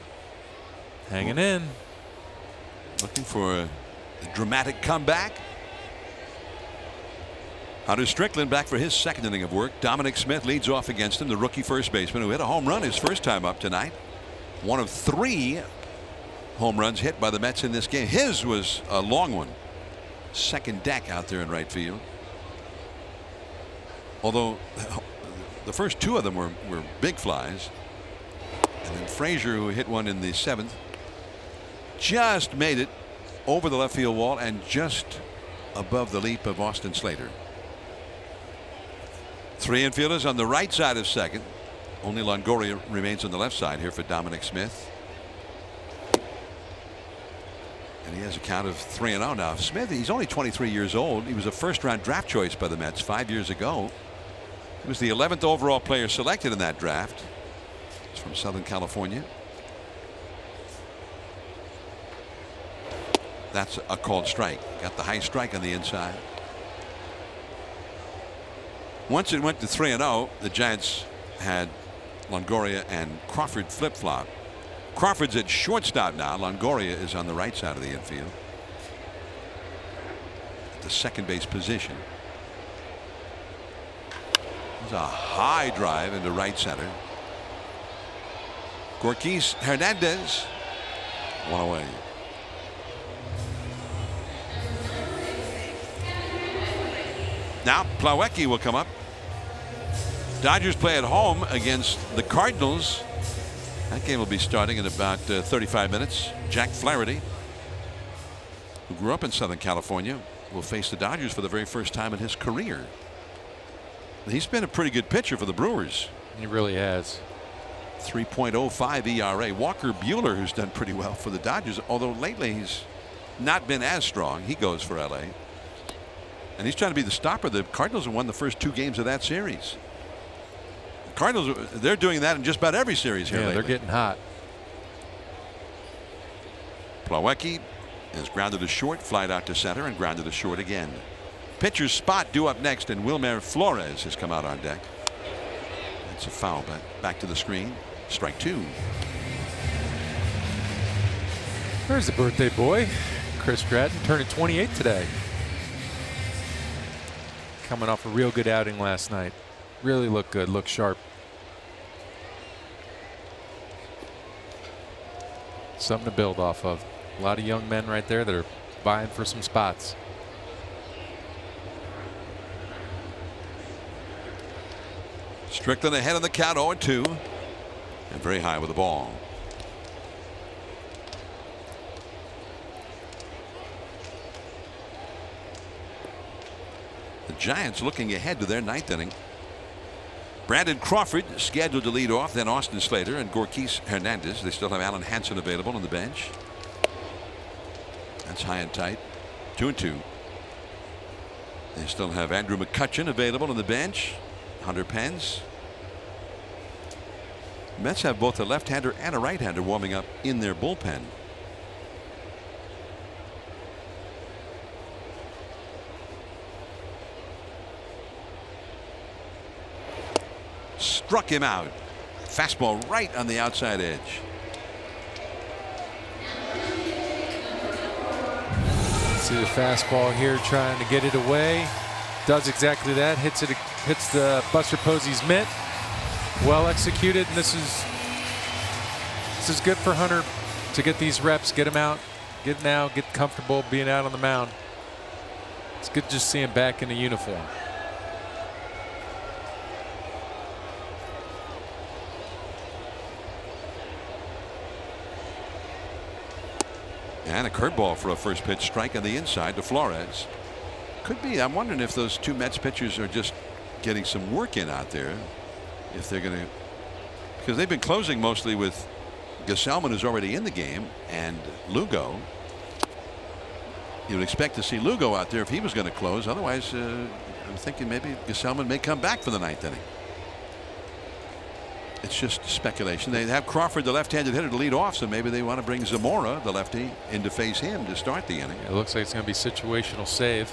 hanging in, looking for a dramatic comeback. Hunter Strickland back for his second inning of work. Dominic Smith leads off against him, the rookie first baseman who hit a home run his first time up tonight. One of 3 home runs hit by the Mets in this game. His was a long one. Second deck out there in right field. Although the first 2 of them were big flies. And then Frazier, who hit one in the 7th, just made it over the left field wall and just above the leap of Austin Slater. 3 infielders on the right side of second. Only Longoria remains on the left side here for Dominic Smith. And he has a count of 3-0 now. Smith, he's only 23 years old. He was a first-round draft choice by the Mets 5 years ago. He was the 11th overall player selected in that draft. He's from Southern California. That's a called strike. Got the high strike on the inside. Once it went to 3-0, the Giants had Longoria and Crawford flip-flop. Crawford's at shortstop now. Longoria is on the right side of the infield at the second base position. There's a high drive into right center. Gorkis Hernandez, one away. Now Plawecki will come up. Dodgers play at home against the Cardinals. That game will be starting in about 35 minutes. Jack Flaherty, who grew up in Southern California, will face the Dodgers for the very first time in his career. He's been a pretty good pitcher for the Brewers. He really has. 3.05 ERA. Walker Buehler, who's done pretty well for the Dodgers, although lately he's not been as strong. He goes for LA. And he's trying to be the stopper. The Cardinals have won the first 2 games of that series. The Cardinals, they're doing that in just about every series here lately. They're getting hot. Plawecki is grounded to short, flied out to center, and grounded to short again. Pitcher's spot due up next, and Wilmer Flores has come out on deck. That's a foul, but back to the screen. Strike 2. There's the birthday boy, Chris Stratton, turning 28 today. Coming off a real good outing last night. Really looked good, looked sharp. Something to build off of. A lot of young men right there that are vying for some spots. Strickland ahead on the count, 0-2, and very high with the ball. The Giants looking ahead to their 9th inning. Brandon Crawford scheduled to lead off, then Austin Slater and Gorkis Hernandez. They still have Alan Hansen available on the bench. That's high and tight. 2-2. They still have Andrew McCutchen available on the bench. Hunter Pence. Mets have both a left-hander and a right-hander warming up in their bullpen. Struck him out. Fastball right on the outside edge. See the fastball here, trying to get it away. Does exactly that. Hits the Buster Posey's mitt. Well executed. And this is good for Hunter to get these reps, get him out, get comfortable being out on the mound. It's good to just see him back in the uniform. And a curveball for a first pitch strike on the inside to Flores. Could be. I'm wondering if those 2 Mets pitchers are just getting some work in out there. If they're going to, because they've been closing mostly with Gesellman, who's already in the game, and Lugo. You would expect to see Lugo out there if he was going to close. Otherwise, I'm thinking maybe Gesellman may come back for the 9th inning. It's just speculation. They have Crawford, the left-handed hitter, to lead off, so maybe they want to bring Zamora, the lefty, in to face him to start the inning. It looks like it's going to be situational save.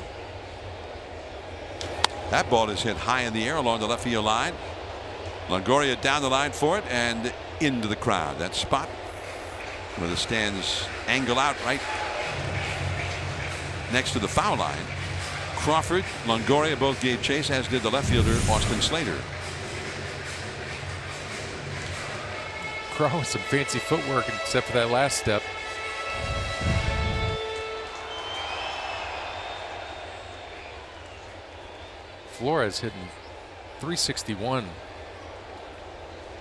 That ball is hit high in the air along the left field line. Longoria down the line for it and into the crowd. That spot where the stands angle out right next to the foul line. Crawford, Longoria both gave chase, as did the left fielder Austin Slater. Crow with some fancy footwork, except for that last step. Flores hitting .361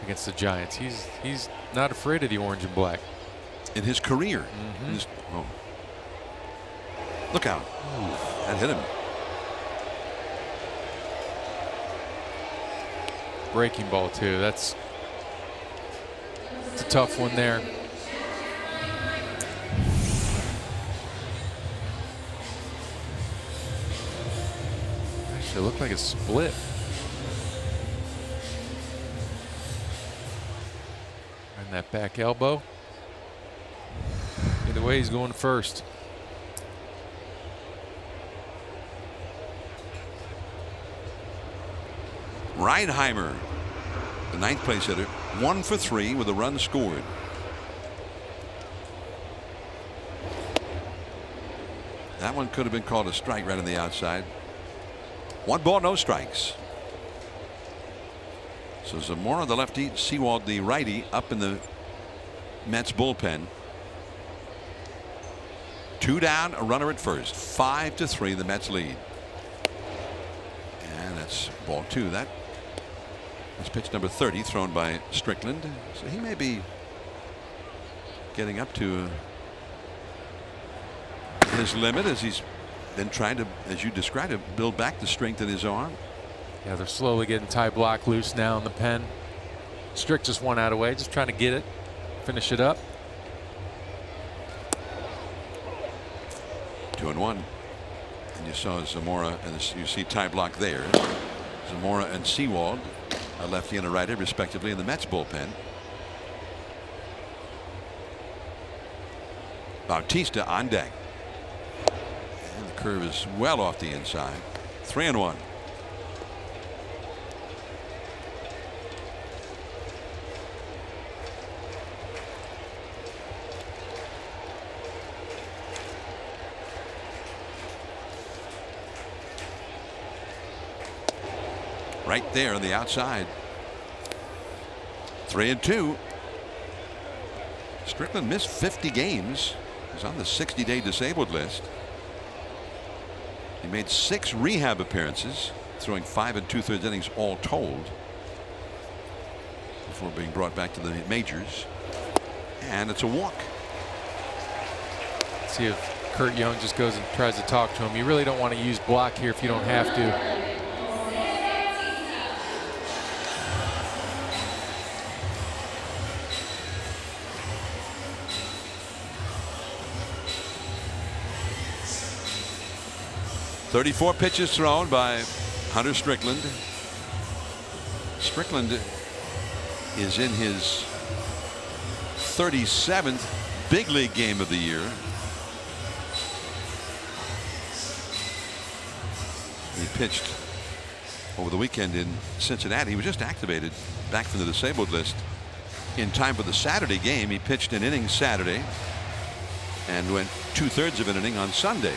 against the Giants. He's not afraid of the orange and black. In his career. Look out. That hit him. Breaking ball too. It's a tough one there. Actually, it looked like a split. And that back elbow. Either way, he's going first. Reinheimer, the ninth place hitter, 1 for 3 with a run scored. That one could have been called a strike right on the outside. 1 ball, no strikes. So Zamora, the lefty, Sewald, the righty, up in the Mets bullpen. 2 down, a runner at first. 5-3, the Mets lead. And that's ball 2. That's pitch number 30, thrown by Strickland. So he may be getting up to his limit, as he's been trying to, as you described it, build back the strength in his arm. Yeah, they're slowly getting Ty Block loose now in the pen. Strick just 1 out away, just trying to get it, finish it up. 2-1. And you saw Zamora, and you see Ty Block there. Zamora and Sewald, a lefty and a righty, respectively, in the Mets bullpen. Bautista on deck. And the curve is well off the inside. 3-1. Right there on the outside. 3-2. Strickland missed 50 games. He's on the 60-day disabled list. He made 6 rehab appearances, throwing 5 2/3 innings all told, before being brought back to the majors. And it's a walk. See if Kurt Young just goes and tries to talk to him. You really don't want to use Block here if you don't have to. .34 pitches thrown by Hunter Strickland. Strickland is in his 37th big league game of the year. He pitched over the weekend in Cincinnati. He was just activated back from the disabled list in time for the Saturday game. He pitched an inning Saturday and went 2/3 of an inning on Sunday.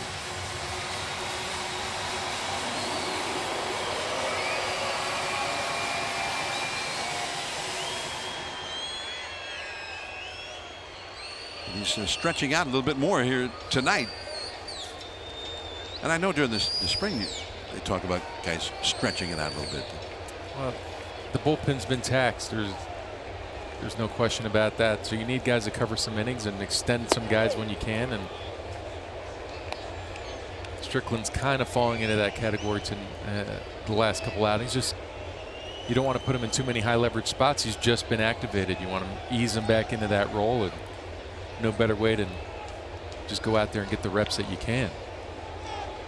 He's stretching out a little bit more here tonight. And I know during the spring they talk about guys stretching it out a little bit. Well, the bullpen's been taxed. There's no question about that. So you need guys to cover some innings and extend some guys when you can. And Strickland's kind of falling into that category to the last couple outings. Just you don't want to put him in too many high leverage spots. He's just been activated. You want to ease him back into that role, and no better way than just go out there and get the reps that you can.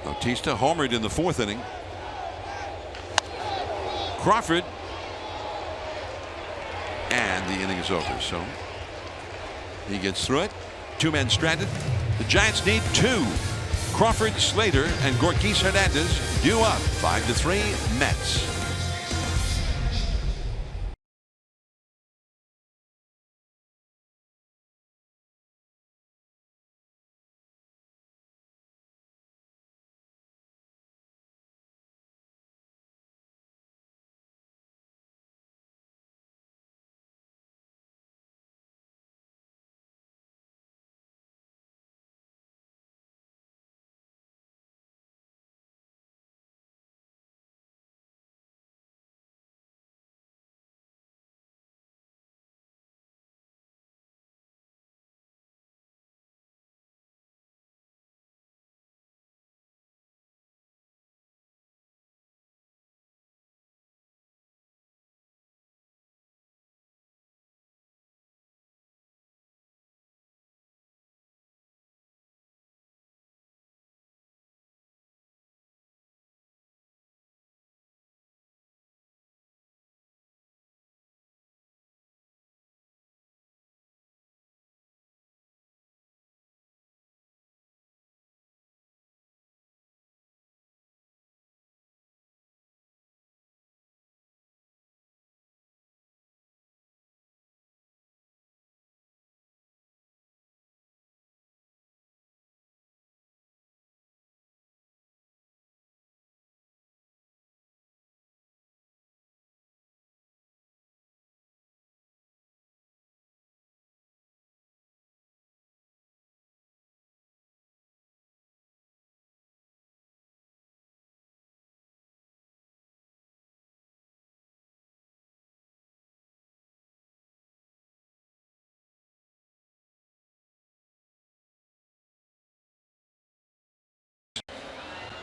Bautista homered in the 4th inning. And the inning is over. So he gets through it. 2 men stranded. The Giants need 2. Crawford, Slater, and Gorkis Hernandez due up 5-3 Mets.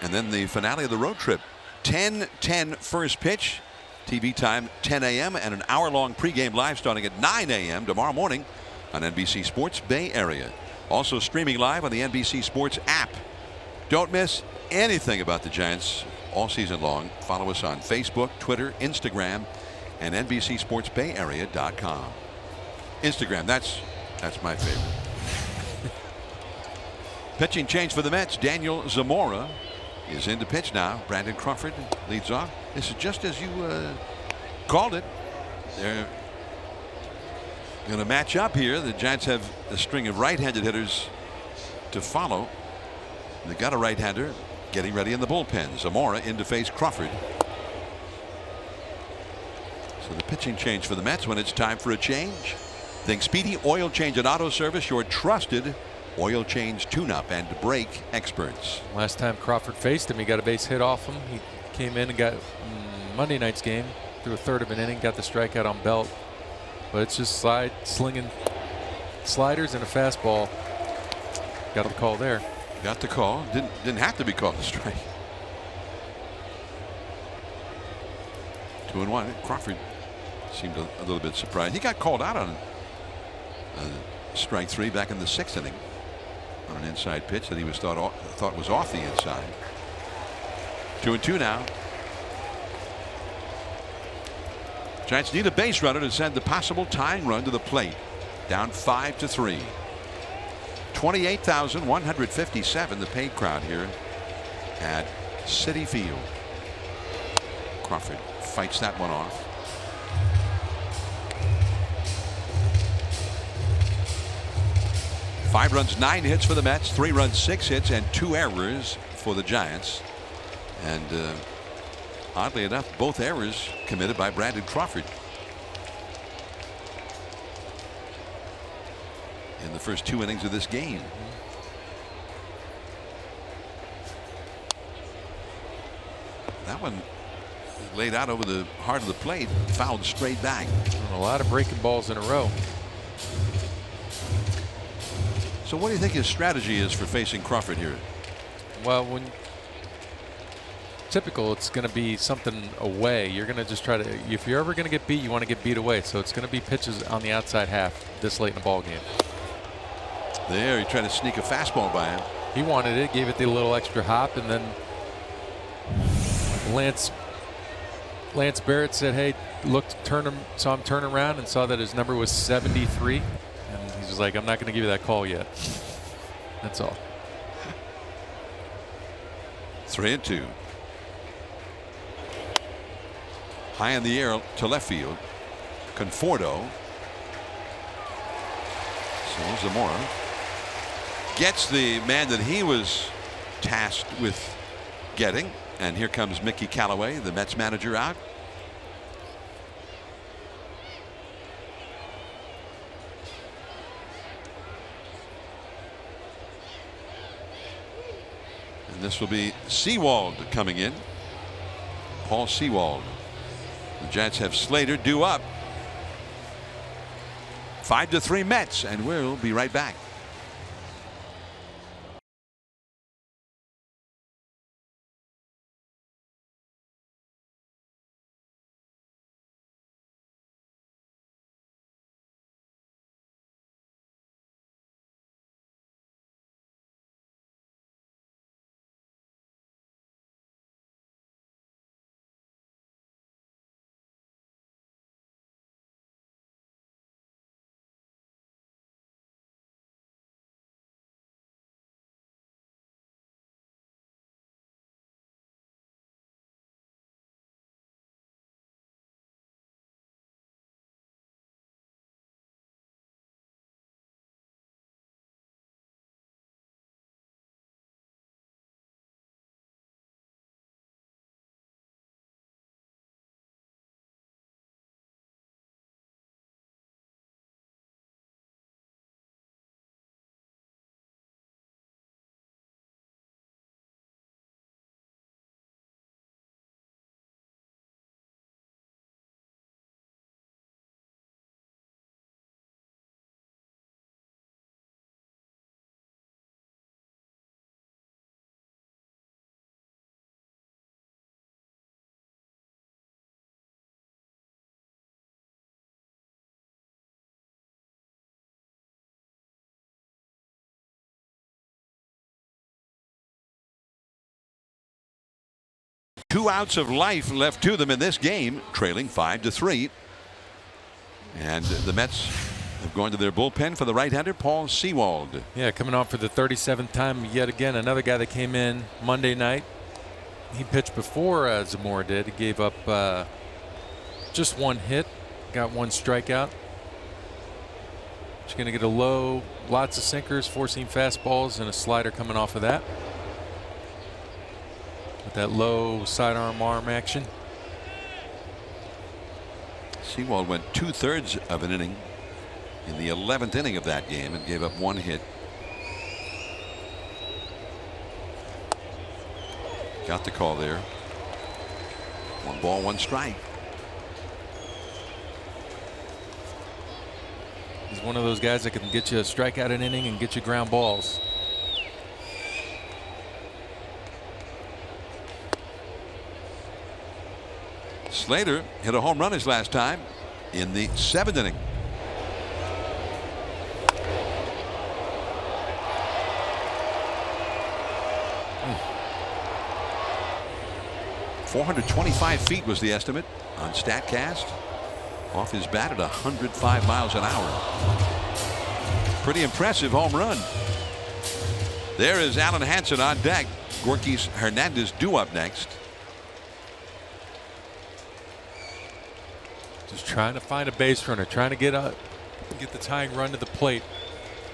And then the finale of the road trip. 10:10 first pitch. TV time 10 a.m. and an hour-long pregame live starting at 9 a.m. tomorrow morning on NBC Sports Bay Area. Also streaming live on the NBC Sports app. Don't miss anything about the Giants all season long. Follow us on Facebook, Twitter, Instagram, and NBCSportsBayArea.com. Instagram, that's my favorite. Pitching change for the Mets. Daniel Zamora is in to pitch now. Brandon Crawford leads off. This is just as you called it. They're going to match up here. The Giants have a string of right-handed hitters to follow. They got a right-hander getting ready in the bullpen. Zamora in to face Crawford. So the pitching change for the Mets when it's time for a change. Think Speedy Oil Change and Auto Service, your trusted oil change, tune-up, and brake experts. Last time Crawford faced him, he got a base hit off him. He came in and got Monday night's game through a third of an inning, got the strikeout on Belt. But it's just slinging sliders and a fastball. Got the call there. Got the call. Didn't have to be called a strike. 2-1. Crawford seemed a little bit surprised. He got called out on strike 3 back in the 6th inning on an inside pitch that he was thought was off the inside. 2-2 now. Giants need a base runner to send the possible tying run to the plate. Down 5-3. 28,157 the paid crowd here at Citi Field. Crawford fights that one off. Five runs, 9 hits for the Mets, 3 runs, 6 hits, and 2 errors for the Giants. And oddly enough, both errors committed by Brandon Crawford in the first 2 innings of this game. That one laid out over the heart of the plate, fouled straight back. A lot of breaking balls in a row. So what do you think his strategy is for facing Crawford here? Well, typical, it's going to be something away. You're going to just try to, if you're ever going to get beat, you want to get beat away. So it's going to be pitches on the outside half this late in the ball game. There, he tried to sneak a fastball by him. He wanted it, gave it the little extra hop, and then Lance Lance Barrett said, hey, saw him turn around and saw that his number was 73. And he was like, I'm not going to give you that call yet. That's all. 3-2. High in the air to left field. Conforto. So Zamora gets the man that he was tasked with getting. And here comes Mickey Callaway, the Mets manager, out. And this will be Sewald coming in. Paul Sewald. The Giants have Slater due up. 5-3 Mets, and we'll be right back. Two outs of life left to them in this game, trailing 5-3. And the Mets have gone to their bullpen for the right-hander, Paul Sewald. Yeah, coming on for the 37th time yet again. Another guy that came in Monday night. He pitched before Zamora did. He gave up just one hit, got one strikeout. Just going to get a low, lots of sinkers, four-seam fastballs, and a slider coming off of that. With that low sidearm arm action. Sewald went 2/3 of an inning in the 11th inning of that game and gave up one hit. Got the call there. 1 ball, 1 strike. He's one of those guys that can get you a strikeout an inning and get you ground balls. Slater hit a home run his last time in the 7th inning. .425 feet was the estimate on StatCast. Off his bat at 105 miles an hour. Pretty impressive home run. There is Alan Hansen on deck. Gorkys Hernandez due up next. Just trying to find a base runner, trying to get the tying run to the plate,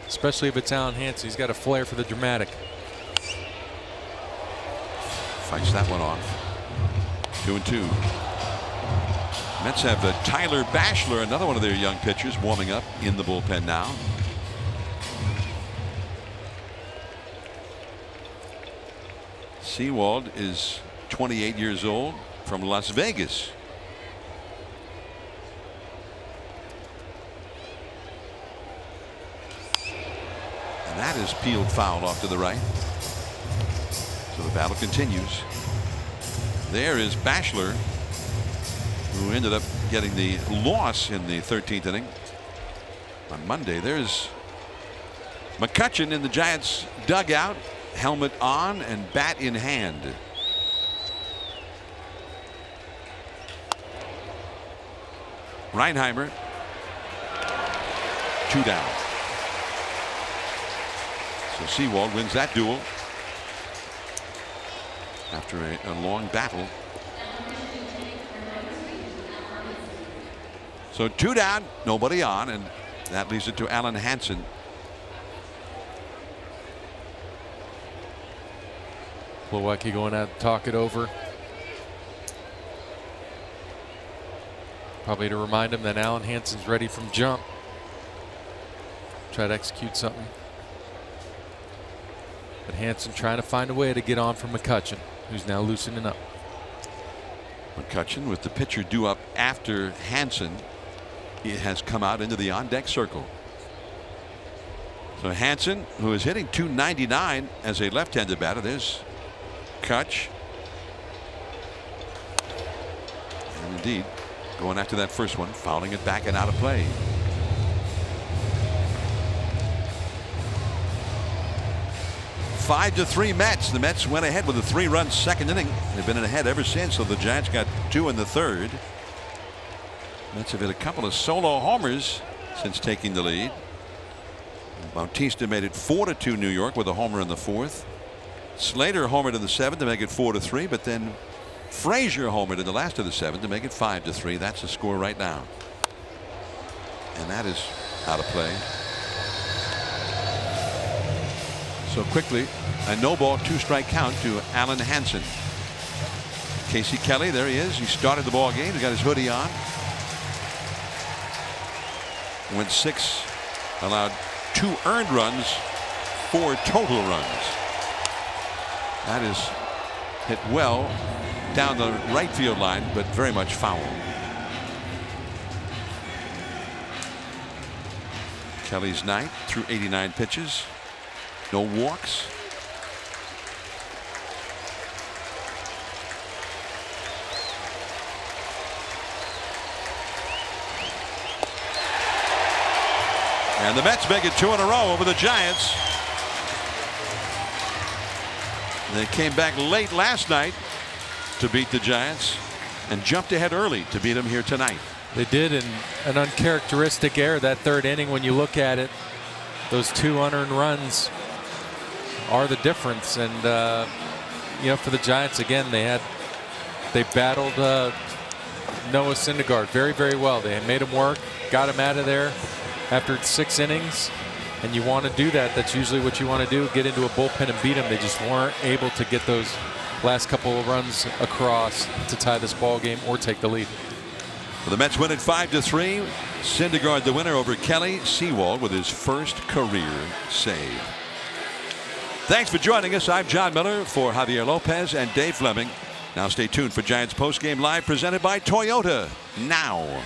especially if it's Alan Hansen. He's got a flair for the dramatic. Fights that one off. 2-2. Mets have Tyler Bachelor, another one of their young pitchers, warming up in the bullpen now. Sewald is 28 years old, from Las Vegas. And that is peeled foul off to the right. So the battle continues. There is Bachelor, who ended up getting the loss in the 13th inning on Monday. There's McCutchen in the Giants dugout, helmet on and bat in hand. Reinheimer. 2 down. So Sewald wins that duel after a long battle. So 2 down, nobody on, and that leaves it to Alan Hansen. Plawecki going out to talk it over. Probably to remind him that Alan Hansen's ready from jump. Try to execute something. But Hansen trying to find a way to get on from McCutcheon, who's now loosening up. McCutcheon with the pitcher due up after Hansen. He has come out into the on-deck circle. So Hansen, who is hitting .299 as a left-handed batter. There's Kutch. And indeed, going after that first one, fouling it back and out of play. Five to 3 Mets. The Mets went ahead with a 3-run second inning. They've been ahead ever since, so the Giants got 2 in the third. Mets have hit a couple of solo homers since taking the lead. Bautista made it 4-2 New York with a homer in the 4th. Slater homered in the 7th to make it 4-3, but then Frazier homered in the last of the 7th to make it 5-3. That's the score right now. And that is out of play. So quickly, a no-ball 2-strike count to Alan Hansen. Casey Kelly, there he is. He started the ball game. He got his hoodie on. Went 6, allowed 2 earned runs, 4 total runs. That is hit well down the right field line, but very much foul. Kelly's night through 89 pitches. No walks. And the Mets make it 2 in a row over the Giants. They came back late last night to beat the Giants and jumped ahead early to beat them here tonight. They did in an uncharacteristic error that 3rd inning. When you look at it, those 2 unearned runs are the difference. And you know, for the Giants again, they battled Noah Syndergaard very, very well. They made him work, got him out of there after 6 innings. And you want to do that. That's usually what you want to do, get into a bullpen and beat them. They just weren't able to get those last couple of runs across to tie this ball game or take the lead. Well, the Mets win it 5-3. Syndergaard the winner over Kelly. Sewald with his first career save. Thanks for joining us. I'm John Miller for Javier Lopez and Dave Fleming. Now stay tuned for Giants postgame live presented by Toyota now.